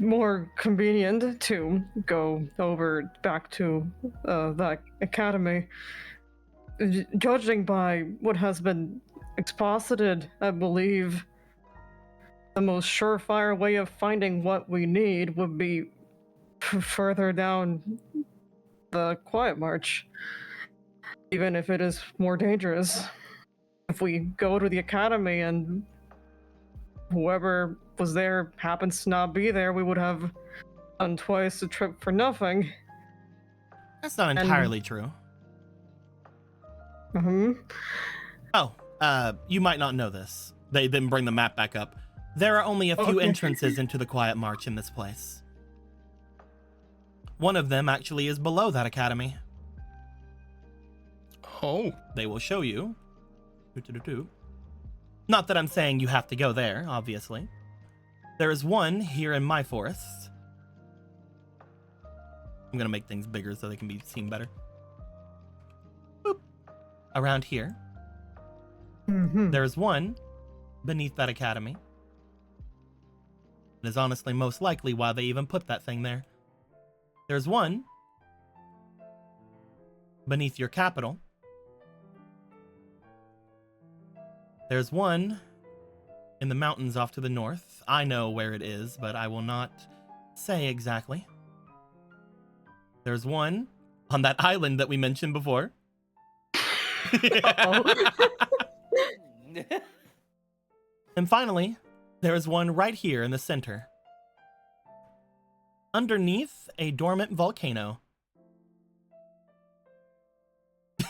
more convenient to go over back to that academy. Judging by what has been exposited, I believe the most surefire way of finding what we need would be further down the Quietmarch, even if it is more dangerous. If we go to the academy and whoever was there happens to not be there, we would have done twice the trip for nothing. That's not entirely true. Oh, you might not know this. They didn't bring the map back up. There are only a few entrances into the Quietmarch in this place. One of them actually is below that academy. Oh. They will show you. Not that I'm saying you have to go there, obviously. There is one here in my forest. I'm gonna make things bigger so they can be seen better. Boop. Around here. There's one beneath that academy. It is honestly most likely why they even put that thing there. There's one beneath your capital. There's one in the mountains off to the north. I know where it is, but I will not say exactly. There's one on that island that we mentioned before. And finally, there is one right here in the center. Underneath a dormant volcano.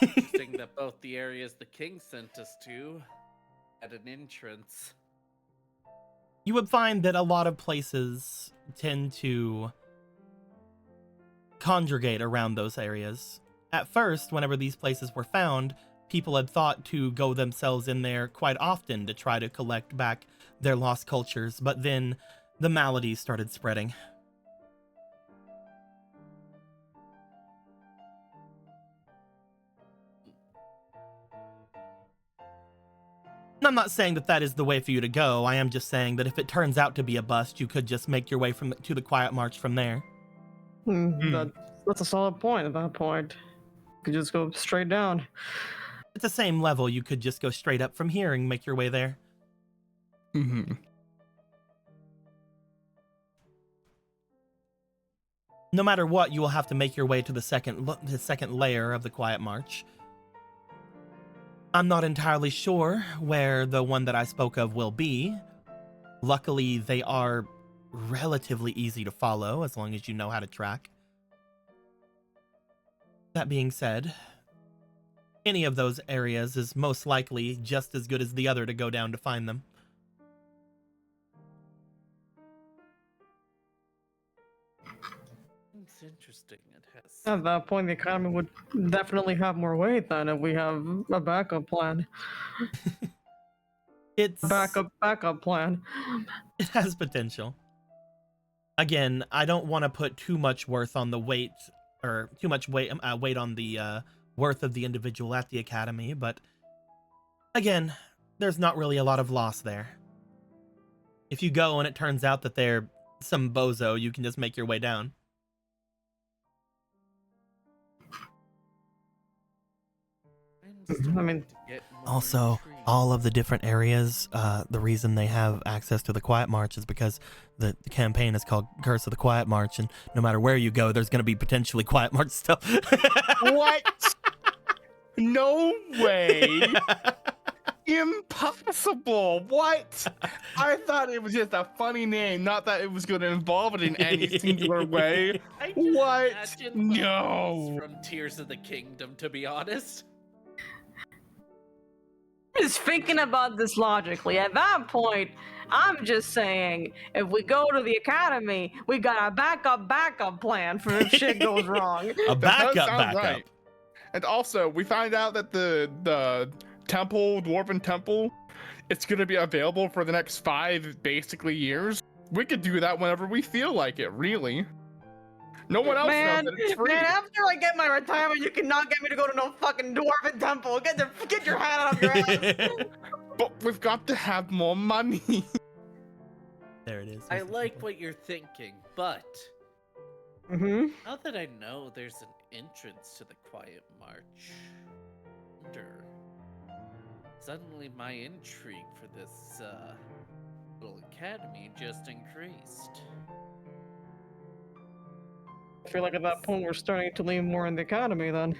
Interesting that both the areas the king sent us to had an entrance. You would find that a lot of places tend to congregate around those areas. At first, whenever these places were found, people had thought to go themselves in there quite often to try to collect back their lost cultures, but then the maladies started spreading. And I'm not saying that that is the way for you to go. I am just saying that if it turns out to be a bust, you could just make your way to the Quietmarch from there. That's a solid point at that point. You could just go straight down. At the same level, you could just go straight up from here and make your way there. No matter what, you will have to make your way to the second layer of the Quietmarch. I'm not entirely sure where the one that I spoke of will be. Luckily, they are relatively easy to follow as long as you know how to track. That being said, any of those areas is most likely just as good as the other to go down to find them. It's interesting. It has. At that point, the economy would definitely have more weight then if we have a backup plan. It's Backup plan. It has potential. Again, I don't want to put too much worth on the weight, or too much weight on the worth of the individual at the academy, but again, there's not really a lot of loss there. If you go and it turns out that they're some bozo, you can just make your way down. I mean, Also, all of the different areas, the reason they have access to the Quietmarch is because the campaign is called Curse of the Quietmarch, and no matter where you go, there's going to be potentially Quietmarch stuff. What? No way. Impossible. What? I thought it was just a funny name, not that it was going to involve it in any singular way. I just What? imagined No. from Tears of the Kingdom, to be honest. just thinking about this logically. At that point, I'm just saying, if we go to the academy, we got a backup plan for if shit goes wrong. A That does backup. sound right. And also, we find out that the temple, dwarven temple, it's going to be available for the next 5 basically years. We could do that whenever we feel like it, really. No one else knows that it's free. Man, after I get my retirement, you cannot get me to go to no fucking dwarven temple. Get your hat out of your ass. But we've got to have more money. There it is. I like what you're thinking, but Mm-hmm. now that I know there's an entrance to the Quietmarch, suddenly my intrigue for this little academy just increased. I feel like at that point we're starting to lean more in the academy then.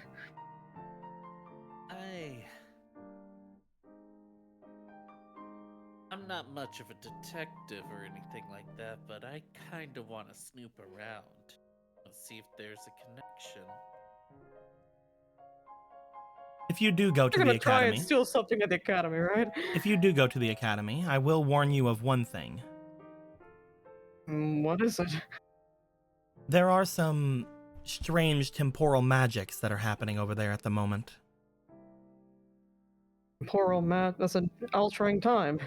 I'm not much of a detective or anything like that, but I kind of want to snoop around and see if there's a connection. If you do go to You're the gonna try academy, and steal something at the academy, right? if you do go to the academy, I will warn you of one thing. What is it? There are some strange temporal magics that are happening over there at the moment. Poor old Matt, that's an altering time.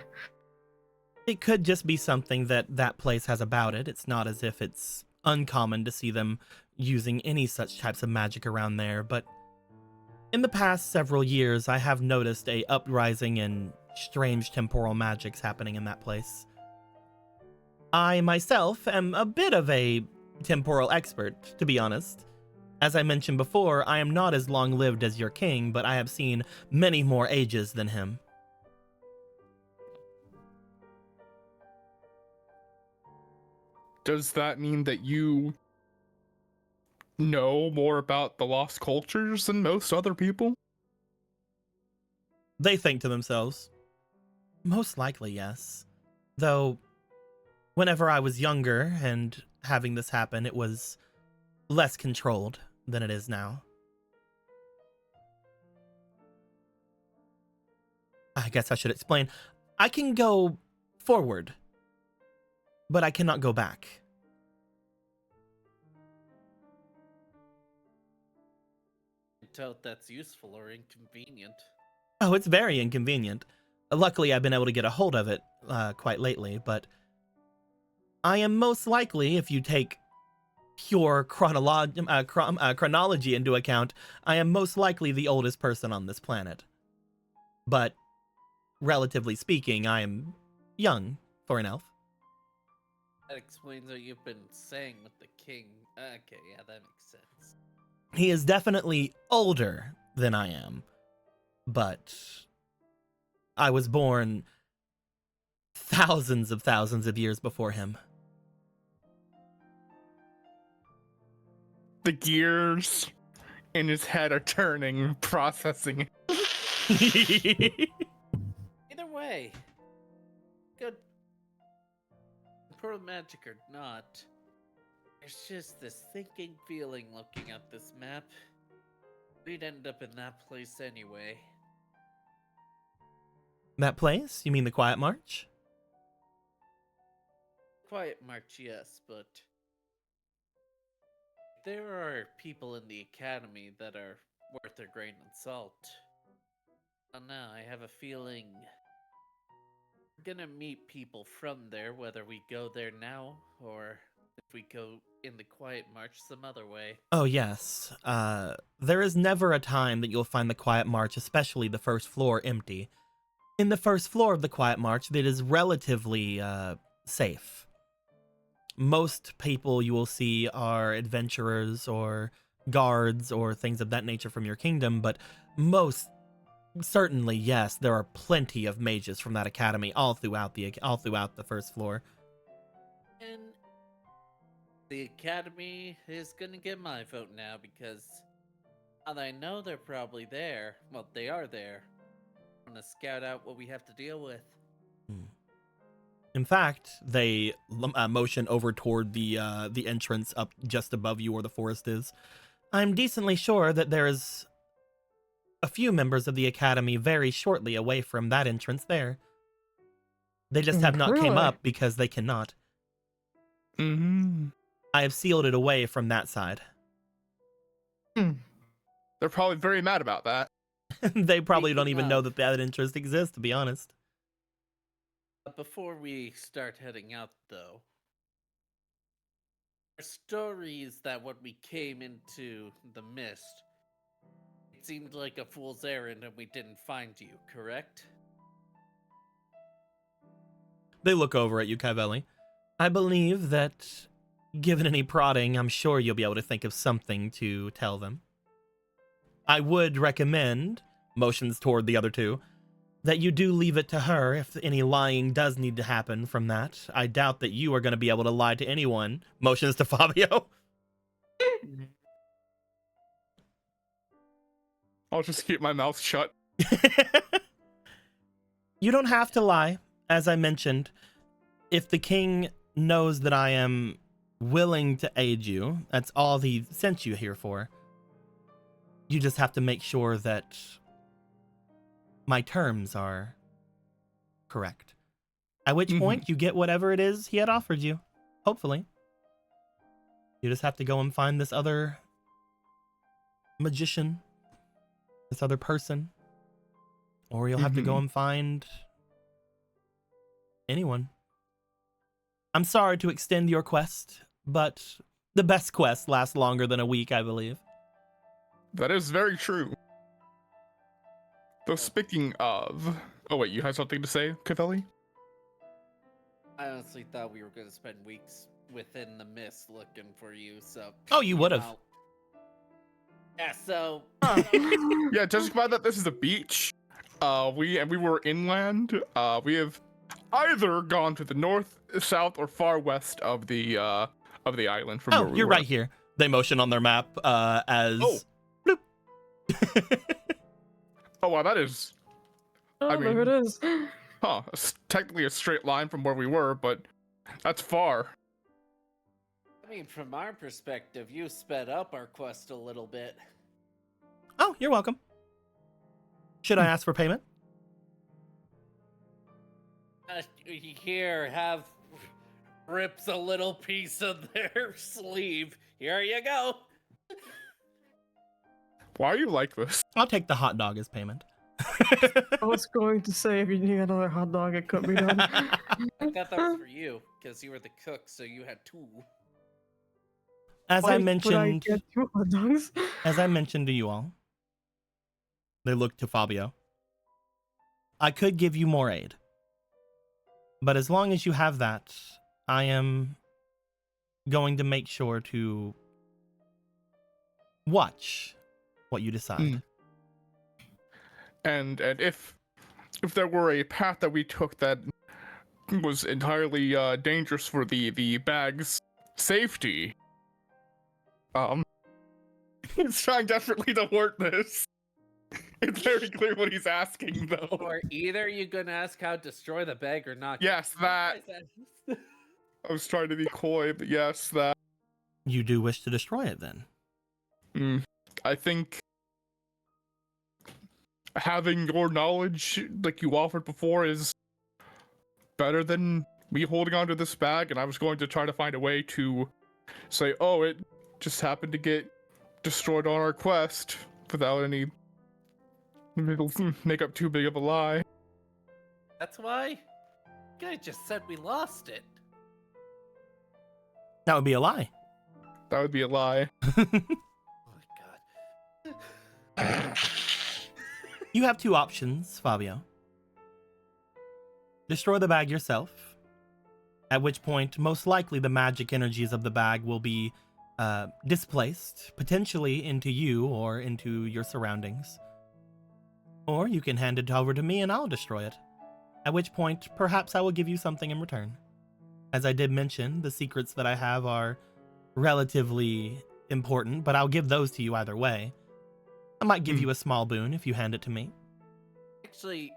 It could just be something that place has about it. It's not as if it's uncommon to see them using any such types of magic around there, but in the past several years, I have noticed a uprising in strange temporal magics happening in that place. I myself am a bit of a temporal expert, to be honest. As I mentioned before, I am not as long-lived as your king, but I have seen many more ages than him. Does that mean that you know more about the lost cultures than most other people? They think to themselves, most likely yes. Though, whenever I was younger and having this happen, it was less controlled than it is now. I guess I should explain. I can go forward, but I cannot go back. I doubt that's useful or inconvenient. Oh, it's very inconvenient. Luckily, I've been able to get a hold of it quite lately, but I am most likely, if you take pure chronology into account, I am most likely the oldest person on this planet. But, relatively speaking, I am young for an elf. That explains what you've been saying with the king. Okay, yeah, that makes sense. He is definitely older than I am, but I was born thousands of years before him. The gears in his head are turning, processing. Either way, good. Pearl magic or not, there's just this thinking feeling looking at this map. We'd end up in that place anyway. That place? You mean the Quietmarch? Quietmarch, yes, but there are people in the academy that are worth their grain of salt. Oh no, I have a feeling we're gonna meet people from there, whether we go there now or if we go in the Quietmarch some other way. Oh, yes. There is never a time that you'll find the Quietmarch, especially the first floor, empty. In the first floor of the Quietmarch, it is relatively safe. Most people you will see are adventurers or guards or things of that nature from your kingdom, but most certainly, yes, there are plenty of mages from that academy all throughout the first floor. And the academy is gonna get my vote now because now that I know they're probably there, well, they are there. I'm gonna scout out what we have to deal with. In fact, they motion over toward the entrance up just above you where the forest is. I'm decently sure that there is a few members of the academy very shortly away from that entrance there. They just have not came up because they cannot. Mm-hmm. I have sealed it away from that side. They're probably very mad about that. They probably don't even know that that entrance exists, to be honest. Before we start heading out, though, our story is that when we came into the mist, it seemed like a fool's errand and we didn't find you, correct? They look over at you, Cavelli. I believe that, given any prodding, I'm sure you'll be able to think of something to tell them. I would recommend, motions toward the other two, that you do leave it to her if any lying does need to happen from that. I doubt that you are going to be able to lie to anyone. Motions to Fabio. I'll just keep my mouth shut. You don't have to lie, as I mentioned. If the king knows that I am willing to aid you, that's all he sent you here for. You just have to make sure that my terms are correct. At which point you get whatever it is he had offered you. Hopefully. You just have to go and find this other magician, this other person, or you'll have to go and find anyone. I'm sorry to extend your quest, but the best quest lasts longer than a week, I believe. That is very true. Though speaking of... Oh wait, you had something to say, Cavelli? I honestly thought we were going to spend weeks within the mist looking for you, so... Oh, you would have. Yeah, so... Yeah, judging by that this is a beach, we were inland, we have either gone to the north, south, or far west of the island from where we you're were. right here. They motion on their map as... Oh. Bloop. Oh, wow, that is... Oh, I mean- there it is. Huh, it's technically a straight line from where we were, but that's far. I mean, from our perspective, you sped up our quest a little bit. Oh, you're welcome. Should I ask for payment? Here, have rips a little piece of their sleeve. Here you go. Why are you like this? I'll take the hot dog as payment. I was going to say if you need another hot dog, it could be done. I thought that was for you, because you were the cook, so you had two. As Why I would mentioned, get 2 hot dogs? as I mentioned to you all, they look to Fabio. I could give you more aid, but as long as you have that, I am going to make sure to watch what you decide. And if there were a path that we took that was entirely dangerous for the bag's safety, he's trying desperately to work this. It's very clear what he's asking, though. Or either you gonna ask how to destroy the bag or not. Yes, that. I was trying to be coy, but yes, that. You do wish to destroy it, then? I think having your knowledge, like you offered before, is better than me holding onto this bag, and I was going to try to find a way to say, oh, it just happened to get destroyed on our quest without any... make up too big of a lie. That's why? You guys just said we lost it. That would be a lie. That would be a lie. Oh my god. You have two options, Fabio. Destroy the bag yourself, at which point most likely the magic energies of the bag will be displaced, potentially into you or into your surroundings. Or you can hand it over to me and I'll destroy it, at which point perhaps I will give you something in return. As I did mention, the secrets that I have are relatively important, but I'll give those to you either way. I might give you a small boon if you hand it to me. Actually,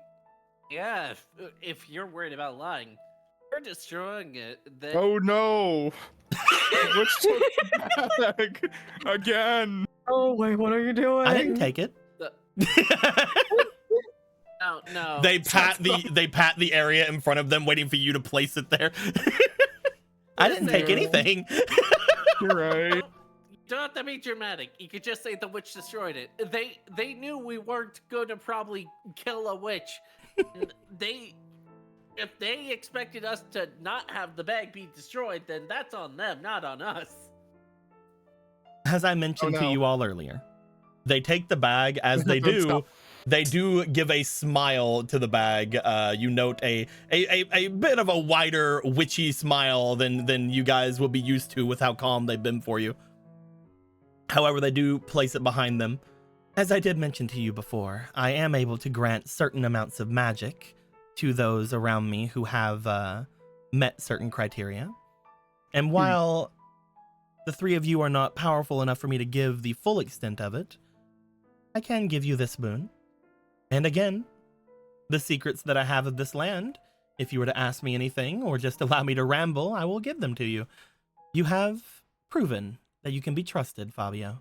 yeah, if you're worried about lying, we're destroying it. Then... Oh no! Which took the bag again? Oh wait, what are you doing? I didn't take it. No. They pat the area in front of them, waiting for you to place it there. I didn't take anything. You're right. You don't have to be dramatic. You could just say the witch destroyed it. They knew we weren't going to probably kill a witch. If they expected us to not have the bag be destroyed, then that's on them, not on us. As I mentioned to you all earlier, they take the bag. As they do, Stop. they do give a smile to the bag. You note a bit of a wider witchy smile than you guys will be used to with how calm they've been for you. However, they do place it behind them. As I did mention to you before, I am able to grant certain amounts of magic to those around me who have met certain criteria. And while the three of you are not powerful enough for me to give the full extent of it, I can give you this boon. And again, the secrets that I have of this land, if you were to ask me anything or just allow me to ramble, I will give them to you. You have proven that you can be trusted, Fabio.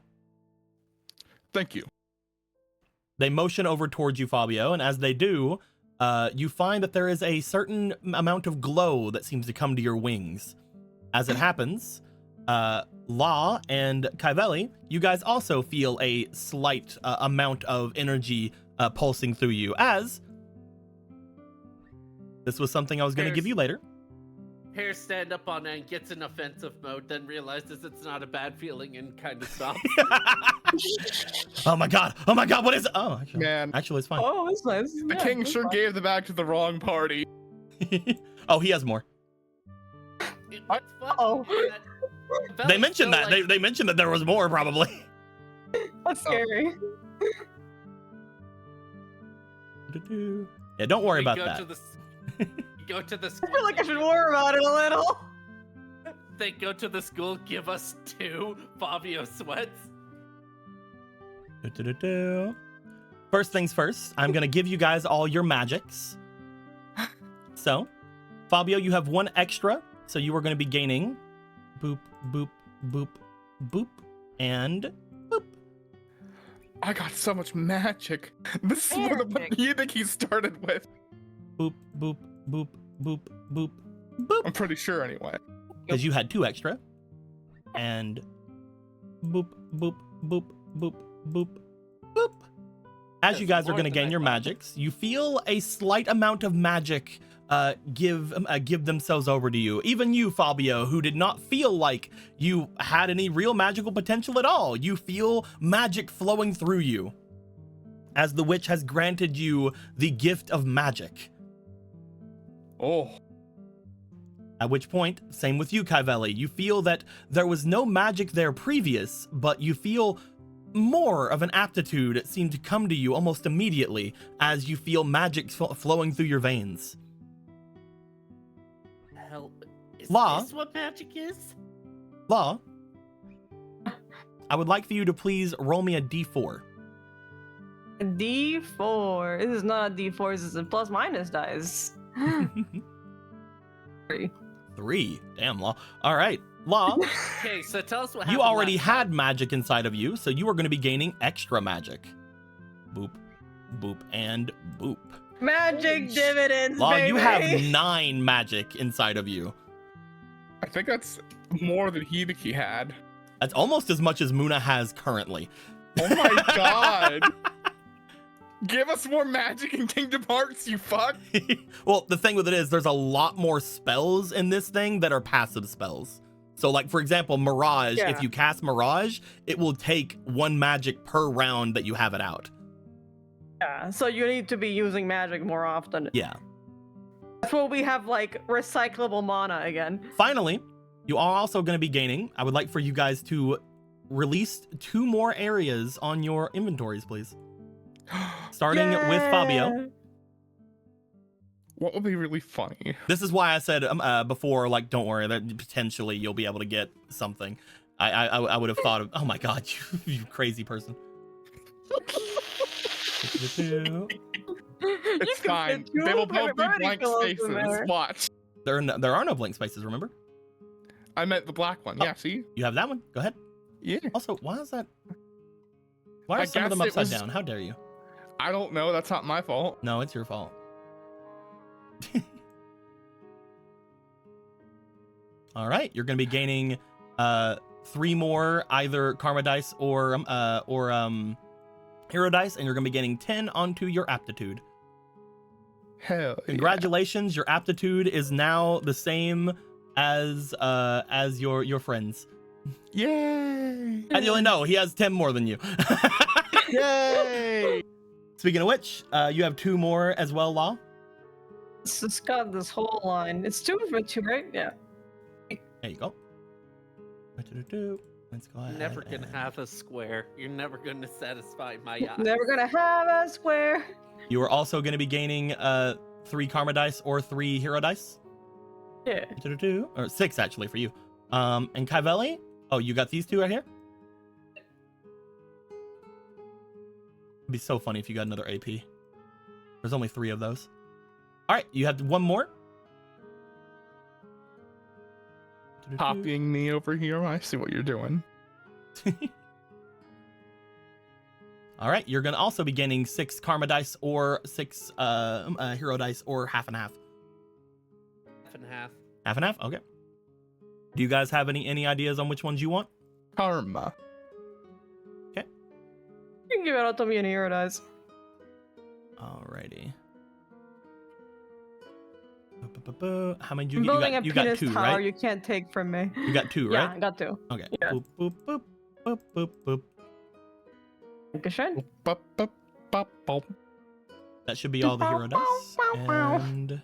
Thank you. They motion over towards you, Fabio, and as they do, you find that there is a certain amount of glow that seems to come to your wings. As it happens, Law and Kaivelli, you guys also feel a slight amount of energy pulsing through you, as this was something I was going to give you later. Pear stand up on end, gets in offensive mode, then realizes it's not a bad feeling and kind of stops. Oh my god, what is it? Oh, actually it's fine. Oh, that's nice. The king sure gave the bag to the wrong party. Oh, he has more. What's funny Oh. is that They mentioned still, that. like, They mentioned that there was more, probably. That's scary. Yeah, don't worry we about go that. to the go to the I school. feel like I should worry about it a little. They go to the school, give us 2 Fabio sweats. First things first, I'm going to give you guys all your magics. So, Fabio, you have 1 extra, so you are going to be gaining boop, boop, boop, boop, and boop. I got so much magic. This is one of the music he started with. Boop, boop, boop, boop, boop, boop. I'm pretty sure anyway. Because you had 2 extra. And boop, boop, boop, boop, boop, boop. As That's you guys are more going to than gain I your thought. magics, you feel a slight amount of magic give themselves over to you. Even you, Fabio, who did not feel like you had any real magical potential at all. You feel magic flowing through you, as the witch has granted you the gift of magic. Oh. At which point, same with you, Kaivelli. You feel that there was no magic there previous, but you feel more of an aptitude. It seemed to come to you almost immediately as you feel magic flowing through your veins. Help. Is Law? this what magic is? Law, I would like for you to please roll me a d4. A D4. This is not a D4. This is a plus minus dice. 3. 3. Damn, Law. All right, Law, Okay, so tell us what happened. you already last had time. magic inside of you, so you are going to be gaining extra magic. Boop, boop, and boop. Magic dividends, Law, baby. you have 9 magic inside of you. I think that's more than Hibiki had. That's almost as much as Muna has currently. Oh my god. Give us more magic in Kingdom Hearts, you fuck. Well, the thing with it is there's a lot more spells in this thing that are passive spells. So like, for example, Mirage, Yeah. if you cast Mirage, it will take 1 magic per round that you have it out. Yeah, so you need to be using magic more often. Yeah. That's why we have like recyclable mana again. Finally, you are also going to be gaining. I would like for you guys to release 2 more areas on your inventories, please. Starting with Fabio. What would be really funny? This is why I said before, like, don't worry, that potentially you'll be able to get something. I would have thought of, oh my god, you crazy person. It's fine. They will both be blank spaces. Watch. There are no blank spaces, remember? I meant the black one. Oh. Yeah, see? You have that one. Go ahead. Yeah. Also, why is that? Why are some of them upside down? How dare you? I don't know. That's not my fault. No, it's your fault. All right, you're going to be gaining 3 more either karma dice or hero dice, and you're going to be gaining 10 onto your aptitude. Hell yeah. Congratulations, your aptitude is now the same as your friends. Yay! And you only know he has 10 more than you. Yay! Speaking of which, you have 2 more as well, Law. It's got this whole line. It's 2 for 2, right? Yeah. There you go. Let's go ahead. Never gonna have a square. You're never gonna satisfy my eyes. Never gonna have a square. You are also going to be gaining 3 karma dice or 3 hero dice. Yeah. Or 6 actually for you. And Kaivelli, oh, you got these 2 right here? It'd be so funny if you got another AP. There's only 3 of those. All right, you have 1 more. Copying me over here. I see what you're doing. All right, you're going to also be gaining 6 karma dice or 6 hero dice or half and half. Half and half. Half and half? Okay. Do you guys have any ideas on which ones you want? Karma. You can give it out to me in hero dice. Alrighty. How many did I'm you building get? a You got penis 2, tower right? you can't take from me. You got 2, Yeah, right? I got 2. Okay. Yeah. Boop, boop, boop, boop, boop, boop, boop. Dankeschön. Bop, bop, bop, bop. That should be all the hero dice. And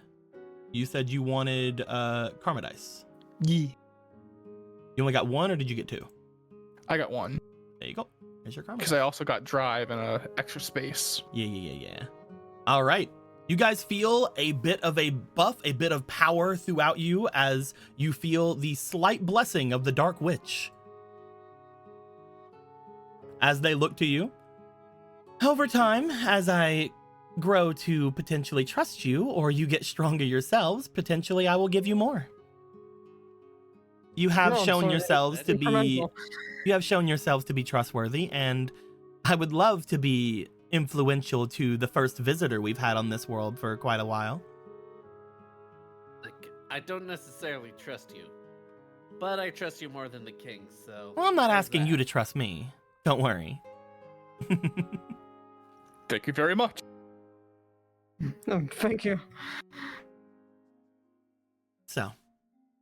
you said you wanted karma dice. Yeah. You only got 1, or did you get 2? I got 1. There you go. There's your karma. Because I also got drive and extra space. Yeah. All right. You guys feel a bit of a buff, a bit of power throughout you as you feel the slight blessing of the Dark Witch. As they look to you. Over time, as I grow to potentially trust you, or you get stronger yourselves, potentially I will give you more. You have No, I'm shown sorry. yourselves to be Incremental. you have shown yourselves to be trustworthy, and I would love to be influential to the first visitor we've had on this world for quite a while. Like, I don't necessarily trust you, but I trust you more than the king, so... Well, I'm not there's asking that. you to trust me. Don't worry. Thank you very much. Thank you. So,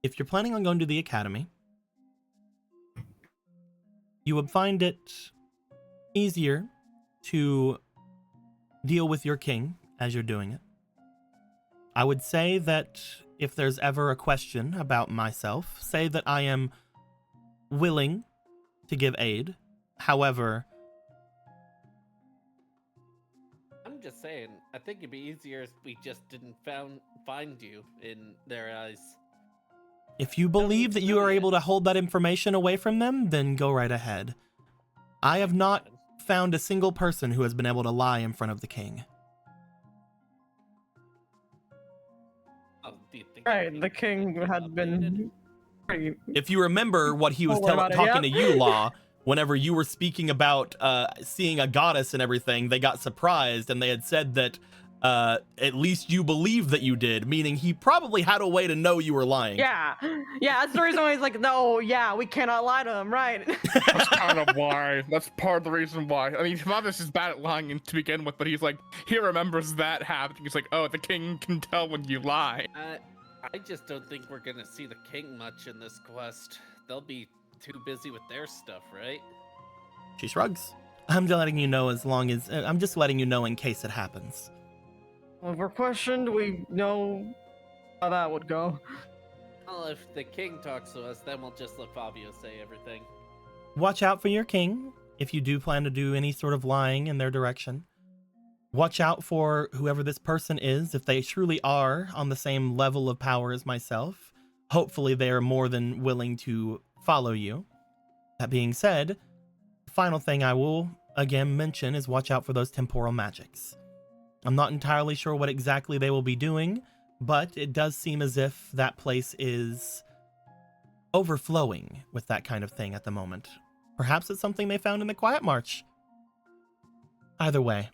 if you're planning on going to the academy, you would find it easier to deal with your king as you're doing it. I would say that if there's ever a question about myself, say that I am willing to give aid. However, I'm just saying, I think it'd be easier if we just didn't find you in their eyes. if you believe that you are able to hold that information away from them, then go right ahead. I have not found a single person who has been able to lie in front of the king. Oh, do you think Right, the king had updated? been pretty. If you remember what he was Don't worry about it, talking yeah. to you, Law, whenever you were speaking about seeing a goddess and everything, they got surprised and they had said that at least you believe that you did, meaning he probably had a way to know you were lying. Yeah, that's the reason why he's like, no, yeah, we cannot lie to him, right? That's kind of why. That's part of the reason why. I mean, Fabius is bad at lying to begin with, but he's like, he remembers that happening. He's like, oh, the king can tell when you lie. I just don't think we're gonna see the king much in this quest. they'll be too busy with their stuff, right? She shrugs. I'm just letting you know I'm just letting you know in case it happens. Well, if we're questioned, we know how that would go. Well, if the king talks to us, then we'll just let Fabio say everything. Watch out for your king if you do plan to do any sort of lying in their direction. Watch out for whoever this person is. If they truly are on the same level of power as myself, hopefully they are more than willing to follow you. That being said, the final thing I will again mention is watch out for those temporal magics. I'm not entirely sure what exactly they will be doing, but it does seem as if that place is overflowing with that kind of thing at the moment. Perhaps it's something they found in the Quietmarch. Either way,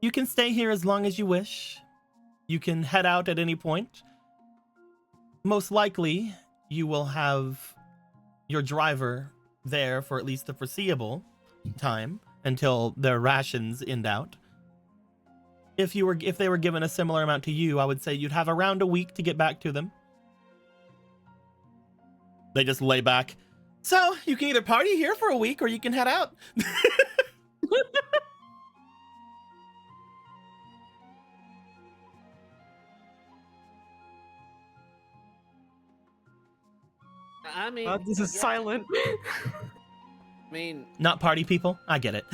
you can stay here as long as you wish. You can head out at any point. Most likely, you will have your driver there for at least the foreseeable time until their rations end out. If they were given a similar amount to you, I would say you'd have around a week to get back to them. They just lay back. So you can either party here for a week or you can head out. I mean, This is silent. I mean, Not party people. I get it.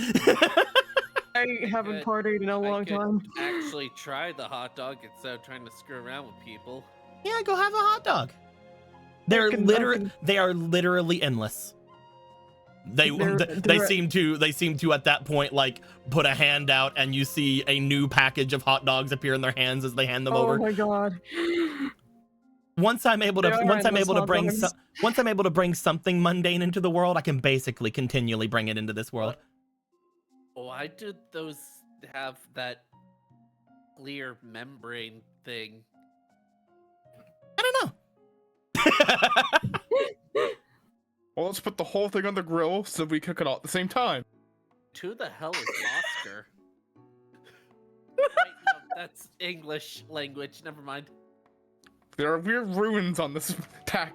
I haven't partied in a long I could time. actually try the hot dog instead of trying to screw around with people. Yeah, go have a hot dog. They are literally endless. They seem to at that point like put a hand out and you see a new package of hot dogs appear in their hands as they hand them over. Oh my god. Once I'm able to bring something mundane into the world, I can basically continually bring it into this world. Why did those have that clear membrane thing? I don't know. Well, let's put the whole thing on the grill so we cook it all at the same time. Who the hell is Oscar? Wait, no, that's English language. Never mind. There are weird runes on this thing.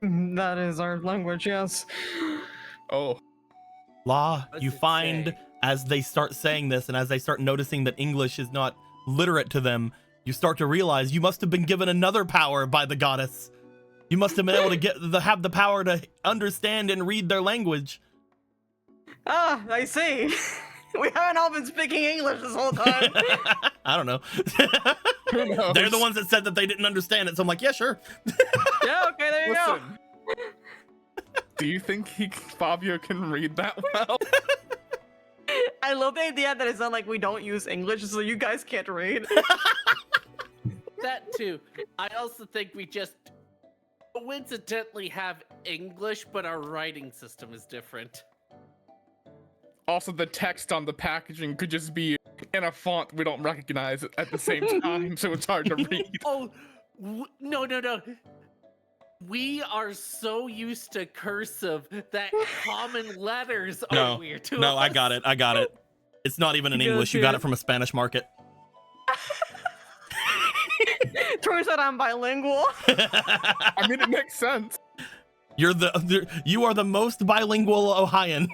That is our language, yes. Oh. Law, What's you it find say? as they start saying this and as they start noticing that English is not literate to them, you start to realize you must have been given another power by the goddess. You must have been able to have the power to understand and read their language. Ah, I see. We haven't all been speaking English this whole time. I don't know. Who knows? They're the ones that said that they didn't understand it, so I'm like, yeah, sure. Yeah, okay, there you go. Listen. Do you think Fabio can read that well? I love the idea that it's not like we don't use English, so you guys can't read. That too. I also think we just coincidentally have English, but our writing system is different. Also, the text on the packaging could just be in a font we don't recognize at the same time, so it's hard to read. Oh, no. We are so used to cursive that common letters are weird to us. No, I got it. It's not even in English. You got it from a Spanish market. Turns out I'm bilingual. I mean, it makes sense. You are the most bilingual Ohioan.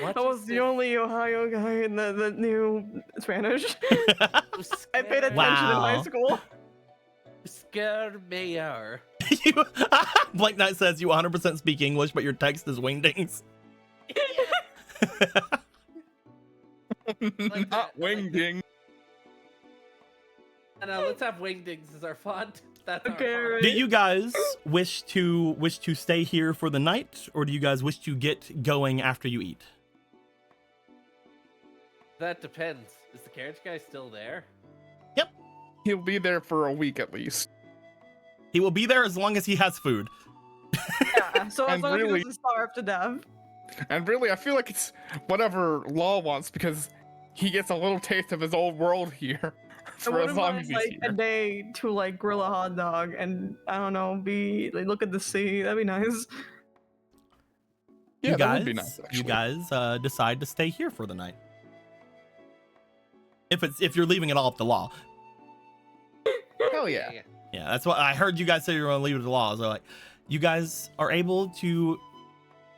I was the only Ohio guy in the new Spanish. I paid attention in high Wow. school. Scared mayor. Blank Knight says you 100% speak English, but your text is wingdings. Not wingding. No, let's have wingdings as our font. That's Okay, our font. right. Do you guys wish to stay here for the night, or do you guys wish to get going after you eat? That depends. Is the carriage guy still there? He'll be there for a week at least. He will be there as long as he has food. Yeah, so as And long as really- he doesn't starve to death. And really, I feel like it's whatever Law wants because he gets a little taste of his old world here I for as wouldn't long mind as he's like a here. day to like grill a hot dog and I don't know, look at the sea. That'd be nice. Yeah, that would be nice, You actually. guys decide to stay here for the night. if you're leaving it all up to law. Hell yeah. Yeah, that's what I heard you guys say you were gonna leave it to the law. So like, you guys are able to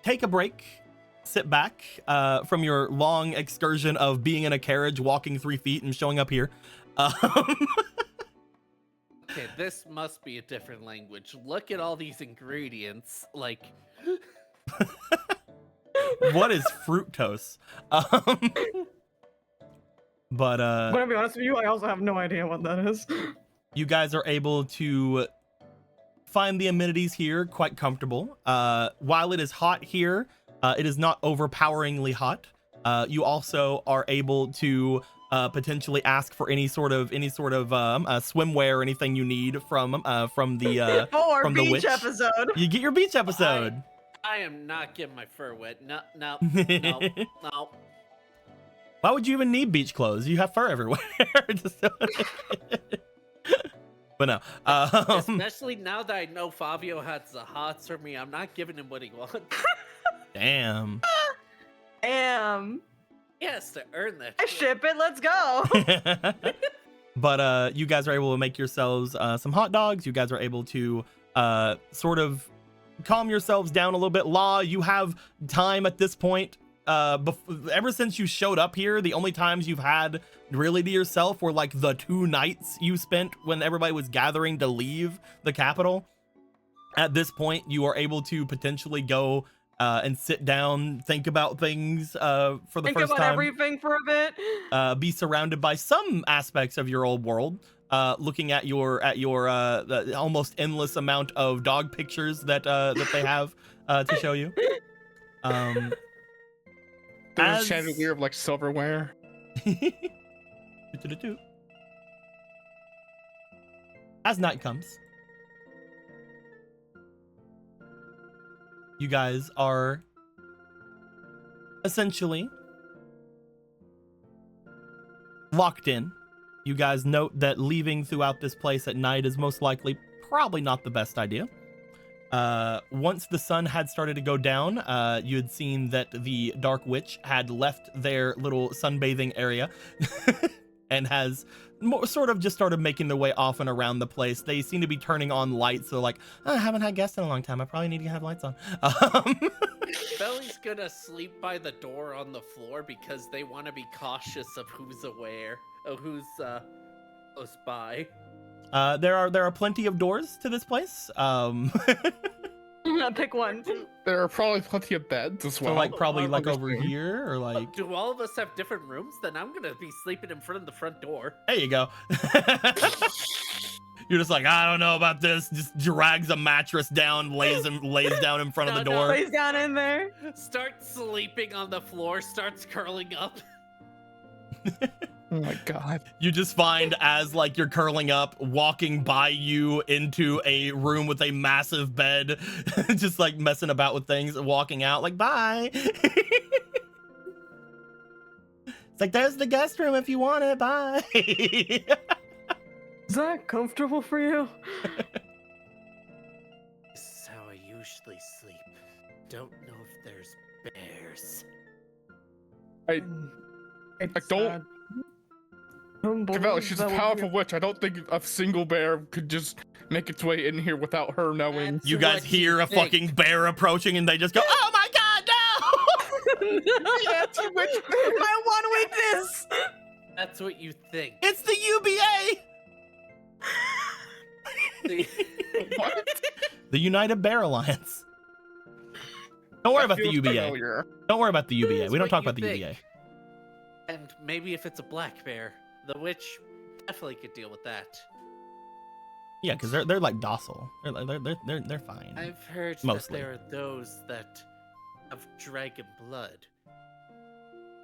take a break, sit back from your long excursion of being in a carriage, walking 3 feet, and showing up here. Okay, this must be a different language. Look at all these ingredients. Like, what is fructose? But I'm gonna be honest with you, I also have no idea what that is. you guys are able to find the amenities here quite comfortable. While it is hot here, it is not overpoweringly hot. You also are able to potentially ask for any sort of swimwear or anything you need from the Our from the beach witch. episode. You get your beach episode. I am not getting my fur wet. No. Why would you even need beach clothes? You have fur everywhere. But no. Especially now that I know Fabio has the hots for me, I'm not giving him what he wants. Damn. Damn. He has to earn that. I ship it, let's go. But you guys are able to make yourselves some hot dogs. You guys are able to sort of calm yourselves down a little bit. Law, you have time at this point. Ever since you showed up here, the only times you've had really to yourself were like the 2 nights you spent when everybody was gathering to leave the capital. At this point, you are able to potentially go and sit down, think about things for the Think first about time. everything for a bit. Be surrounded by some aspects of your old world. Looking at your the almost endless amount of dog pictures that they have to show you. There's a chandelier of like silverware. As night comes, you guys are essentially locked in. You guys note that leaving throughout this place at night is most likely probably not the best idea. Once the sun had started to go down, you had seen that the Dark Witch had left their little sunbathing area and has sort of just started making their way off and around the place. They seem to be turning on lights. So like, I haven't had guests in a long time. I probably need to have lights on. Belly's gonna sleep by the door on the floor because they want to be cautious of who's aware, of who's close by. There are plenty of doors to this place. Pick one. There are probably plenty of beds as well. So like probably like Understood. over here or like. Do all of us have different rooms? Then I'm gonna be sleeping in front of the front door. There you go. You're just like, I don't know about this. Just drags a mattress down, lays down in front of the door. Lays down in there. Starts sleeping on the floor, starts curling up. Oh my god. You just find as like you're curling up, walking by you into a room with a massive bed, just like messing about with things, walking out like, bye. It's like, there's the guest room if you want it, bye. Is that comfortable for you? This is how I usually sleep. Don't know if there's bears. I don't. Cavelli, she's a powerful witch. I don't think a single bear could just make its way in here without her knowing. That's You guys what hear you a think. fucking bear approaching and they just go, oh my god, no! The witch. My one weakness. That's what you think. It's the UBA! What? The United Bear Alliance. Don't worry That about the feels UBA. familiar. Don't worry about the UBA. That's We don't what talk you about the think. UBA. And maybe if it's a black bear, the witch definitely could deal with that. Yeah, because they're like docile. They're fine. I've heard Mostly. that there are those that have dragon blood.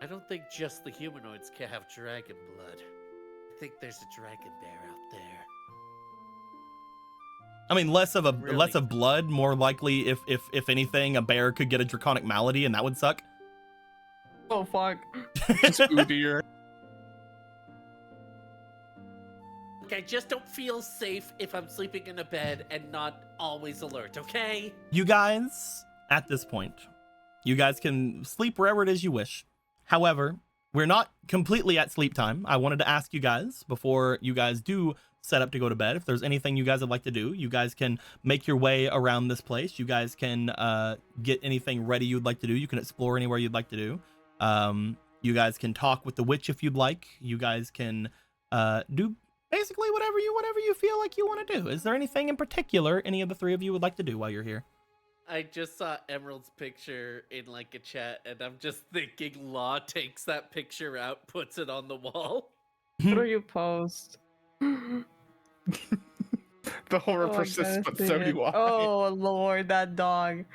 I don't think just the humanoids can have dragon blood. I think there's a dragon bear out there. I mean, less of Really? blood, more likely if anything, a bear could get a draconic malady and that would suck. Oh fuck. It's ootier. Look, I just don't feel safe if I'm sleeping in a bed and not always alert, okay? You guys, at this point, you guys can sleep wherever it is you wish. However, we're not completely at sleep time. I wanted to ask you guys before you guys do set up to go to bed, if there's anything you guys would like to do. You guys can make your way around this place. You guys can get anything ready you'd like to do. You can explore anywhere you'd like to do. You guys can talk with the witch if you'd like. You guys can do basically whatever you feel like you want to do. Is there anything in particular any of the three of you would like to do while you're here? I just saw Emerald's picture in like a chat, and I'm just thinking Law takes that picture out, puts it on the wall. What do you post? The horror Oh, I persists, gotta but see so it. do I. Oh Lord, that dog.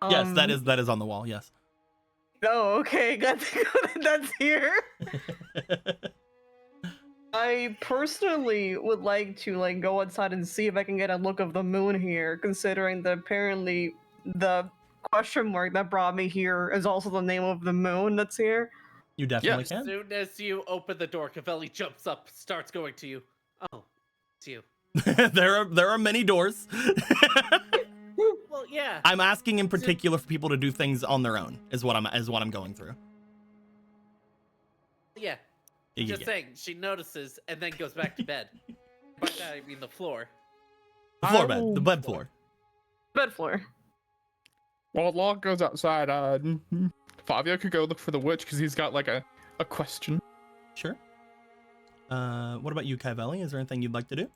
Yes, that is on the wall. Yes. Oh, okay, glad that's here. I personally would like to like go outside and see if I can get a look of the moon here, considering that apparently the question mark that brought me here is also the name of the moon that's here. You definitely As can. soon as you open the door, Cavelli jumps up, starts going to you. Oh, it's you. there are many doors. Well, yeah. I'm asking in particular for people to do things on their own. Is what I'm going through. Yeah. Yeah, Just yeah. saying, she notices and then goes back to bed. By that I mean the floor. The floor bed, the bed floor. Bed floor. While Law goes outside, Fabio could go look for the witch because he's got like a question. Sure. What about you, Cavelli? Is there anything you'd like to do?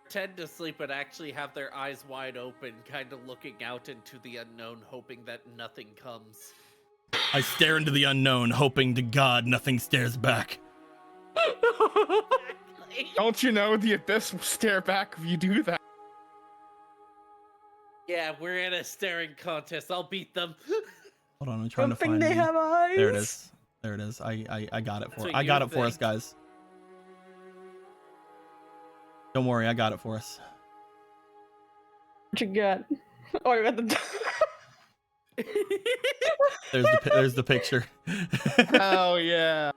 Tend to sleep and actually have their eyes wide open, kind of looking out into the unknown, hoping that nothing comes. I stare into the unknown, hoping to God nothing stares back. Exactly. Don't you know the abyss will stare back if you do that? Yeah, we're in a staring contest. I'll beat them. Hold on, I'm trying to Don't think find they the- have eyes. There it is. There it is. I got it That's for what I got you it for us, think. guys. Don't worry, I got it for us. What you got? Oh, you got the. There's the picture. Oh yeah.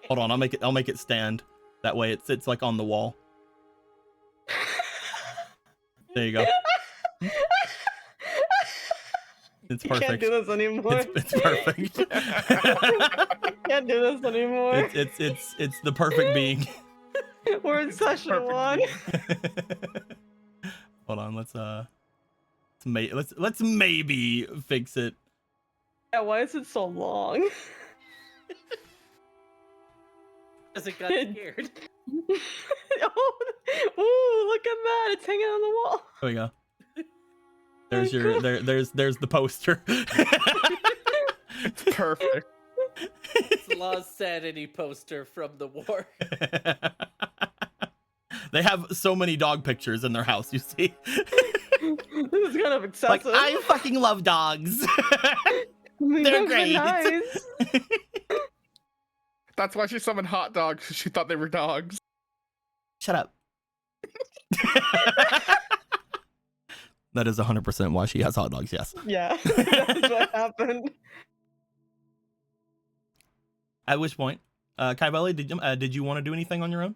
Hold on, I'll make it stand. That way it sits like on the wall. There you go. It's You can't perfect. do this anymore. It's perfect. Can't do this anymore. It's the perfect being. We're in session Perfect. one. Hold on, let's maybe fix it. Yeah, why is it so long? Because it got scared. Oh, look at that! It's hanging on the wall. There we go. There's your there's the poster. It's perfect. It's Law's sanity poster from the war. They have so many dog pictures in their house, you see. This is kind of Like, excessive. I fucking love dogs. These they're dogs are great. nice. That's why she summoned hot dogs, because she thought they were dogs. Shut up. That is 100% why she has hot dogs, yes. Yeah, that's what happened. At which point, Cavelli, did you want to do anything on your own?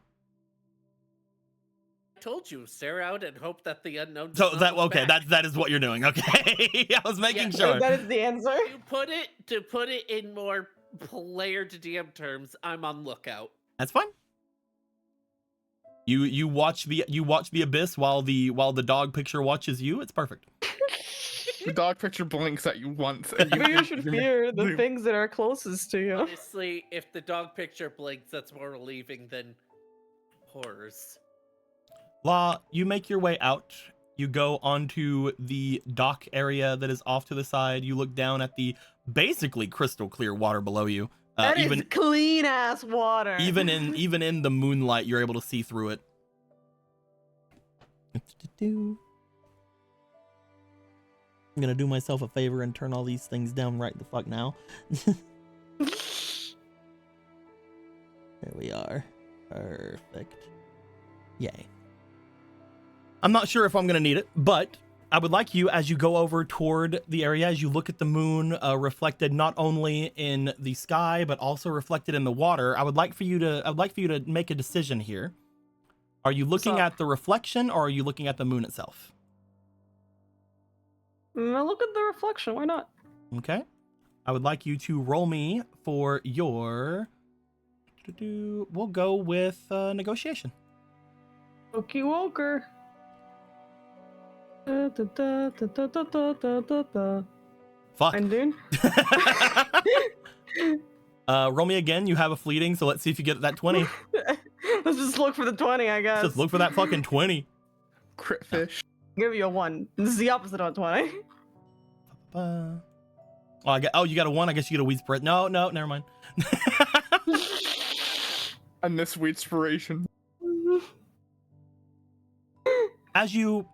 I told you, stare out and hope that the unknown. does So not that look okay, back. that is what you're doing. Okay, I was making Yeah. sure. That is the answer. To put it in more player to DM terms, I'm on lookout. That's fine. You watch the abyss while the dog picture watches you. It's perfect. The dog picture blinks at you once, and Maybe you should fear the things that are closest to you. Honestly, if the dog picture blinks, that's more relieving than horrors. Law, you make your way out. You go onto the dock area that is off to the side. You look down at the basically crystal clear water below you. That is Even clean ass water. even in the moonlight, you're able to see through it. I'm gonna do myself a favor and turn all these things down right the fuck now. There we are. Perfect. Yay. I'm not sure if I'm gonna need it, but I would like you, as you go over toward the area, as you look at the moon reflected not only in the sky but also reflected in the water, I would like for you to make a decision here. Are you looking at the reflection or are you looking at the moon itself? Look at the reflection. Why not? Okay. I would like you to roll me for your. We'll go with negotiation. Okie Woker. Da, da, da, da, da, da, da, da, da. Fuck. And dude. Roll me again. You have a fleeting, so let's see if you get that 20. Let's just look for the 20, I guess. Just look for that fucking 20. Crit fish. Give you a 1. This is the opposite of 20. Oh, you got a 1. I guess you get a weed spread. No, never mind. And this weed inspiration. As you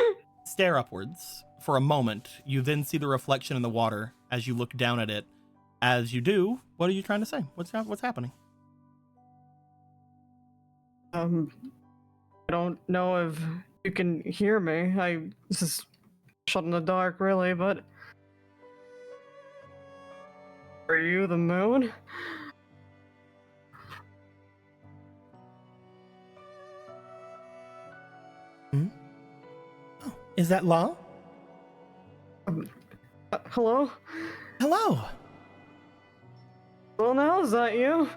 stare upwards for a moment, you then see the reflection in the water as you look down at it. As you do, what are you trying to say? What's happening? I don't know if you can hear me. This is shot in the dark, really, but are you the moon? Oh, is that Law? Hello? Hello. Well, now, is that you?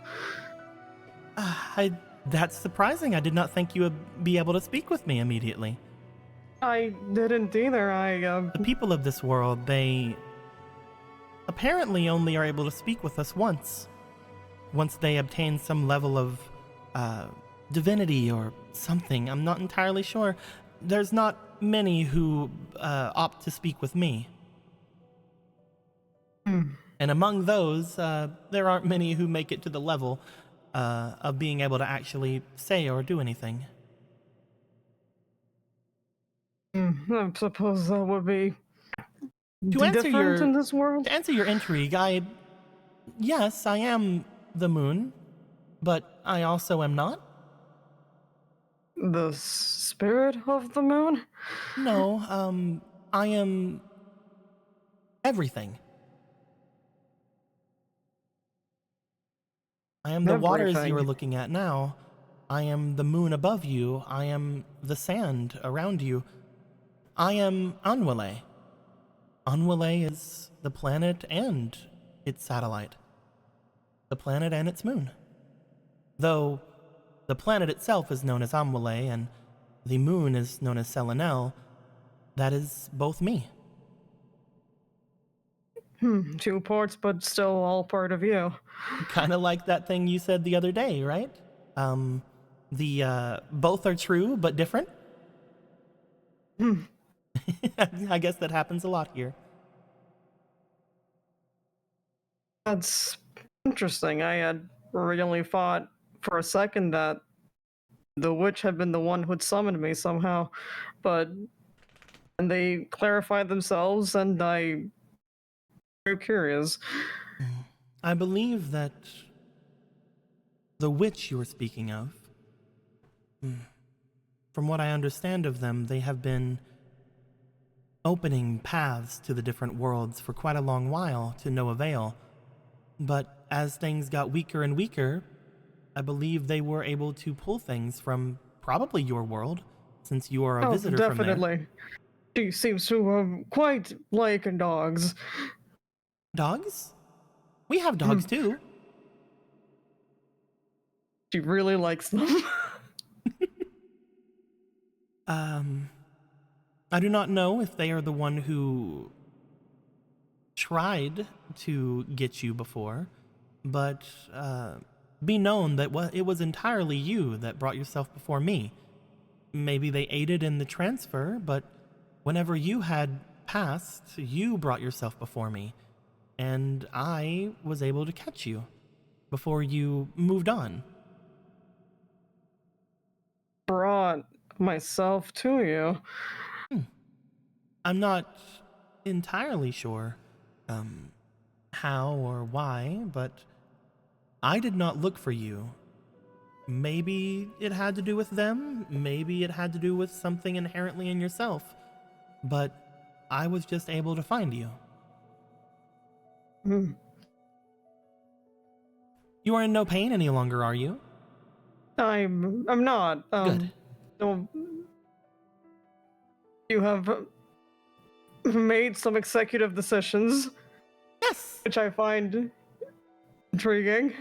That's surprising. I did not think you would be able to speak with me immediately. I didn't either. The people of this world, they apparently only are able to speak with us once they obtain some level of divinity or something. I'm not entirely sure. There's not many who opt to speak with me. And among those, there aren't many who make it to the level of being able to actually say or do anything. I suppose that would be To answer different in this world. To answer your intrigue, yes, I am the moon, but I also am not. The spirit of the moon? No, I am everything. I am the waters you are looking at now. I am the moon above you. I am the sand around you. I am Anwale. Anwale is the planet and its satellite. The planet and its moon. Though the planet itself is known as Amwale and the moon is known as Selenel, that is both me. 2 parts, but still all part of you. Kind of like that thing you said the other day, right? Both are true, but different. I guess that happens a lot here. That's interesting. I had really thought for a second that the witch had been the one who'd summoned me somehow, and they clarified themselves, and I'm very curious. I believe that the witch you were speaking of, from what I understand of them, they have been opening paths to the different worlds for quite a long while to no avail. But as things got weaker and weaker, I believe they were able to pull things from probably your world, since you are a visitor from there. Definitely. She seems to quite like dogs. Dogs? We have dogs too. She really likes them. I do not know if they are the one who tried to get you before, but be known that it was entirely you that brought yourself before me. Maybe they aided in the transfer, but whenever you had passed, you brought yourself before me, and I was able to catch you before you moved on. Brought myself to you. I'm not entirely sure how or why, but I did not look for you. Maybe it had to do with them, maybe it had to do with something inherently in yourself, but I was just able to find you. You are in no pain any longer, are you? I'm not. Good. No, you have made some executive decisions. Yes. which I find intriguing.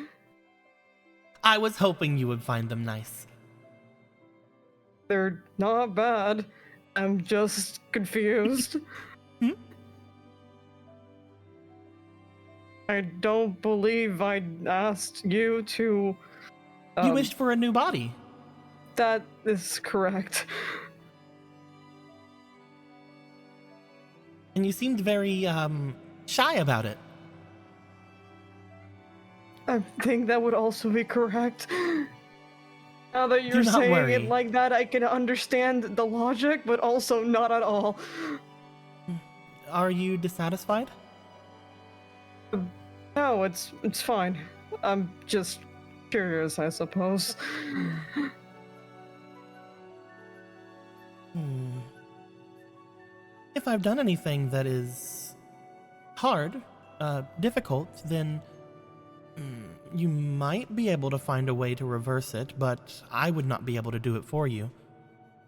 I was hoping you would find them nice. They're not bad. I'm just confused. Hmm? I don't believe I asked you to. You wished for a new body. That is correct. And you seemed very, shy about it. I think that would also be correct. Now that you're Do not saying worry. it like that, I can understand the logic, but also not at all. Are you dissatisfied? No, it's fine. I'm just curious, I suppose. If I've done anything that is hard, difficult, then you might be able to find a way to reverse it, but I would not be able to do it for you.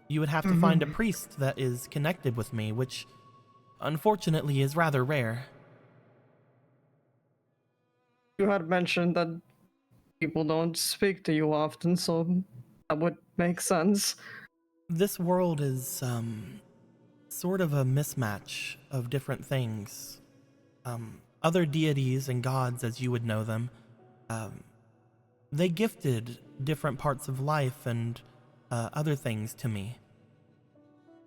You would have to find a priest that is connected with me, which unfortunately is rather rare. You had mentioned that people don't speak to you often, so that would make sense. This world is, sort of a mismatch of different things. Other deities and gods, as you would know them, they gifted different parts of life and other things to me.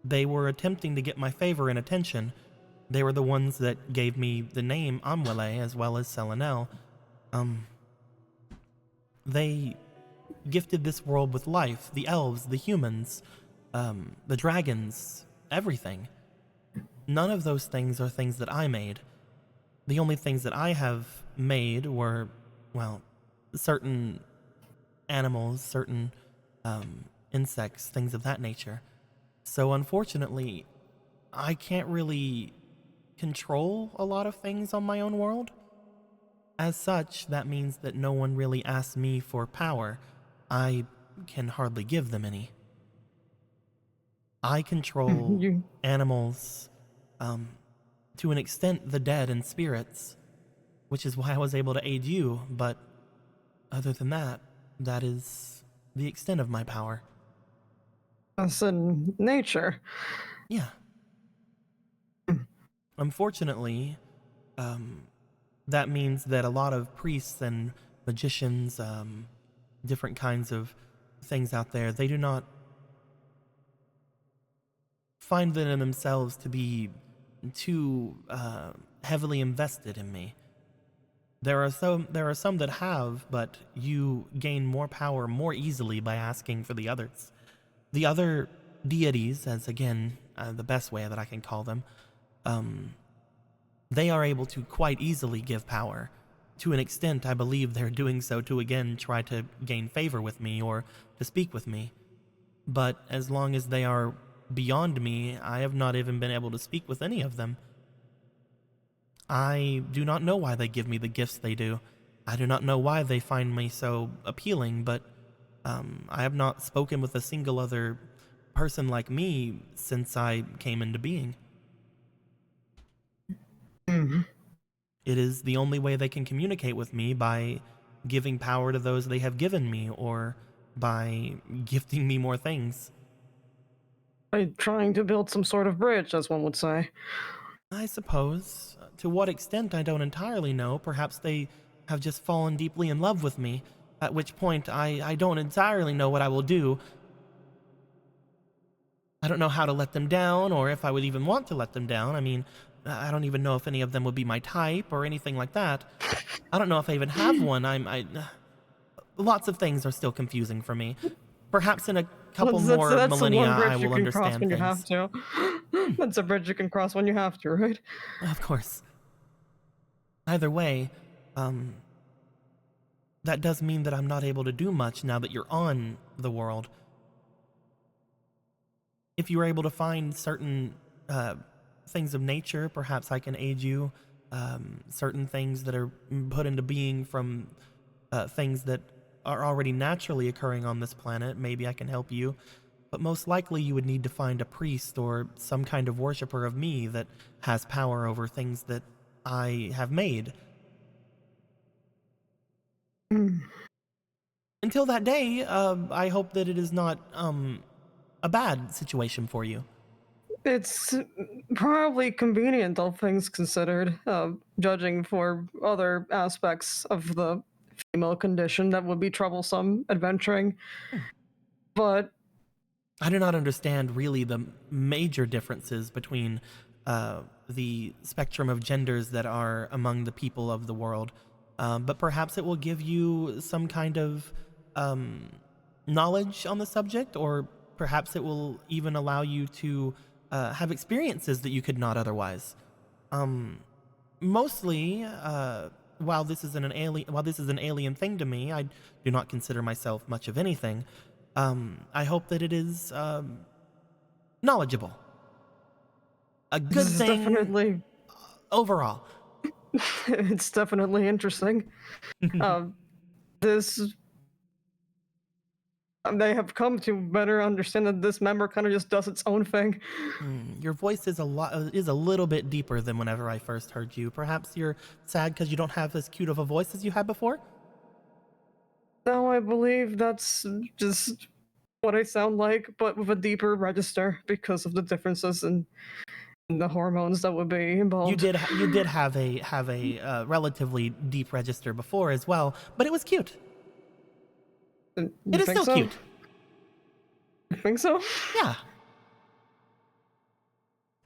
They were attempting to get my favor and attention. They were the ones that gave me the name Amwele as well as Selenel. They gifted this world with life, the elves, the humans, the dragons, everything. None of those things are things that I made. The only things that I have made were, well, certain animals, certain insects, things of that nature. So unfortunately, I can't really control a lot of things on my own world. As such, that means that no one really asks me for power. I can hardly give them any. I control animals, to an extent the dead and spirits, which is why I was able to aid you, but other than that, that is the extent of my power. That's in nature. Yeah. Unfortunately, that means that a lot of priests and magicians, different kinds of things out there, they do not find it in themselves to be too heavily invested in me. There are some that have, but you gain more power more easily by asking for the others. The other deities, as again, the best way that I can call them, they are able to quite easily give power. To an extent, I believe they're doing so to again try to gain favor with me or to speak with me. But as long as they are beyond me, I have not even been able to speak with any of them. I do not know why they give me the gifts they do. I do not know why they find me so appealing, but I have not spoken with a single other person like me since I came into being. It is the only way they can communicate with me, by giving power to those they have given me, or by gifting me more things. By trying to build some sort of bridge, as one would say. I suppose. To what extent, I don't entirely know. Perhaps they have just fallen deeply in love with me, at which point I don't entirely know what I will do. I don't know how to let them down, or if I would even want to let them down. I mean, I don't even know if any of them would be my type or anything like that. I don't know if I even have one. Lots of things are still confusing for me. Perhaps in a couple more millennia, I will understand when things. you have to. That's a bridge you can cross when you have to, right? Of course. Either way, that does mean that I'm not able to do much now that you're on the world. If you were able to find certain things of nature, perhaps I can aid you. Certain things that are put into being from things that are already naturally occurring on this planet, maybe I can help you. But most likely you would need to find a priest or some kind of worshiper of me that has power over things that I have made. Until that day, I hope that it is not a bad situation for you. It's probably convenient, all things considered, judging for other aspects of the female condition that would be troublesome adventuring. But I do not understand really the major differences between the spectrum of genders that are among the people of the world, but perhaps it will give you some kind of knowledge on the subject, or perhaps it will even allow you to have experiences that you could not otherwise. Mostly, while this is an alien thing to me, I do not consider myself much of anything. I hope that it is knowledgeable. A good it's thing definitely overall. it's definitely interesting. This they have come to better understand that this member kind of just does its own thing. Your voice is a little bit deeper than whenever I first heard you. Perhaps you're sad because you don't have as cute of a voice as you had before? Now I believe that's just what I sound like, but with a deeper register because of the differences in the hormones that would be involved. You did have a relatively deep register before as well, but it was cute. You It is think still so? cute. You think so? Yeah.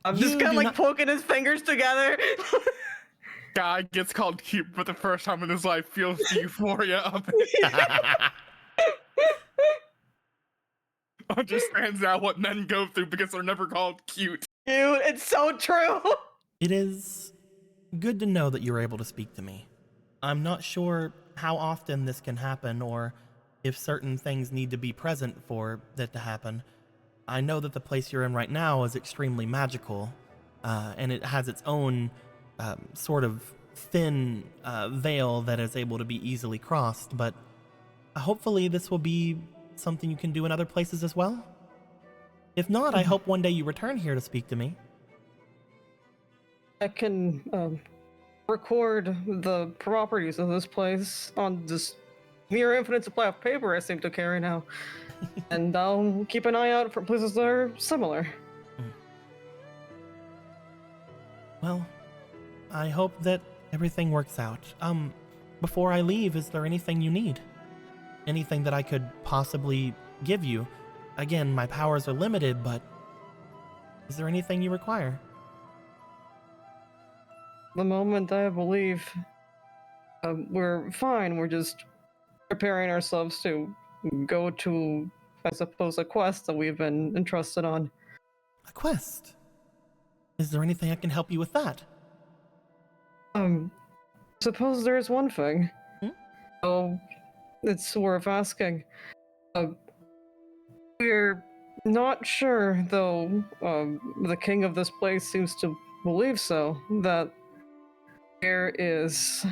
I'm You just kind of do like not- poking his fingers together. Guy gets called cute for the first time in his life, feels the euphoria of it. Understands now what men go through because they're never called cute. Dude, it's so true. It is good to know that you're able to speak to me. I'm not sure how often this can happen or if certain things need to be present for that to happen. I know that the place you're in right now is extremely magical, and it has its own sort of thin veil that is able to be easily crossed, but hopefully this will be something you can do in other places as well. If not, I hope one day you return here to speak to me. I can record the properties of this place on this near infinite supply of paper I seem to carry now. And I'll keep an eye out for places that are similar. Well, I hope that everything works out. Before I leave, is there anything you need? Anything that I could possibly give you? Again, my powers are limited, but is there anything you require? The moment I believe we're fine, we're just preparing ourselves to go to, I suppose, a quest that we've been entrusted on. A quest? Is there anything I can help you with that? Suppose there is one thing. Oh, it's worth asking. We're not sure, though, the king of this place seems to believe so, that there is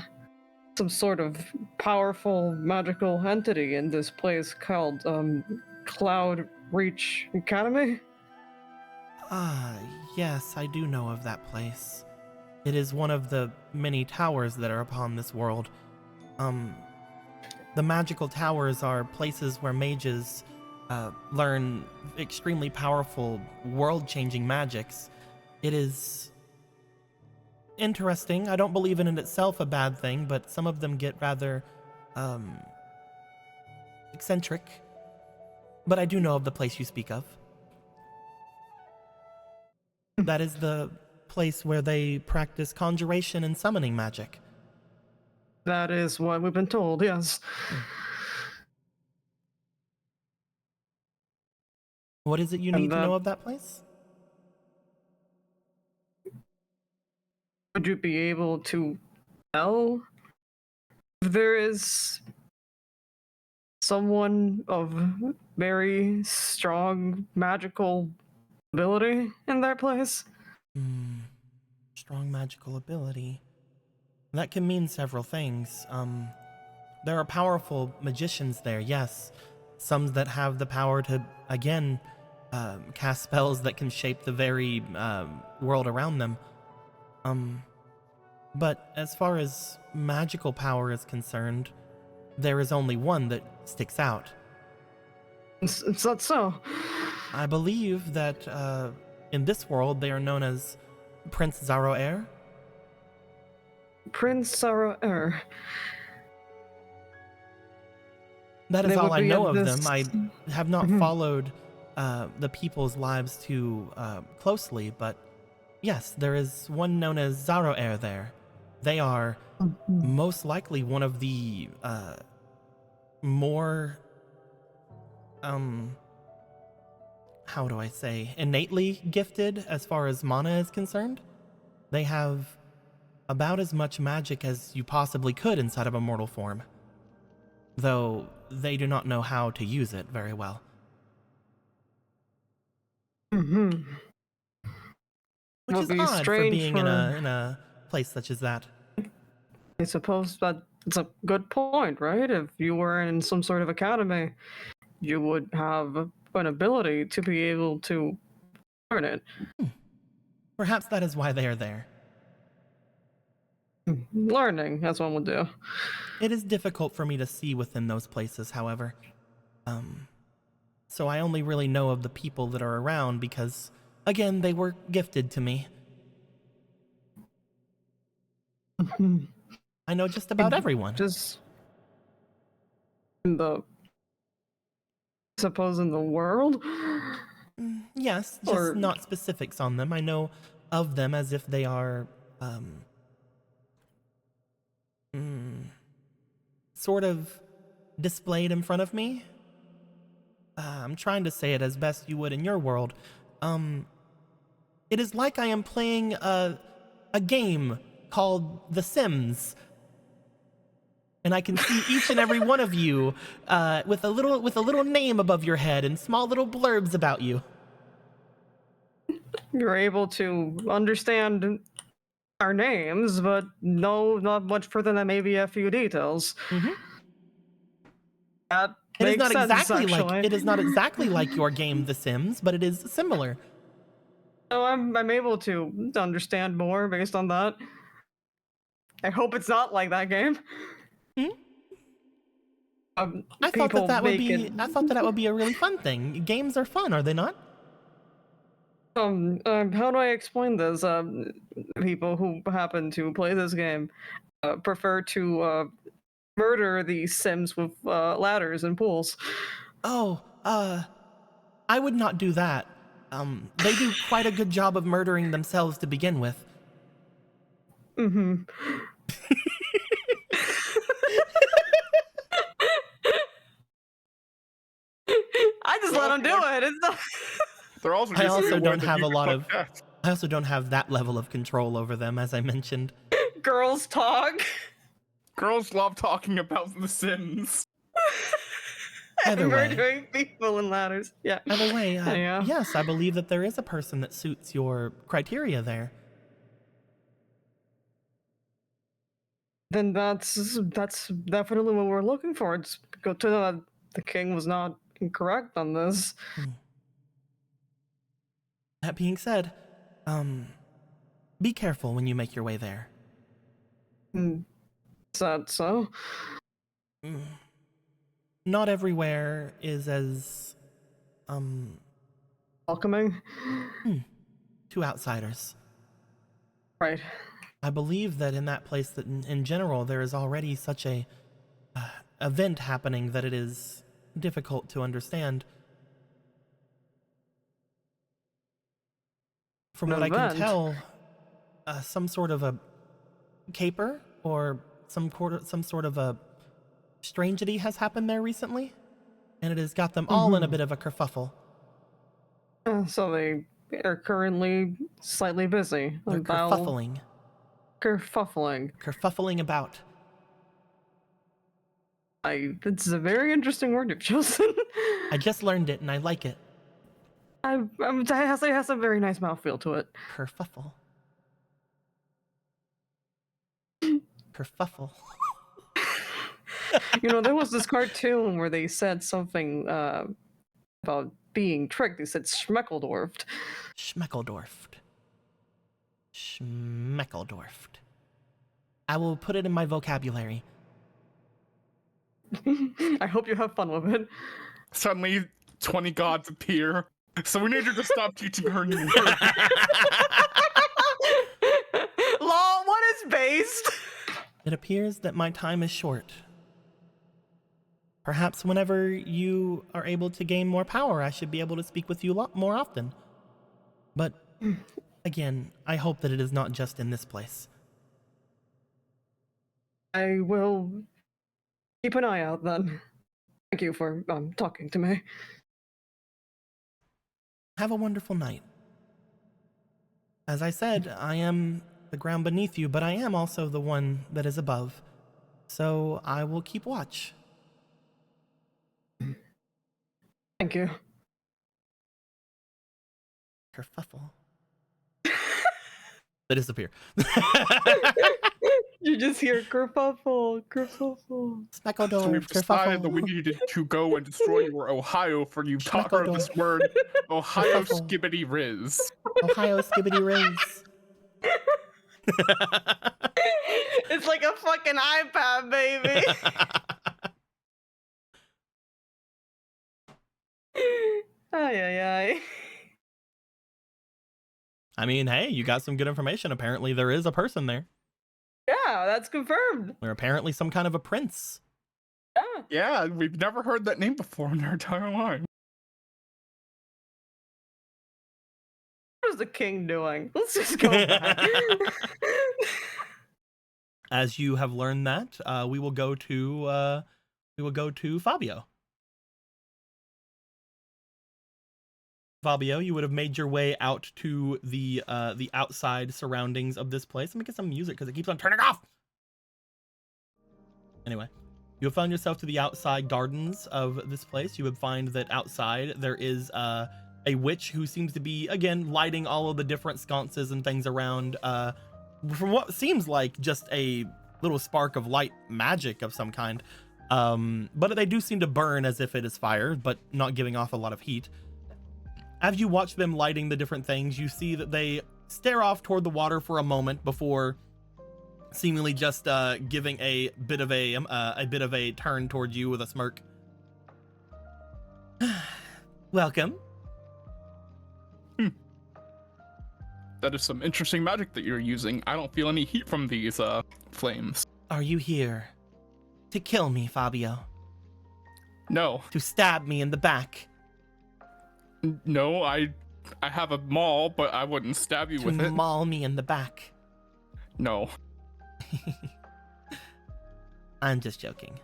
some sort of powerful magical entity in this place called, Cloud Reach Academy? Yes, I do know of that place. It is one of the many towers that are upon this world. The magical towers are places where mages learn extremely powerful, world-changing magics. It is interesting. I don't believe in it itself a bad thing, but some of them get rather eccentric. But I do know of the place you speak of. That is the place where they practice conjuration and summoning magic. That is what we've been told, yes. What is it you And need to that- know of that place? Would you be able to tell if there is someone of very strong magical ability in that place? Strong magical ability. That can mean several things. There are powerful magicians there, yes. Some that have the power to, again, cast spells that can shape the very world around them. But as far as magical power is concerned, there is only one that sticks out. Is that so? I believe that in this world they are known as Prince Zaro. Prince Sarah. That is They all would I be know of of this- them. I have not Mhm. followed the people's lives too closely, but yes, there is one known as Zaro there. They are most likely one of the more how do I say, innately gifted as far as mana is concerned. They have about as much magic as you possibly could inside of a mortal form, though they do not know how to use it very well. Mm-hmm. Which Would is be odd for strange being in for- a place such as that. I suppose that it's a good point, right? If you were in some sort of academy, you would have an ability to be able to learn it. Perhaps that is why they are there. Learning, as one would do. It is difficult for me to see within those places, however. So I only really know of the people that are around because, again, they were gifted to me. I know just about everyone. Just in the, suppose in the world. Yes, just Or- not specifics on them. I know of them as if they are, sort of displayed in front of me. I'm trying to say it as best you would in your world. It is like I am playing a game called The Sims, and I can see each and every one of you with a little name above your head and small little blurbs about you. You're able to understand our names, but no, not much further than maybe a few details. Mm-hmm. That It is makes not sense, exactly actually. like it is not exactly like your game The Sims, but it is similar. So I'm able to understand more based on that. I hope it's not like that game. Hmm? I thought People that would make be it. I thought that would be a really fun thing. Games are fun, are they not? How do I explain this? People who happen to play this game prefer to murder the Sims with ladders and pools. Oh, I would not do that. They do quite a good job of murdering themselves to begin with. Mm-hmm. I just let them do it. It's not. They're also I just also aware don't that have you a can lot fuck of cats. I also don't have that level of control over them, as I mentioned. Girls talk. Girls love talking about The Sims. Either And way. murdering people in ladders. Yeah. Either way, Anyhow. yes, I believe that there is a person that suits your criteria there. Then that's definitely what we're looking for. It's good to know that the king was not incorrect on this. That being said, be careful when you make your way there. Is that so? Not everywhere is as Welcoming? to outsiders. Right. I believe that in that place that in general there is already such a event happening that it is difficult to understand. From what I can Event? tell, some sort of a caper or some sort of a strangity has happened there recently, and it has got them all in a bit of a kerfuffle. So they are currently slightly busy. They're about kerfuffling. Kerfuffling about. It's a very interesting word you've chosen. I just learned it and I like it. It has a very nice mouthfeel to it. Kerfuffle. Kerfuffle. You know, there was this cartoon where they said something about being tricked. They said schmeckeldorfed. Schmeckeldorfed. Schmeckeldorfed. I will put it in my vocabulary. I hope you have fun with it. Suddenly, 20 gods appear. So we need you to stop teaching her new words. Lol, what is based? It appears that my time is short. Perhaps whenever you are able to gain more power, I should be able to speak with you a lot more often. But again, I hope that it is not just in this place. I will keep an eye out then. Thank you for talking to me. Have a wonderful night. As I said, I am the ground beneath you, but I am also the one that is above. So I will keep watch. Thank you. Kerfuffle. They disappear. You just hear kerfuffle, kerfuffle. Smeckledore, So we've decided that we kerfuffle. needed to go and destroy your Ohio, for you taught her this word, Ohio Kerfuffle. skibbity riz. Ohio skibbity riz. It's like a fucking iPad, baby. Ay, ay, ay. I mean, hey, you got some good information. Apparently there is a person there. Yeah, that's confirmed. Or apparently some kind of a prince. Yeah. Yeah, we've never heard that name before in our entire life. What is the king doing? Let's just go back. As you have learned that, we will go to Fabio. Fabio, you would have made your way out to the outside surroundings of this place. Let me get some music because it keeps on turning off. Anyway, you have found yourself to the outside gardens of this place. You would find that outside there is a witch who seems to be, again, lighting all of the different sconces and things around from what seems like just a little spark of light magic of some kind. But they do seem to burn as if it is fire, but not giving off a lot of heat. As you watch them lighting the different things, you see that they stare off toward the water for a moment before seemingly just giving a bit of a turn towards you with a smirk. Welcome. That is some interesting magic that you're using. I don't feel any heat from these flames. Are you here to kill me, Fabio? No. To stab me in the back? No, I have a maul, but I wouldn't stab you with To it. maul me in the back? No. I'm just joking.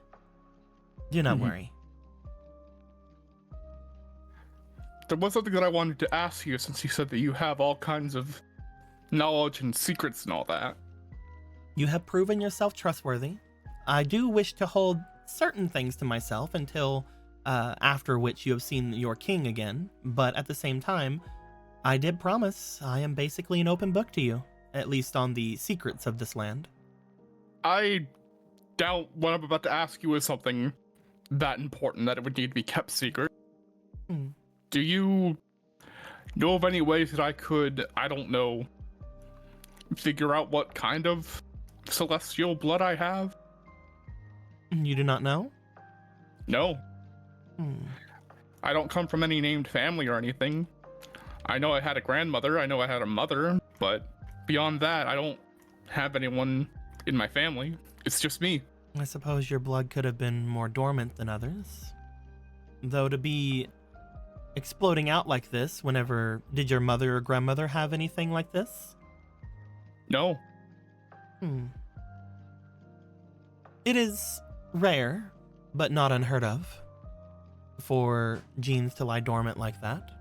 Do not worry. There was something that I wanted to ask you, since you said that you have all kinds of knowledge and secrets and all that. You have proven yourself trustworthy. I do wish to hold certain things to myself until after which you have seen your king again, but at the same time, I did promise I am basically an open book to you, at least on the secrets of this land. I doubt what I'm about to ask you is something that important that it would need to be kept secret. Do you know of any ways that I could, I don't know, figure out what kind of celestial blood I have? You do not know? No. I don't come from any named family or anything. I know I had a grandmother, I know I had a mother, but beyond that, I don't have anyone in my family. It's just me. I suppose your blood could have been more dormant than others. Though to be exploding out like this whenever... Did your mother or grandmother have anything like this? No. It is rare, but not unheard of, for genes to lie dormant like that.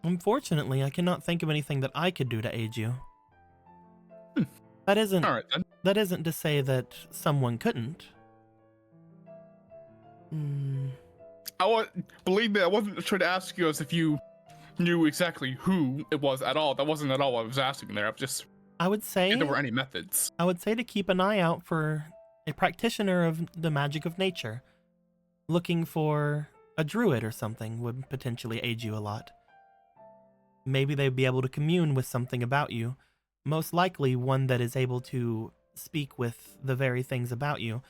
Unfortunately, I cannot think of anything that I could do to aid you. That isn't All right, then. That isn't to say that someone couldn't. Believe me, I wasn't trying to ask you as if you knew exactly who it was at all. That wasn't at all what I was asking there. I would say If there were any methods. I would say to keep an eye out for a practitioner of the magic of nature. Looking for a druid or something would potentially aid you a lot. Maybe they'd be able to commune with something about you most likely one that is able to speak with the very things about you.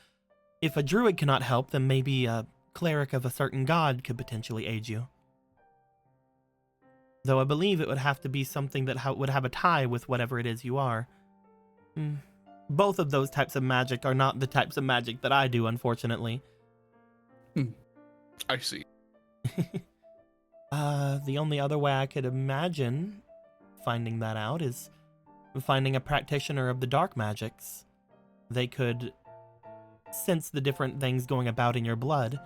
If a druid cannot help, then maybe a cleric of a certain god could potentially aid you. Though I believe it would have to be something that would have a tie with whatever it is you are. Both of those types of magic are not the types of magic that I do, unfortunately. I see. The only other way I could imagine finding that out is finding a practitioner of the dark magics. They could sense the different things going about in your blood.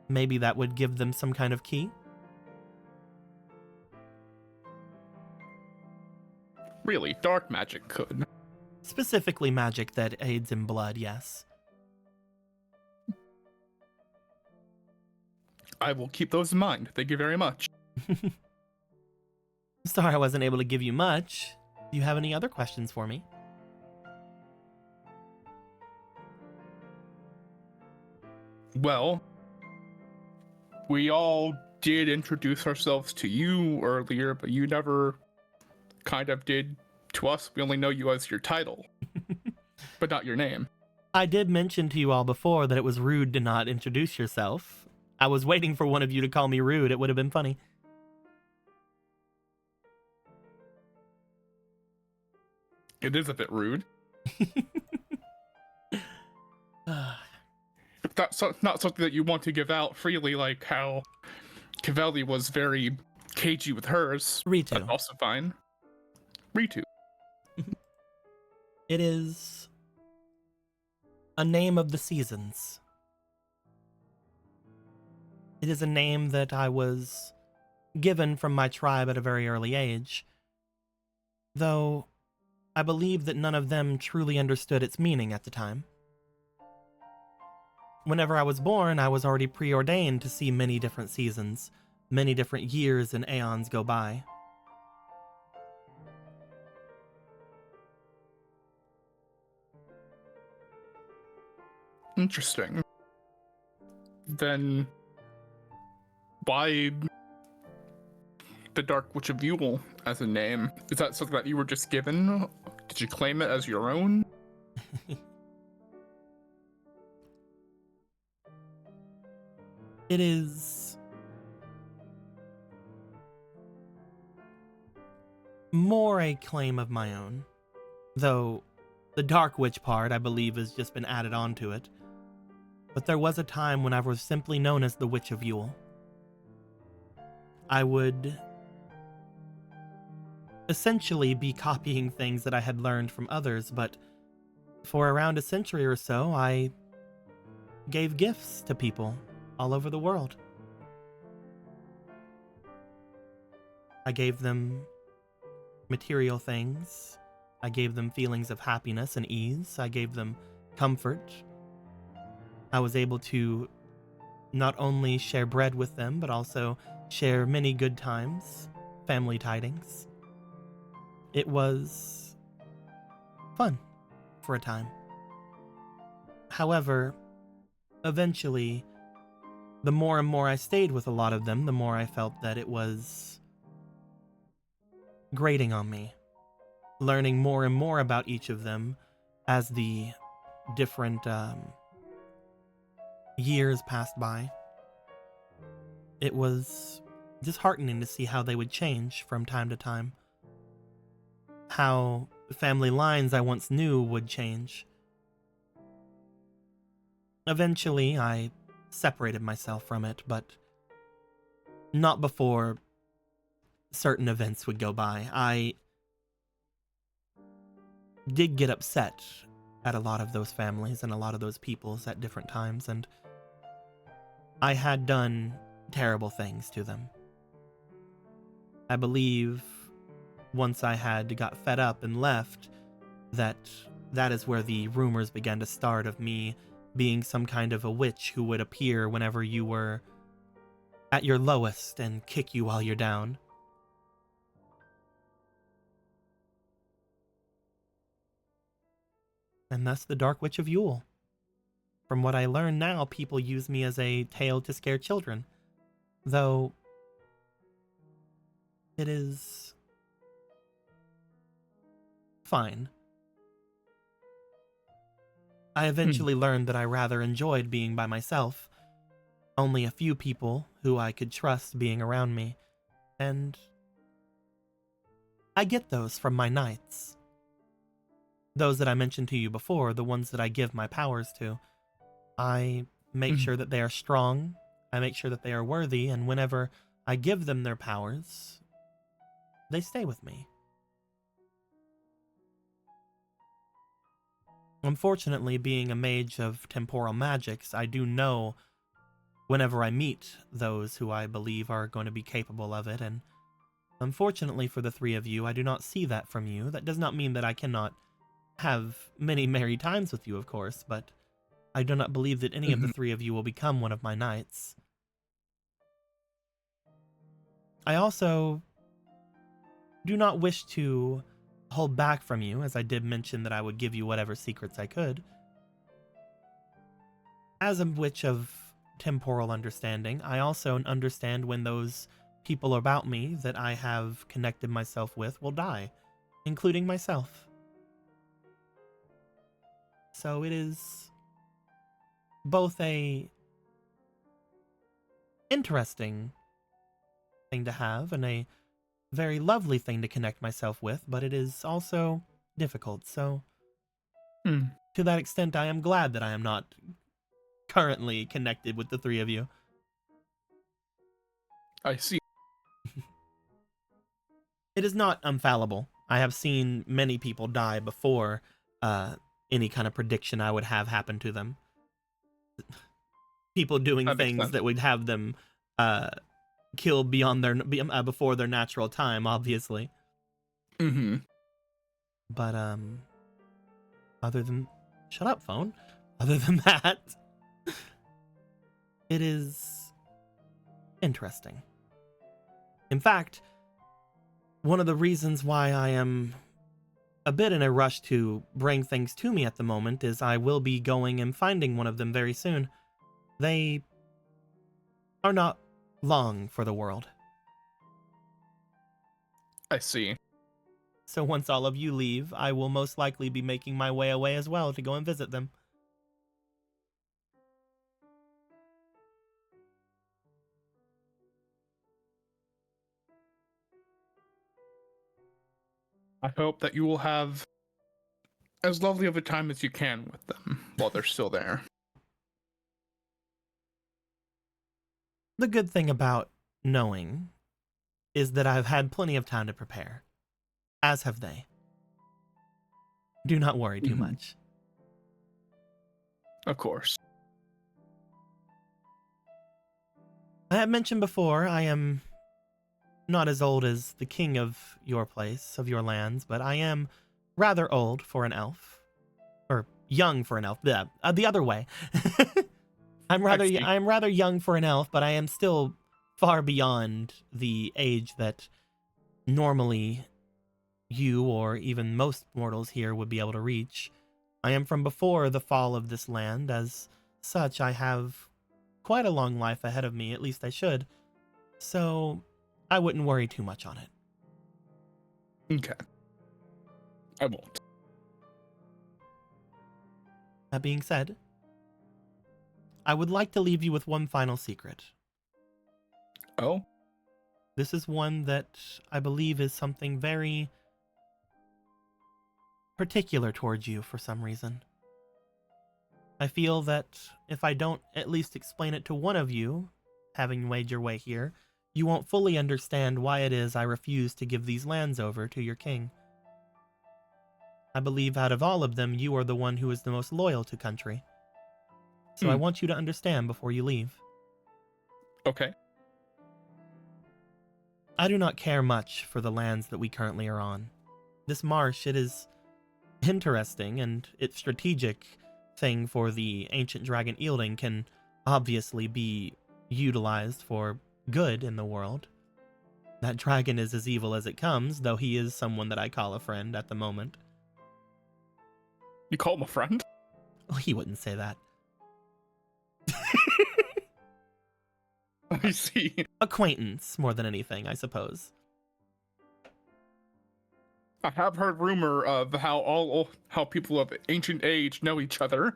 Maybe that would give them some kind of key. Really, dark magic could. Specifically magic that aids in blood, yes. I will keep those in mind. Thank you very much. Sorry I wasn't able to give you much. Do you have any other questions for me? Well, we all did introduce ourselves to you earlier, but you never kind of did to us. We only know you as your title, but not your name. I did mention to you all before that it was rude to not introduce yourself. I was waiting for one of you to call me rude. It would have been funny. It is a bit rude. If that's not something that you want to give out freely, like how Cavelli was very cagey with hers, Ritu. that's also fine. Ritu. It is a name of the seasons. It is a name that I was given from my tribe at a very early age, though I believe that none of them truly understood its meaning at the time. Whenever I was born, I was already preordained to see many different seasons, many different years and aeons go by. Interesting. Then why the Dark Witch of Yule as a name? Is that something that you were just given? Did you claim it as your own? It is more a claim of my own, though the Dark Witch part, I believe, has just been added onto it. But there was a time when I was simply known as the Witch of Yule. I would essentially be copying things that I had learned from others, but for around a century or so, I gave gifts to people all over the world. I gave them material things. I gave them feelings of happiness and ease. I gave them comfort. I was able to not only share bread with them, but also share many good times, family tidings. It was fun for a time. However, eventually, the more and more I stayed with a lot of them, the more I felt that it was grating on me. Learning more and more about each of them as the different years passed by. It was disheartening to see how they would change from time to time. How family lines I once knew would change. Eventually, I separated myself from it, but not before certain events would go by. I did get upset at a lot of those families and a lot of those peoples at different times, and I had done terrible things to them. I believe once I had got fed up and left, that is where the rumors began to start of me being some kind of a witch who would appear whenever you were at your lowest and kick you while you're down. And thus the Dark Witch of Yule. From what I learn now, people use me as a tale to scare children. Though it is fine. I eventually learned that I rather enjoyed being by myself. Only a few people who I could trust being around me. And I get those from my knights. Those that I mentioned to you before, the ones that I give my powers to. I make sure that they are strong, I make sure that they are worthy, and whenever I give them their powers, they stay with me. Unfortunately, being a mage of temporal magics, I do know whenever I meet those who I believe are going to be capable of it, and unfortunately for the three of you, I do not see that from you. That does not mean that I cannot have many merry times with you, of course, but I do not believe that any of the three of you will become one of my knights. I also do not wish to hold back from you, as I did mention that I would give you whatever secrets I could. As a witch of temporal understanding, I also understand when those people about me that I have connected myself with will die, including myself. So it is both a interesting thing to have and a very lovely thing to connect myself with, but it is also difficult. So to that extent, I am glad that I am not currently connected with the three of you. I see. It is not infallible. I have seen many people die before any kind of prediction I would have happen to them. People doing things that would have them killed beyond their before their natural time, obviously. But other than shut up, phone. Other than that, it is interesting. In fact, one of the reasons why I am a bit in a rush to bring things to me at the moment is I will be going and finding one of them very soon. They are not long for the world. I see. So once all of you leave, I will most likely be making my way away as well to go and visit them. I hope that you will have as lovely of a time as you can with them while they're still there. The good thing about knowing is that I've had plenty of time to prepare, as have they. Do not worry too much. Of course. I have mentioned before, I am not as old as the king of your place, of your lands, but I am rather old for an elf. Or young for an elf. The other way. I'm rather young for an elf, but I am still far beyond the age that normally you or even most mortals here would be able to reach. I am from before the fall of this land. As such, I have quite a long life ahead of me, at least I should. So I wouldn't worry too much on it. Okay. I won't. That being said, I would like to leave you with one final secret. Oh? This is one that I believe is something very particular towards you for some reason. I feel that if I don't at least explain it to one of you, having made your way here, you won't fully understand why it is I refuse to give these lands over to your king. I believe out of all of them, you are the one who is the most loyal to country. So I want you to understand before you leave. Okay. I do not care much for the lands that we currently are on. This marsh, it is interesting, and its strategic thing for the ancient dragon Eilding can obviously be utilized for good in the world. That dragon is as evil as it comes, though he is someone that I call a friend at the moment. You call him a friend? Well, he wouldn't say that. I see. Acquaintance, more than anything, I suppose. I have heard rumor of how people of ancient age know each other.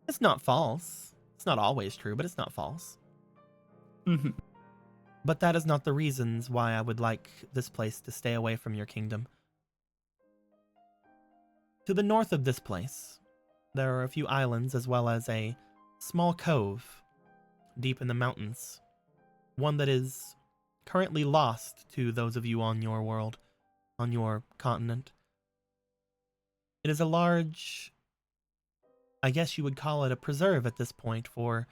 It's not false. It's not always true, but it's not false. Mhm. But that is not the reasons why I would like this place to stay away from your kingdom. To the north of this place, there are a few islands as well as a small cove deep in the mountains. One that is currently lost to those of you on your world, on your continent. It is a large, I guess you would call it a preserve at this point for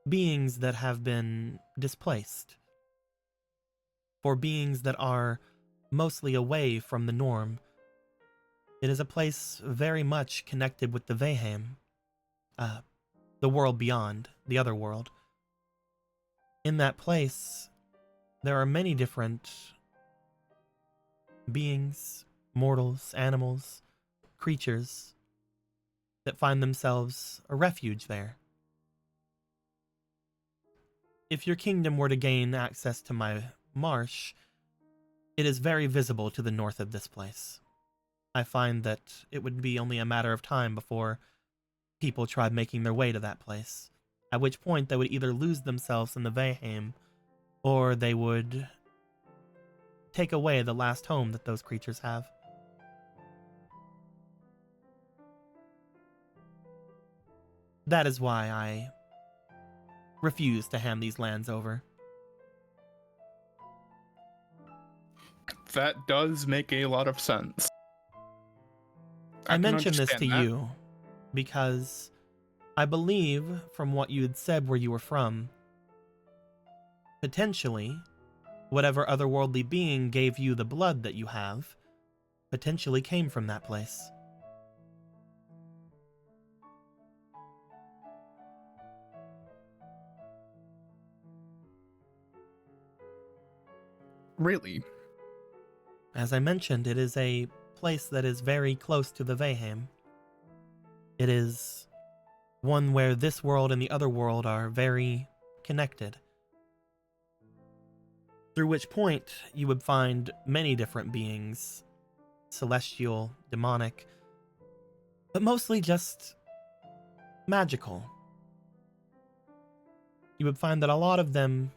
beings that have been displaced. For beings that are mostly away from the norm. It is a place very much connected with the Valheim, the world beyond, the other world. In that place, there are many different beings, mortals, animals, creatures that find themselves a refuge there. If your kingdom were to gain access to my marsh, it is very visible to the north of this place. I find that it would be only a matter of time before people tried making their way to that place, at which point they would either lose themselves in the Valheim, or they would take away the last home that those creatures have. That is why I refuse to hand these lands over. That does make a lot of sense. I can mention this to understand that. you because I believe from what you had said where you were from, potentially, whatever otherworldly being gave you the blood that you have, potentially came from that place. Really? As I mentioned, it is a place that is very close to the Valheim. It is one where this world and the other world are very connected. Through which point you would find many different beings, celestial, demonic, but mostly just magical. You would find that a lot of them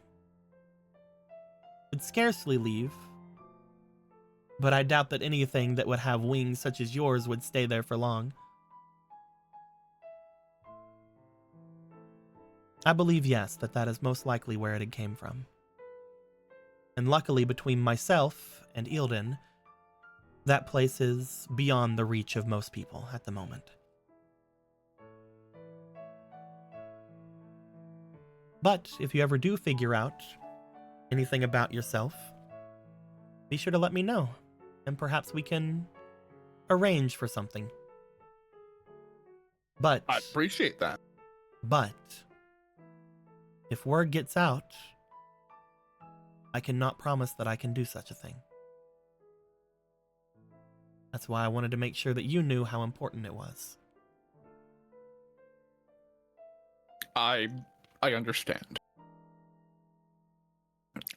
would scarcely leave, but I doubt that anything that would have wings such as yours would stay there for long. I believe, yes, that is most likely where it came from. And luckily, between myself and Eilden, that place is beyond the reach of most people at the moment. But if you ever do figure out anything about yourself, be sure to let me know, and perhaps we can arrange for something. But I appreciate that. But if word gets out, I cannot promise that I can do such a thing. That's why I wanted to make sure that you knew how important it was. I understand.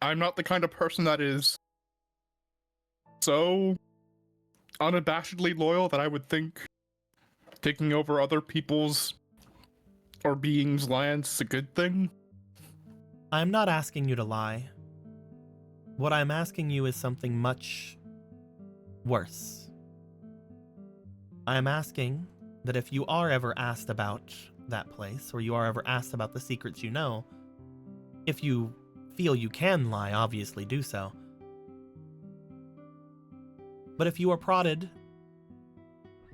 I'm not the kind of person that is so unabashedly loyal that I would think taking over other people's or beings' lands is a good thing. I'm not asking you to lie. What I'm asking you is something much worse. I am asking that if you are ever asked about that place, or you are ever asked about the secrets you know, if you feel you can lie, obviously do so. But if you are prodded,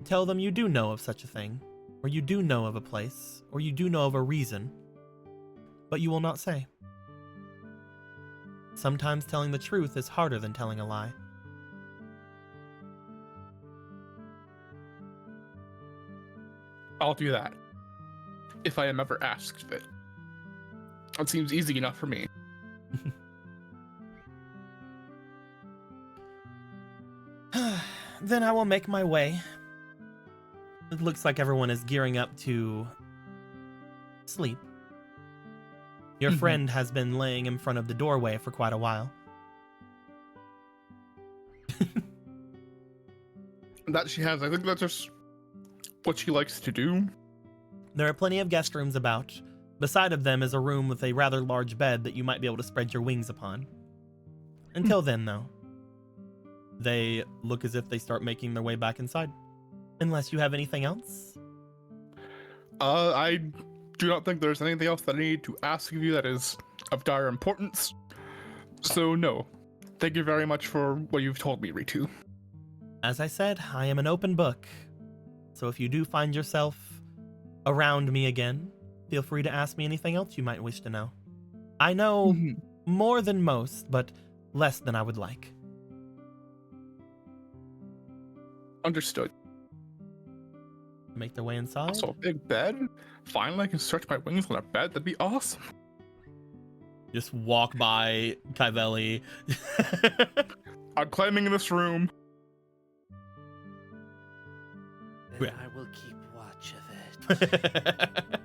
tell them you do know of such a thing, or you do know of a place, or you do know of a reason, but you will not say. Sometimes telling the truth is harder than telling a lie. I'll do that. If I am ever asked it. It seems easy enough for me. Then I will make my way. It looks like everyone is gearing up to sleep. Your friend has been laying in front of the doorway for quite a while. That she has. I think that's just what she likes to do. There are plenty of guest rooms about. Beside of them is a room with a rather large bed that you might be able to spread your wings upon. Until then, though, they look as if they start making their way back inside. Unless you have anything else? I do not think there's anything else that I need to ask of you that is of dire importance. So no. Thank you very much for what you've told me, Ritu. As I said, I am an open book. So if you do find yourself around me again, feel free to ask me anything else you might wish to know. I know more than most, but less than I would like. Understood. Make their way inside. Also, a big bed? Finally, I can stretch my wings on a bed. That'd be awesome. Just walk by Kaivelli. I'm climbing in this room. Then I will keep watch of it.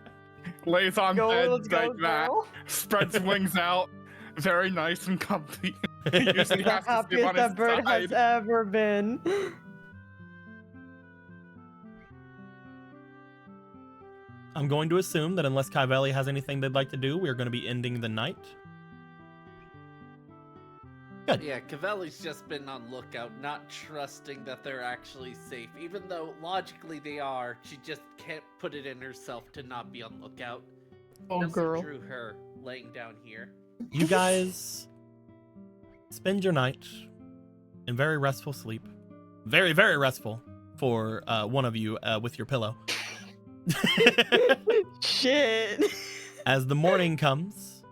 Lays on bed Let's go, like that. girl. Spreads wings out. Very nice and comfy. Usually The has to sleep happiest on his that bird has side. ever been. I'm going to assume that unless Kaivelli has anything they'd like to do, we're going to be ending the night. Good. Yeah, Cavelli's just been on lookout, not trusting that they're actually safe. Even though logically they are, she just can't put it in herself to not be on lookout. Oh, Just girl. drew her laying down here. You guys spend your night in very restful sleep. Very, very restful for one of you with your pillow. Shit. As the morning comes,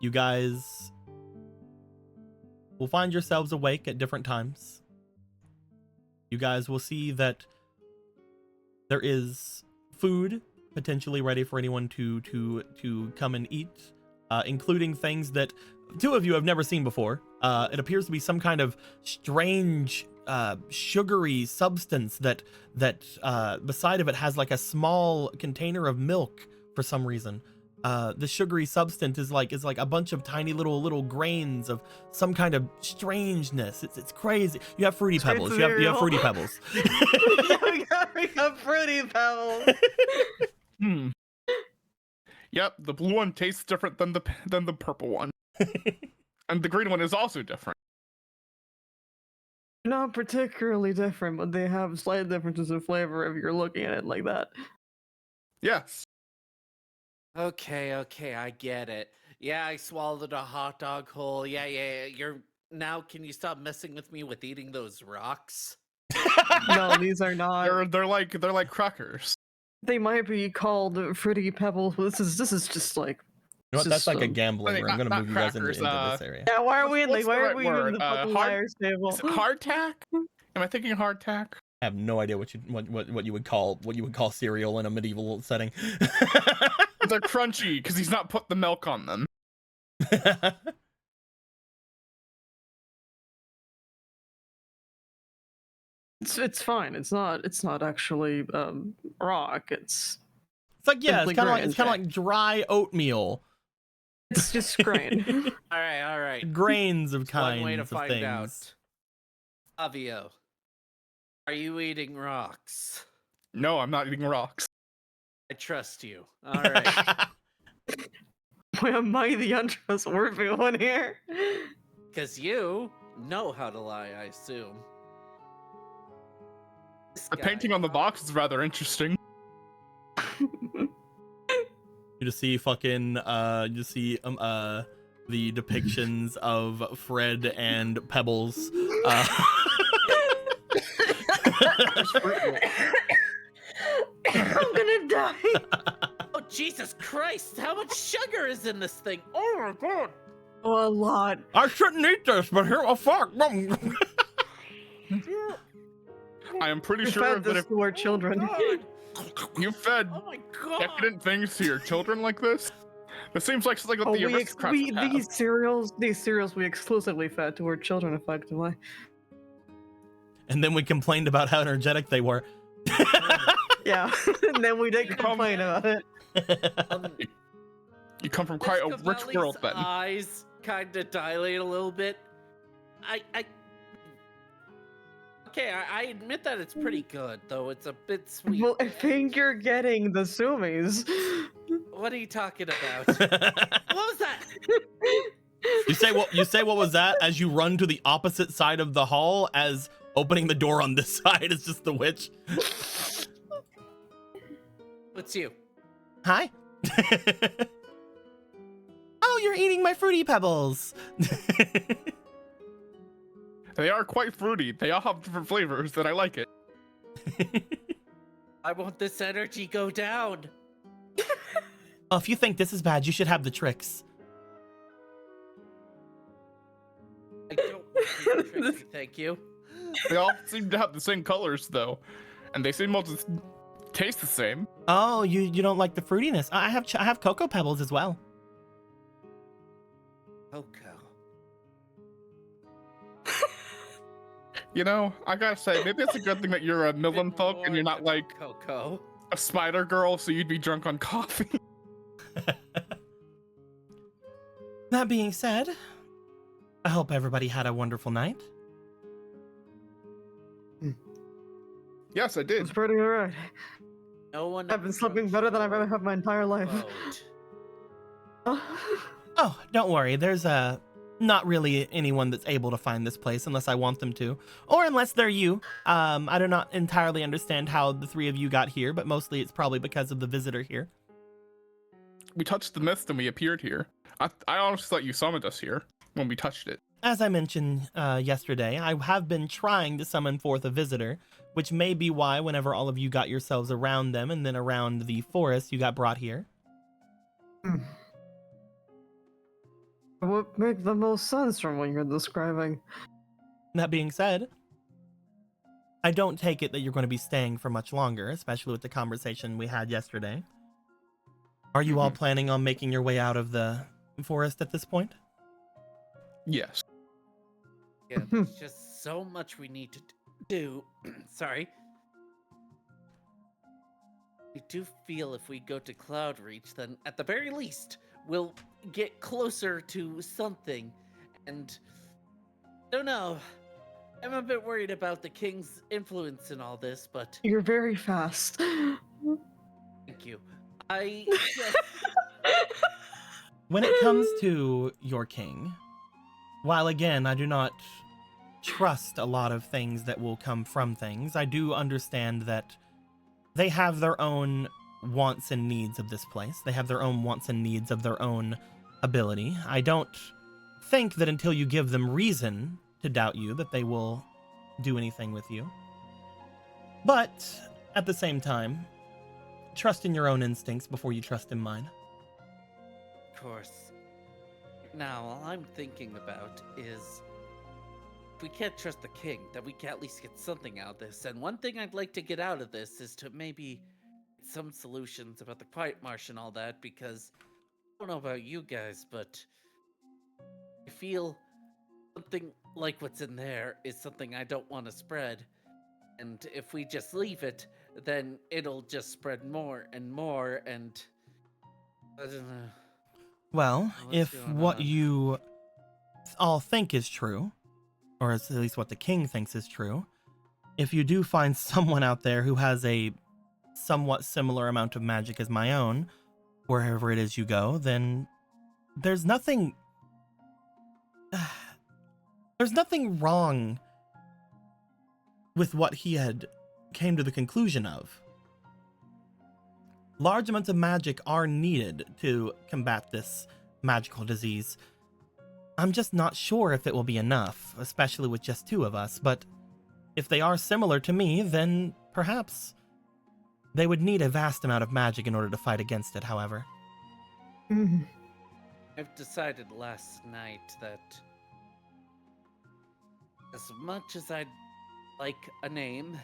you guys will find yourselves awake at different times. You guys will see that there is food potentially ready for anyone to come and eat, including things that two of you have never seen before. It appears to be some kind of strange sugary substance that beside of it has like a small container of milk for some reason. The sugary substance is like a bunch of tiny little grains of some kind of strangeness. It's crazy. You have fruity Straight pebbles. You have cereal. fruity pebbles. we got fruity pebbles. Yep, the blue one tastes different than the purple one. And the green one is also different. Not particularly different, but they have slight differences in flavor if you're looking at it like that. Yes. Okay, I get it. Yeah, I swallowed a hot dog whole. Yeah. Now, can you stop messing with me with eating those rocks? No, these are not. They're like crackers. They might be called fruity pebbles, but this is just like. You know what? That's just, like a gambling like, room. I'm gonna not move you guys into crackers, this area. Yeah, why are we in What's the the right in word? the fucking Hard- liar's table? Is it hardtack? Am I thinking hardtack? I have no idea what you would call cereal in a medieval setting. They're crunchy because he's not put the milk on them. It's fine. It's not actually rock. It's like, yeah, simply it's kind grain. of like dry oatmeal. It's just grain. All right. Grains of Just one kinds way to of find things. out. Avio, are you eating rocks? No, I'm not eating rocks. I trust you. All right. Why am I the untrustworthy one here? Because you know how to lie, I assume. This The guy- painting on the box is rather interesting. You just see fucking the depictions of Fred and Pebbles. I'm gonna die. Oh, Jesus Christ! How much sugar is in this thing? Oh my god! Oh, a lot. I shouldn't eat this, but here, oh fuck! I am pretty We sure fed that this if to our children. God. you fed Oh my god! decadent things to your children like this, it seems like something that Oh, the aristocrats would have. these cereals we exclusively fed to our children, effectively. And then we complained about how energetic they were. Yeah, and then we did complain about it. You come from quite a rich world, then. Eyes kind of dilate a little bit. Okay, I admit that it's pretty good, though it's a bit sweet. Well, I think you're getting the sumis. What are you talking about? What was that? You say what was that as you run to the opposite side of the hall, as opening the door on this side is just the witch. What's you? Hi. Oh, you're eating my fruity pebbles. They are quite fruity. They all have different flavors, and I like it. I want this energy go down. Oh, if you think this is bad, you should have the tricks. I don't want to be tricky, thank you. They all seem to have the same colors, though, and they seem all to taste the same. Oh, you don't like the fruitiness. I have cocoa pebbles as well. Cocoa. You know, I gotta say, maybe it's a good thing that you're a Millenfolk and you're not like Cocoa. a spider girl, so you'd be drunk on coffee. That being said, I hope everybody had a wonderful night. Yes, I did. It's pretty alright. No one. I've been sleeping better than I've ever had my entire life. Oh, don't worry. There's not really anyone that's able to find this place unless I want them to, or unless they're you. I do not entirely understand how the three of you got here, but mostly it's probably because of the visitor here. We touched the mist and we appeared here. I honestly thought you summoned us here when we touched it. As I mentioned yesterday, I have been trying to summon forth a visitor, which may be why whenever all of you got yourselves around them and then around the forest, you got brought here. What makes the most sense from what you're describing? That being said, I don't take it that you're going to be staying for much longer, especially with the conversation we had yesterday. Are you all planning on making your way out of the forest at this point? Yes. Yeah, there's just so much we need to do. Sorry. I do feel if we go to Cloudreach, then at the very least, we'll get closer to something. And I don't know. I'm a bit worried about the king's influence in all this, but You're very fast. thank you. I just... When it comes to your king, while again, I do not trust a lot of things that will come from things, I do understand that they have their own wants and needs of this place. They have their own wants and needs of their own ability. I don't think that until you give them reason to doubt you, that they will do anything with you. But at the same time, trust in your own instincts before you trust in mine. Of course. Now, all I'm thinking about is if we can't trust the king, then we can at least get something out of this. And one thing I'd like to get out of this is to maybe get some solutions about the Quietmarch and all that, because I don't know about you guys, but I feel something like what's in there is something I don't want to spread. And if we just leave it, then it'll just spread more and more, and I don't know. Well, What's if going what on? you all think is true, or at least what the king thinks is true, if you do find someone out there who has a somewhat similar amount of magic as my own, wherever it is you go, then there's nothing wrong with what he had came to the conclusion of. Large amounts of magic are needed to combat this magical disease. I'm just not sure if it will be enough, especially with just two of us, but if they are similar to me, then perhaps they would need a vast amount of magic in order to fight against it, however. I've decided last night that as much as I'd like a name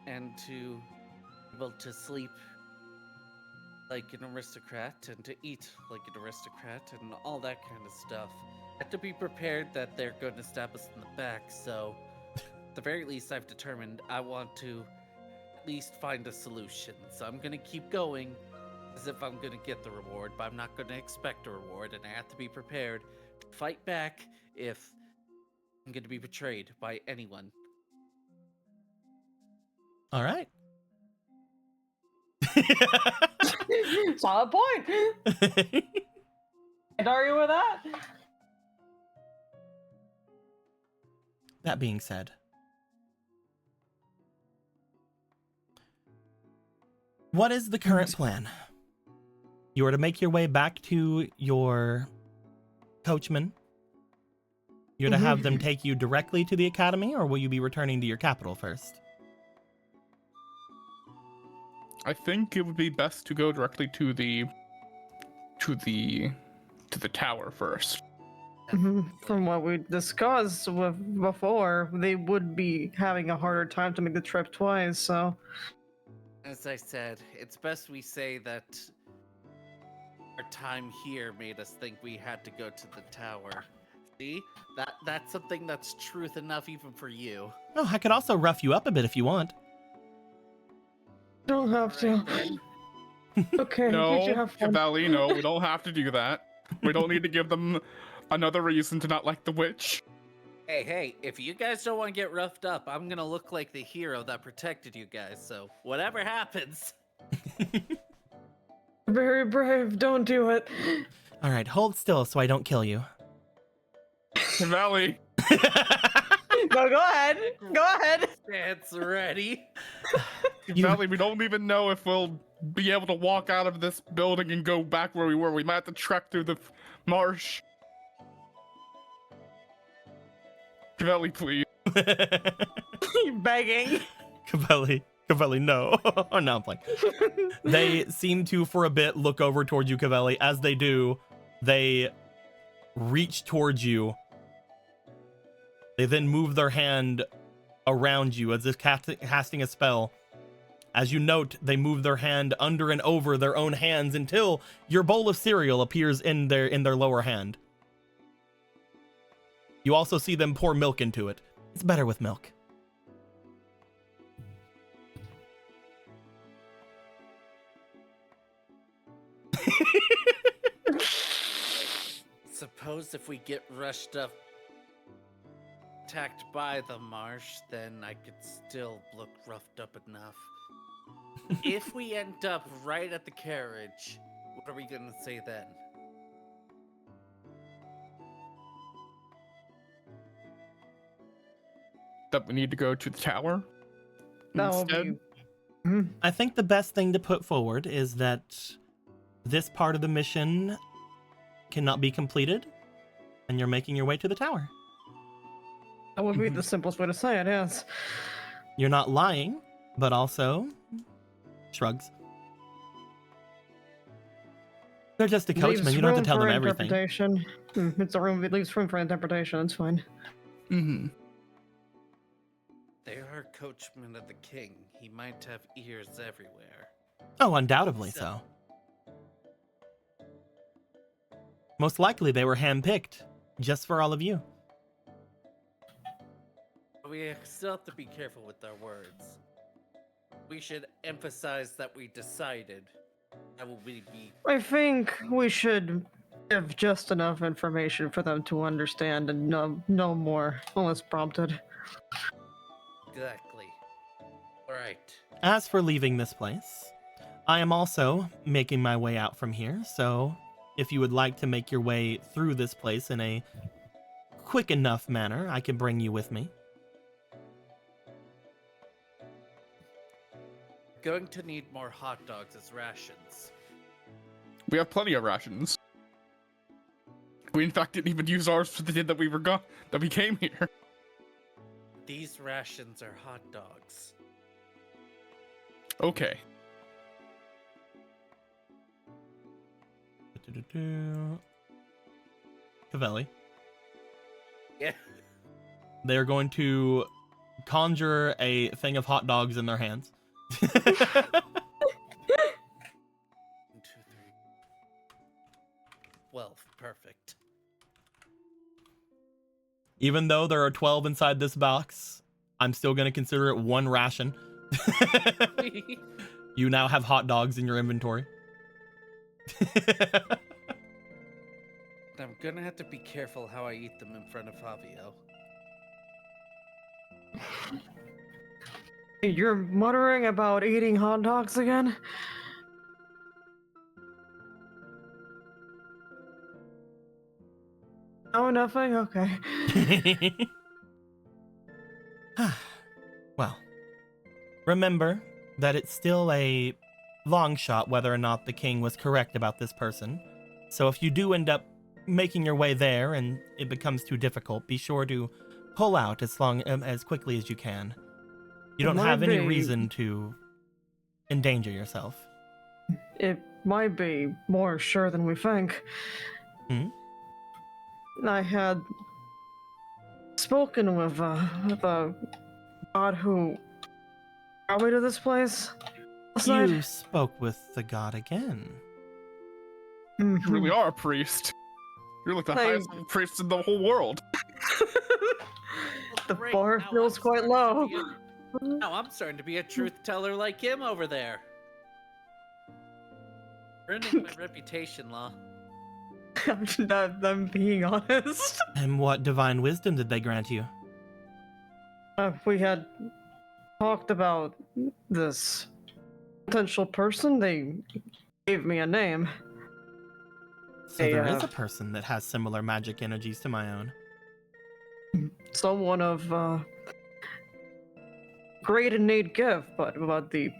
and to be able to sleep like an aristocrat and to eat like an aristocrat and all that kind of stuff, I have to be prepared that they're going to stab us in the back. So at the very least, I've determined I want to at least find a solution. So I'm going to keep going. as if I'm gonna get the reward, but I'm not gonna expect a reward, and I have to be prepared to fight back if I'm gonna be betrayed by anyone. All right. Solid point. And are you with that? That being said, what is the current plan? You are to make your way back to your coachman. You're to have them take you directly to the academy, or will you be returning to your capital first? I think it would be best to go directly to the tower first. From what we discussed before, they would be having a harder time to make the trip twice, so... As I said, it's best we say that our time here made us think we had to go to the tower. See? That's something that's truth enough even for you. Oh, I could also rough you up a bit if you want. Don't have to. Okay, No, you have fun. Cavalli, no, we don't have to do that. We don't need to give them another reason to not like the witch. Hey, if you guys don't want to get roughed up, I'm gonna look like the hero that protected you guys, so whatever happens. Very brave, don't do it. All right, hold still so I don't kill you. Cavalli. No, go ahead. Go ahead. Stance ready. Cavalli, we don't even know if we'll be able to walk out of this building and go back where we were. We might have to trek through the marsh. Cavalli, please. Begging. Cavelli, no. Oh, no, I'm playing. They seem to, for a bit, look over towards you, Cavelli. As they do, they reach towards you. They then move their hand around you as if casting a spell. As you note, they move their hand under and over their own hands until your bowl of cereal appears in their lower hand. You also see them pour milk into it. It's better with milk. Suppose if we get rushed up, attacked by the marsh, then I could still look roughed up enough. If we end up right at the carriage, what are we gonna say then? That we need to go to the tower That will instead? be... I think the best thing to put forward is that this part of the mission cannot be completed, and you're making your way to the tower. That would be the simplest way to say it, yes. You're not lying, but also shrugs. They're just a coachman. Leaves You don't have room to tell for them everything. interpretation. It leaves room for interpretation, it's fine. Mm-hmm. They are coachmen of the king. He might have ears everywhere. Oh, undoubtedly so. Most likely they were handpicked just for all of you. We still have to be careful with our words. We should emphasize that we decided that will be I think we should give just enough information for them to understand and no more, unless prompted. exactly. Alright. As for leaving this place, I am also making my way out from here, so if you would like to make your way through this place in a quick enough manner, I can bring you with me. Going to need more hot dogs as rations. We have plenty of rations. We in fact didn't even use ours for the day that we were gone, that we came here. These rations are hot dogs. Okay. Cavelli. Yeah. They're going to conjure a thing of hot dogs in their hands. 1, 2, 3. Well, perfect. Even though there are 12 inside this box, I'm still going to consider it one ration. You now have hot dogs in your inventory. I'm gonna have to be careful how I eat them in front of Fabio. You're muttering about eating hot dogs again? Oh, nothing? Okay. Well, remember that it's still a long shot whether or not the king was correct about this person. So if you do end up making your way there and it becomes too difficult, be sure to pull out as quickly as you can. You don't have any reason to endanger yourself. It might be more sure than we think. I had spoken with the god who brought me to this place last night. You spoke with the god again. You really are a priest. You're like the highest level priest in the whole world. The Great, bar now feels I'm quite starting to low. Now I'm starting to be a truth teller like him over there. Ruining my reputation, Law. I'm being honest. And what divine wisdom did they grant you? We had talked about this potential person. They gave me a name. So there is a person that has similar magic energies to my own. Someone of great innate gift, but about the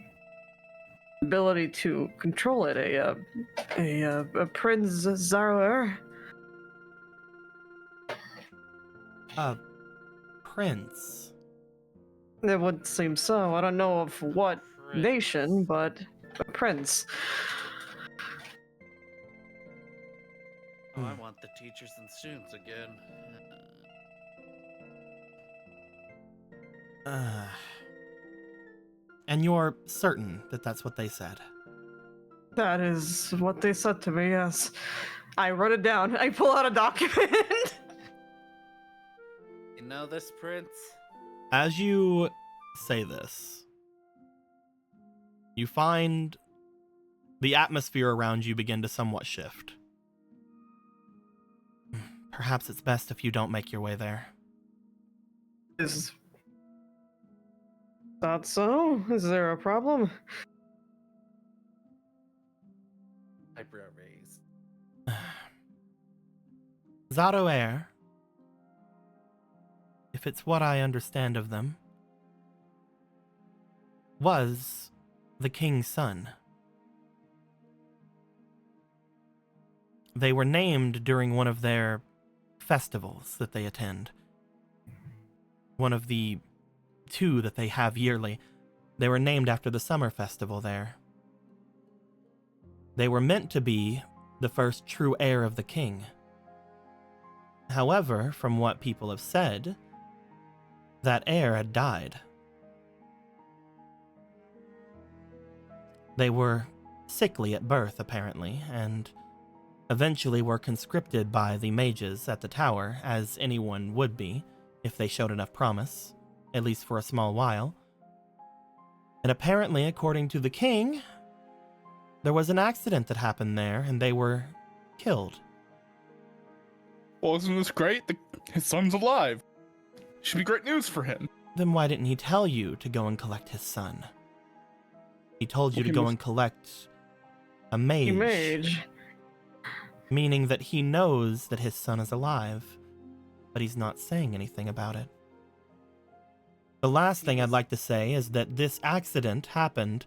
ability to control it. A Prince Zaroer. A prince. It would seem so. I don't know of what Prince. nation, but a prince. Oh, I want the teachers and students again. And you're certain that that's what they said? That is what they said to me, yes. I wrote it down. I pull out a document. You know this, Prince? As you say this, you find the atmosphere around you begin to somewhat shift. Perhaps it's best if you don't make your way there. Is that so? Is there a problem? Eyebrow raised. Zaroer, if it's what I understand of them, was the king's son. They were named during one of their festivals that they attend. One of the two that they have yearly. They were named after the summer festival there. They were meant to be the first true heir of the king. However, from what people have said, that heir had died. They were sickly at birth, apparently, and eventually were conscripted by the mages at the tower, as anyone would be if they showed enough promise, at least for a small while. And apparently, according to the king, there was an accident that happened there, and they were killed. Well, isn't this great? His son's alive. Should be great news for him. Then why didn't he tell you to go and collect his son? He told you to go and collect a mage. A mage. Meaning that he knows that his son is alive, but he's not saying anything about it. The last thing I'd like to say is that this accident happened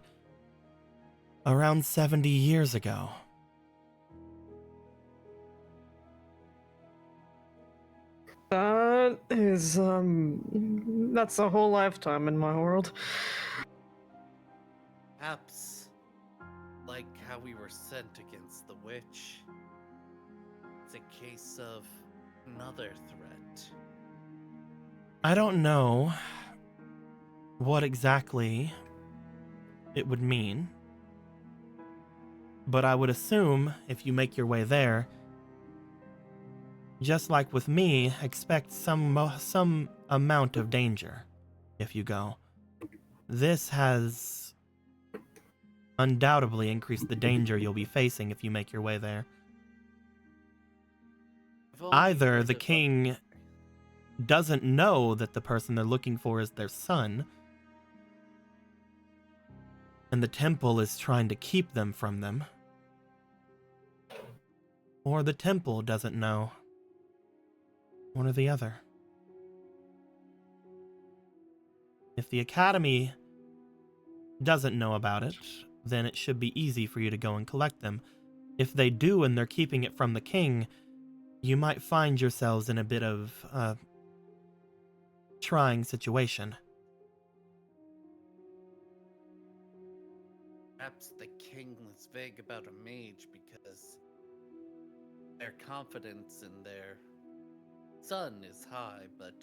around 70 years ago. That is, that's a whole lifetime in my world. Perhaps, like how we were sent against the witch, it's a case of another threat. I don't know what exactly it would mean, but I would assume if you make your way there, just like with me, expect some amount of danger if you go. This has undoubtedly increase the danger you'll be facing if you make your way there. I've only Either heard the of king doesn't know that the person they're looking for is their son, and the temple is trying to keep them from them, or the temple doesn't know. One or the other. If the academy doesn't know about it, then it should be easy for you to go and collect them. If they do and they're keeping it from the king, you might find yourselves in a bit of a trying situation. Perhaps the king was vague about a mage because their confidence in their son is high, but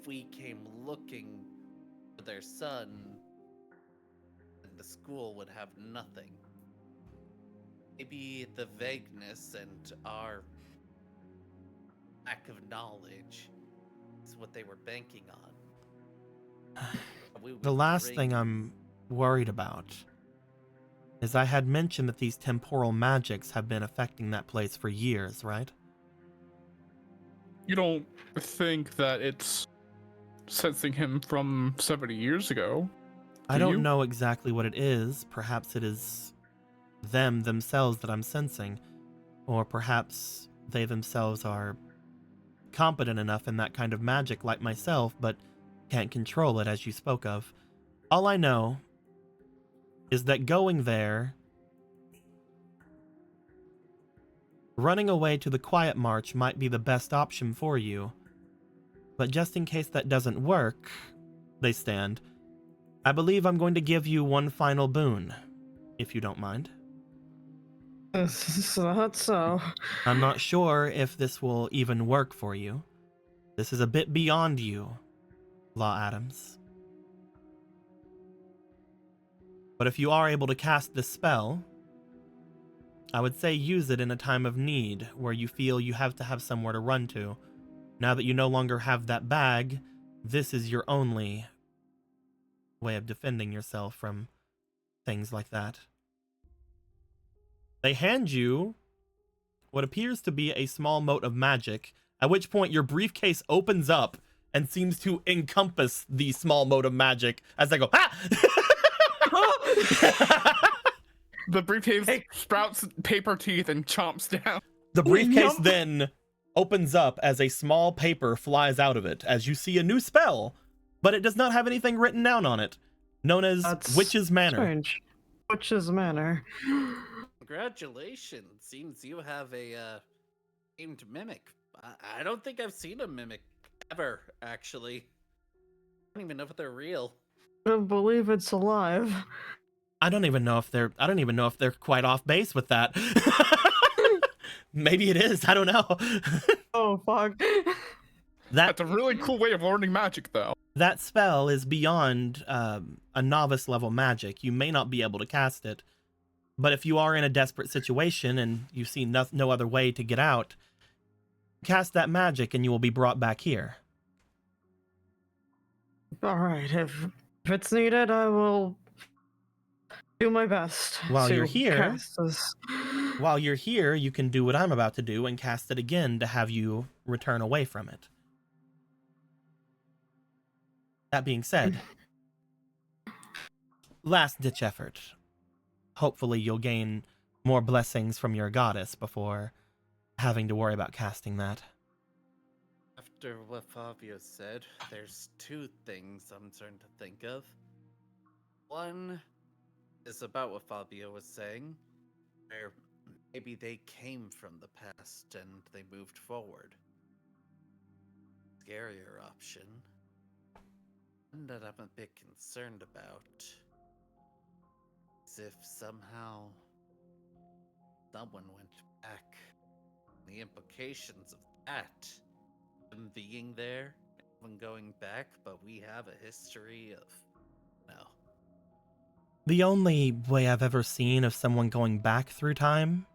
if we came looking for their son, then the school would have nothing. Maybe the vagueness and our lack of knowledge is what they were banking on. The last thing I'm worried about is I had mentioned that these temporal magics have been affecting that place for years, right? You don't think that it's sensing him from 70 years ago? I Do don't you? know exactly what it is. Perhaps it is them themselves that I'm sensing, or perhaps they themselves are competent enough in that kind of magic like myself, but can't control it as you spoke of. All I know is that going there, running away to the Quietmarch might be the best option for you. But just in case that doesn't work, they stand, I believe I'm going to give you one final boon, if you don't mind. That's so. I'm not sure if this will even work for you. This is a bit beyond you, Law Adams. But if you are able to cast this spell, I would say use it in a time of need where you feel you have to have somewhere to run to. Now that you no longer have that bag, this is your only way of defending yourself from things like that. They hand you what appears to be a small mote of magic, at which point your briefcase opens up and seems to encompass the small mote of magic as they go, ah! The briefcase sprouts paper teeth and chomps down. The briefcase Yum. then opens up as a small paper flies out of it as you see a new spell, but it does not have anything written down on it, known as That's Witch's Manor. strange. Witch's Manor. Congratulations. Seems you have a named mimic. I don't think I've seen a mimic ever, actually. I don't even know if they're real. I don't believe it's alive. I don't even know if they're quite off base with that. Maybe it is. I don't know. Oh fuck. That's a really cool way of learning magic, though. That spell is beyond a novice level magic. You may not be able to cast it, but if you are in a desperate situation and you see no other way to get out, cast that magic and you will be brought back here. All right, if it's needed, I will do my best. While to you're here- cast this. While you're here, you can do what I'm about to do and cast it again to have you return away from it. That being said, last-ditch effort. Hopefully you'll gain more blessings from your goddess before having to worry about casting that. After what Fabio said, there's two things I'm starting to think of. One is about what Fabio was saying, where maybe they came from the past and they moved forward. Scarier option. One that I'm a bit concerned about is if somehow someone went back. The implications of that. Them being there, and going back, but we have a history of no. The only way I've ever seen of someone going back through time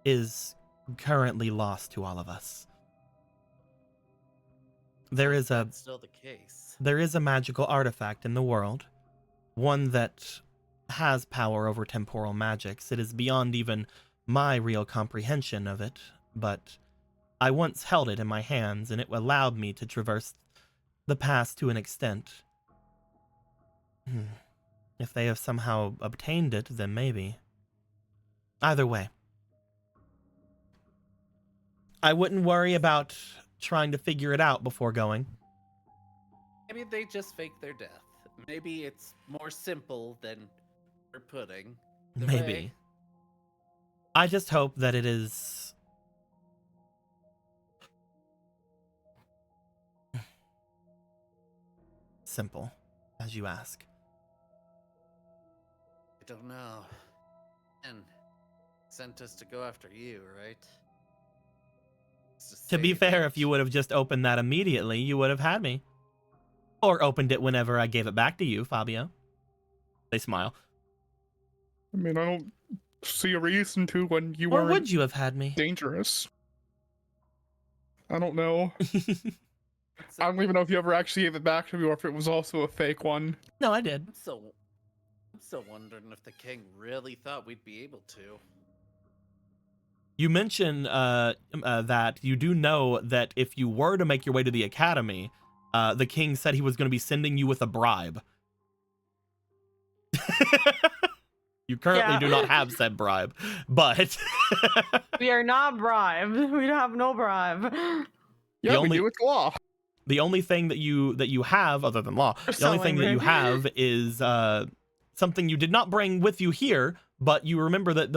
is currently lost to all of us. That's still the case. There is a magical artifact in the world, one that has power over temporal magics. It is beyond even my real comprehension of it, but I once held it in my hands, and it allowed me to traverse the past to an extent. If they have somehow obtained it, then maybe. Either way, I wouldn't worry about trying to figure it out before going. Maybe they just fake their death. Maybe it's more simple than we're putting. Maybe. I just hope that it is simple, as you ask. I don't know. And sent us to go after you, right? To be fair, if you would have just opened that immediately, you would have had me. Or opened it whenever I gave it back to you, Fabio. They smile. I mean, I don't see a reason to when you Or weren't would you have had me? dangerous. I don't know. I don't even know if you ever actually gave it back to me or if it was also a fake one. No, I did. I'm so wondering if the king really thought we'd be able to. You mentioned that you do know that if you were to make your way to the academy, the king said he was going to be sending you with a bribe. You currently do not have said bribe, but We are not bribed. We have no bribe. Yeah, only- we do, it's law. the only thing that you have, other than law, the only thing that you have is something you did not bring with you here, but you remember that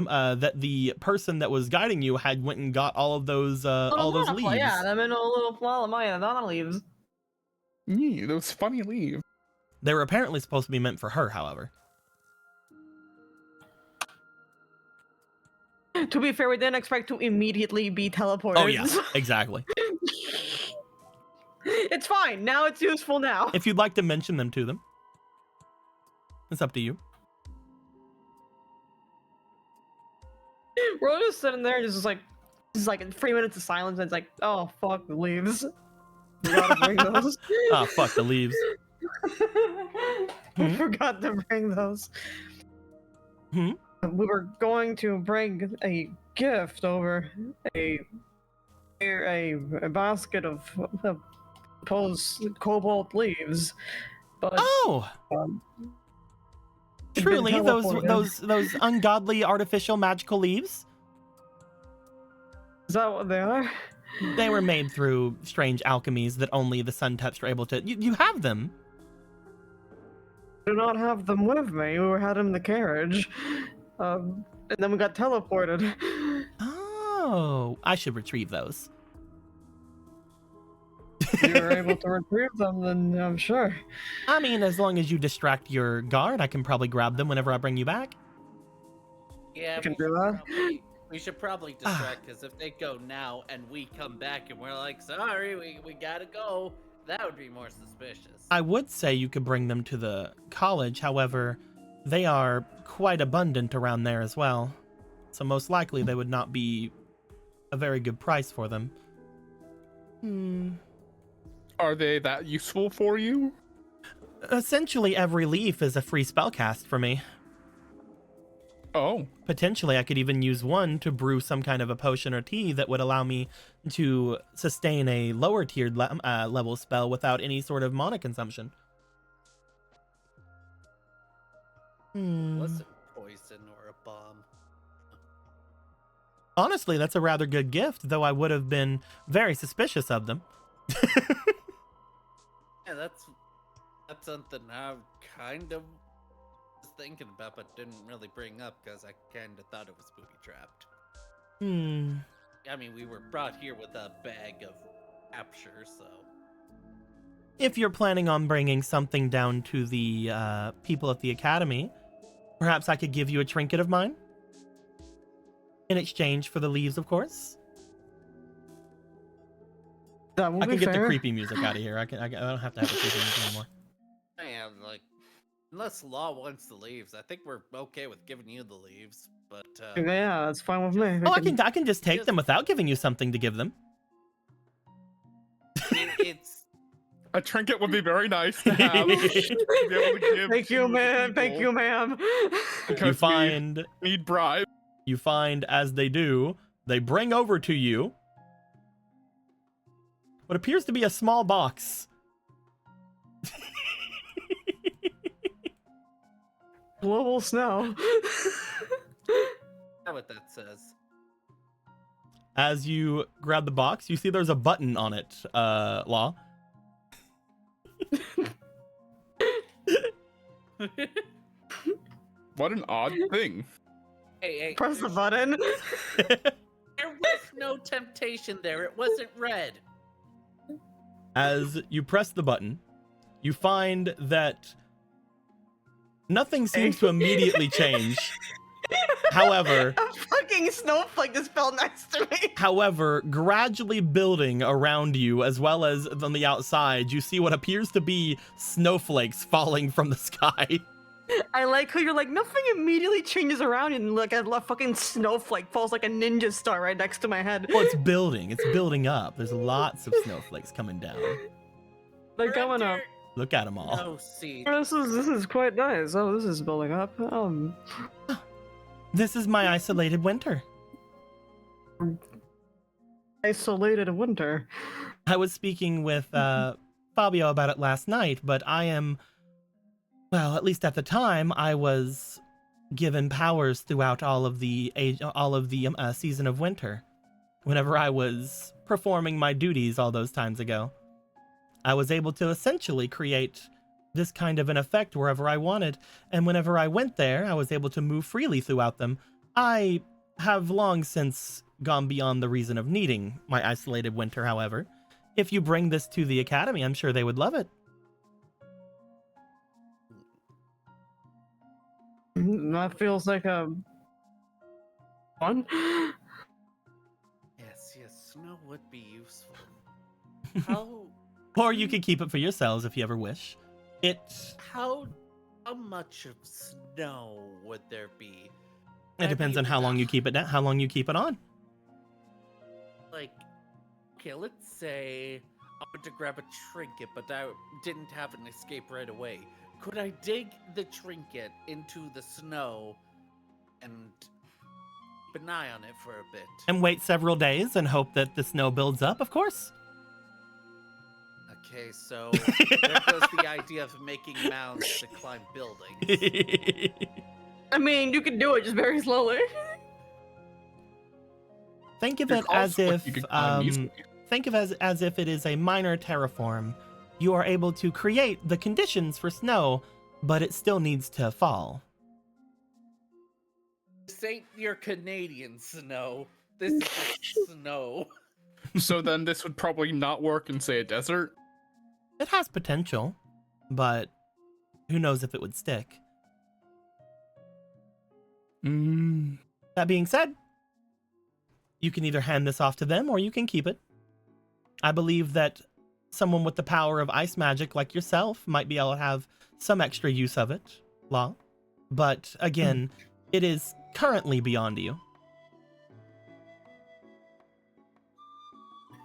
the person that was guiding you had went and got all of those leaves. Yeah, them in a little Donna leaves. Those funny leaves. They were apparently supposed to be meant for her, however. To be fair, we didn't expect to immediately be teleported. Oh yeah, exactly. It's fine. Now it's useful now. If you'd like to mention them to them, it's up to you. We're all just sitting there, just like 3 minutes of silence, and it's like, oh fuck, the leaves. We gotta bring those. Ah, fuck the leaves. We forgot to bring those. Hmm? We were going to bring a gift over a basket of cobalt leaves, but Oh, been truly, teleported. those ungodly artificial magical leaves. Is that what they are? They were made through strange alchemies that only the Sun Touched are able to. You have them. Do not have them with me. We had them in the carriage, and then we got teleported. Oh, I should retrieve those. If you were able to retrieve them, then I'm sure. I mean, as long as you distract your guard, I can probably grab them whenever I bring you back. Yeah, You can do that. We should probably distract, because if they go now and we come back and we're like, sorry, we gotta go, that would be more suspicious. I would say you could bring them to the college, however, they are quite abundant around there as well. So most likely they would not be a very good price for them. Are they that useful for you? Essentially every leaf is a free spellcast for me. Oh. Potentially I could even use one to brew some kind of a potion or tea that would allow me to sustain a lower tiered level spell without any sort of mana consumption. Was it poison or a bomb? Honestly, that's a rather good gift, though I would have been very suspicious of them. Yeah, that's something I kind of was thinking about, but didn't really bring up because I kind of thought it was booby trapped. I mean, we were brought here with a bag of capture, so. If you're planning on bringing something down to the people at the academy, perhaps I could give you a trinket of mine? In exchange for the leaves, of course. That will I be can get the fair. creepy music out of here. I don't have to have the creepy music anymore. Man, like, unless Law wants the leaves, I think we're okay with giving you the leaves, but, Yeah, that's fine with me. Oh, I can just take them without giving you something to give them. it's A trinket would be very nice to have. To be able to give Thank to you, the man. Thank people you, ma'am. because we need bribe. you find as they do, they bring over to you what appears to be a small box. Global snow. That's what that says. As you grab the box, you see there's a button on it, Law. What an odd thing. Hey, Press the button. there was no temptation there. It wasn't red. As you press the button, you find that nothing seems to immediately change. However, A fucking snowflake just fell next to me. However, gradually building around you, as well as on the outside, you see what appears to be snowflakes falling from the sky. I like how you're like, nothing immediately changes around and like a fucking snowflake falls like a ninja star right next to my head. Well, it's building up. There's lots of snowflakes coming down. They're coming up. Look at them all. No seed. This is quite nice. Oh, this is building up. This is my isolated winter. Isolated winter. I was speaking with Fabio about it last night, but I am, well, at least at the time, I was given powers throughout all of the season of winter. Whenever I was performing my duties all those times ago, I was able to essentially create this kind of an effect wherever I wanted, and whenever I went there, I was able to move freely throughout them. I have long since gone beyond the reason of needing my isolated winter, however. If you bring this to the Academy, I'm sure they would love it. That feels like a fun. Yes, snow would be useful. How Or you could keep it for yourselves if you ever wish. how much of snow would there be? It depends on how long you keep it down, how long you keep it on. Like, okay, let's say I went to grab a trinket, but I didn't have an escape right away. Could I dig the trinket into the snow and keep an eye on it for a bit? And wait several days and hope that the snow builds up, of course. Okay, so there goes the idea of making mounds to climb buildings. I mean, you can do it just very slowly. Think of Your it calls as what if you could climb easily. think of it as if it is a minor terraform. You are able to create the conditions for snow, but it still needs to fall. This ain't your Canadian snow. This is just snow. So then this would probably not work in, say, a desert. It has potential, but who knows if it would stick. That being said, you can either hand this off to them or you can keep it. I believe that someone with the power of ice magic like yourself might be able to have some extra use of it, Law. But again, it is currently beyond you.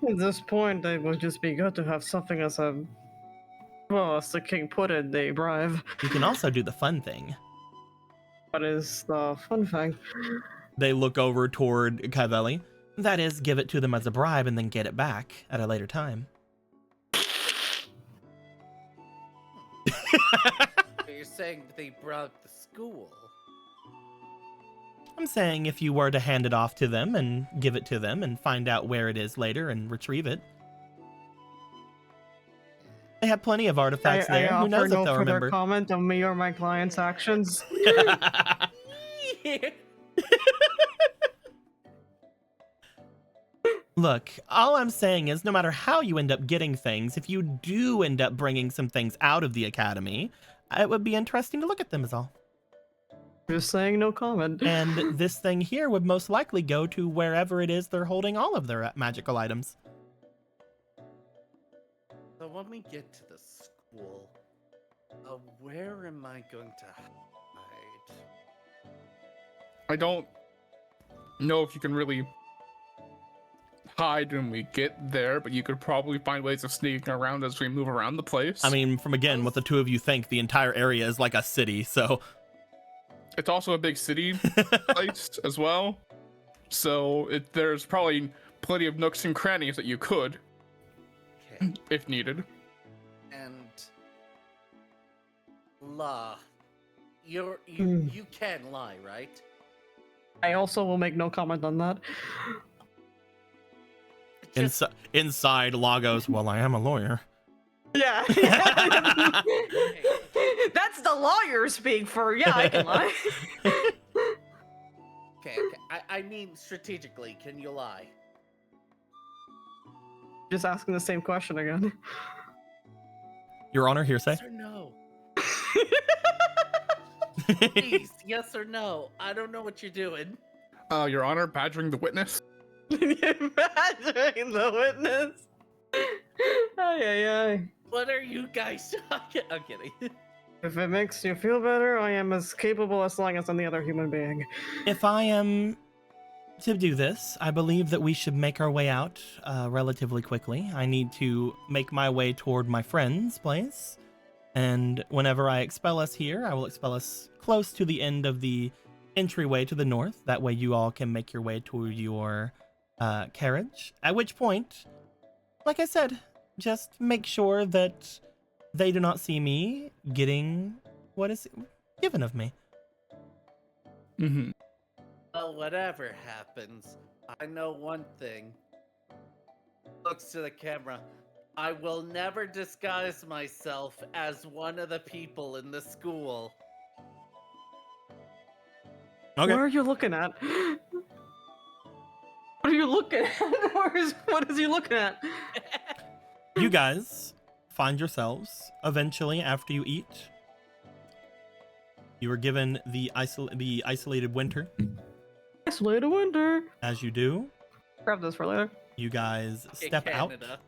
At this point, it would just be good to have something as a, well, as the king put it, they bribe. You can also do the fun thing. What is the fun thing? They look over toward Cavelli. That is, give it to them as a bribe and then get it back at a later time. You're saying they brought the school? I'm saying if you were to hand it off to them and give it to them and find out where it is later and retrieve it. They have plenty of artifacts there. Who knows if they'll remember? Comment on me or my client's actions. Look, all I'm saying is no matter how you end up getting things, if you do end up bringing some things out of the Academy, it would be interesting to look at them is all. Just saying no comment. And this thing here would most likely go to wherever it is they're holding all of their magical items. So when we get to the school, where am I going to hide? I don't know if you can really hide when we get there, but you could probably find ways of sneaking around as we move around the place. I mean, from again, what the two of you think, the entire area is like a city, so. It's also a big city place as well. So there's probably plenty of nooks and crannies that you could, Okay. if needed. And La, you can lie, right? I also will make no comment on that. Inside, Lagos, well, I am a lawyer. Yeah. That's the lawyer speak for, yeah, I can lie. Okay. I mean strategically, can you lie? Just asking the same question again. Your Honor, hearsay. Yes or no? Please, yes or no? I don't know what you're doing. Your Honor, badgering the witness. Badgering the witness. Ay. What are you guys talking? I'm kidding. If it makes you feel better, I am as capable as long as any other human being. If I am to do this, I believe that we should make our way out relatively quickly. I need to make my way toward my friend's place. And whenever I expel us here, I will expel us close to the end of the entryway to the north. That way you all can make your way to your carriage. At which point, like I said, just make sure that they do not see me getting what is given of me. Mm-hmm. Well, whatever happens, I know one thing. Looks to the camera. I will never disguise myself as one of the people in the school. Okay. What are you looking at? What are you looking at? What is he looking at? You guys find yourselves eventually after you eat. You are given the isolated winter. Isolated winter. As you do, Grab this for later. you guys In step out. Canada.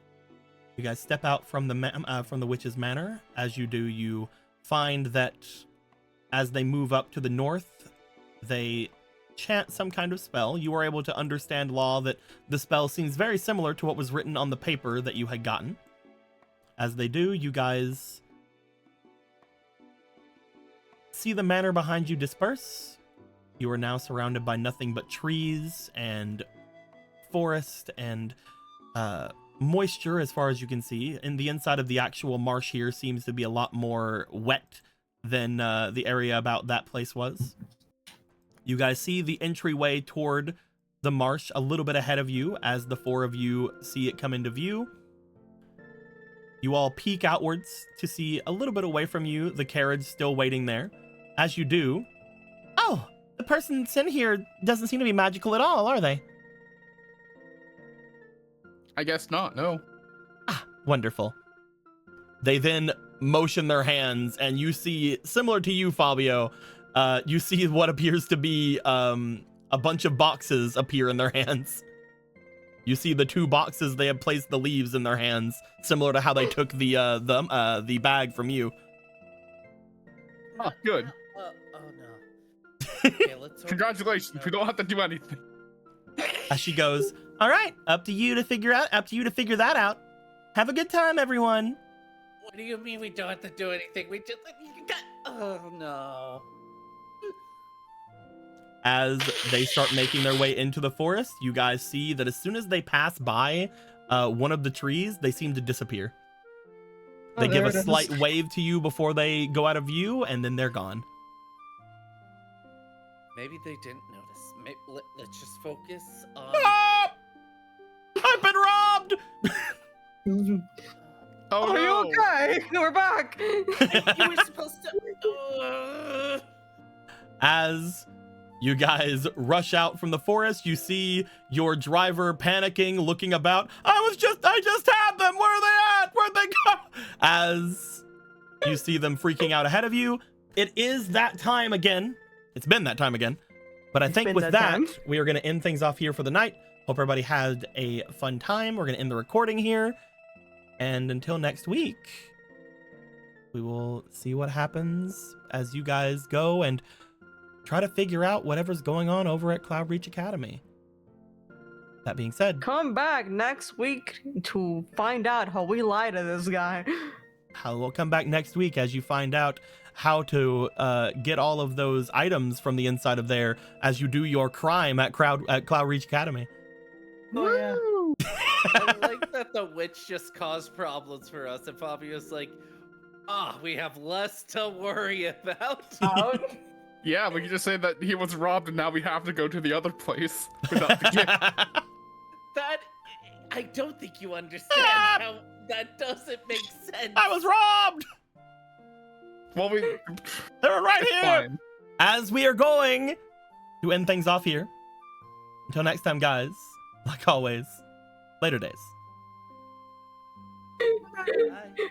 You guys step out from the witch's manor. As you do, you find that as they move up to the north, they chant some kind of spell. You are able to understand, Law, that the spell seems very similar to what was written on the paper that you had gotten. As they do, you guys see the manor behind you disperse. You are now surrounded by nothing but trees and forest and moisture as far as you can see. And the inside of the actual marsh here seems to be a lot more wet than the area about that place was. You guys see the entryway toward the marsh a little bit ahead of you as the four of you see it come into view. You all peek outwards to see a little bit away from you the carriage still waiting there. As you do, oh, the person that's in here doesn't seem to be magical at all, are they? I guess not, no. Ah, wonderful. They then motion their hands, and you see, similar to you, Fabio, you see what appears to be a bunch of boxes appear in their hands. You see the two boxes, they have placed the leaves in their hands, similar to how they took the bag from you. Oh, good. Oh no. Okay, let's hope- Congratulations, we don't have to do anything. As she goes, all right, up to you to figure that out. Have a good time, everyone. What do you mean we don't have to do anything? We just oh no. As they start making their way into the forest, you guys see that as soon as they pass by one of the trees, they seem to disappear. They give a slight wave to you before they go out of view, and then they're gone. Maybe they didn't notice. Let's just focus on. Ah! I've been robbed! Oh, Are no. you okay? We're back. You were supposed to. As you guys rush out from the forest, you see your driver panicking, looking about. I just had them. Where are they at? Where'd they go? As you see them freaking out ahead of you. It is that time again. It's been that time again. But I think with that, we are going to end things off here for the night. Hope everybody had a fun time. We're going to end the recording here. And until next week, we will see what happens as you guys go and try to figure out whatever's going on over at Cloudreach Academy. That being said, Come back next week to find out how we lie to this guy. we'll come back next week as you find out how to get all of those items from the inside of there as you do your crime at Cloud Reach Academy. Oh yeah. I like that the witch just caused problems for us, and Fabio's like, we have less to worry about. Out. Yeah, we can just say that he was robbed and now we have to go to the other place without the gift. That, I don't think you understand how that doesn't make sense. I was robbed. Well, they They're right here. fine. As we are going to end things off here. Until next time, guys. Like always, later days. Bye.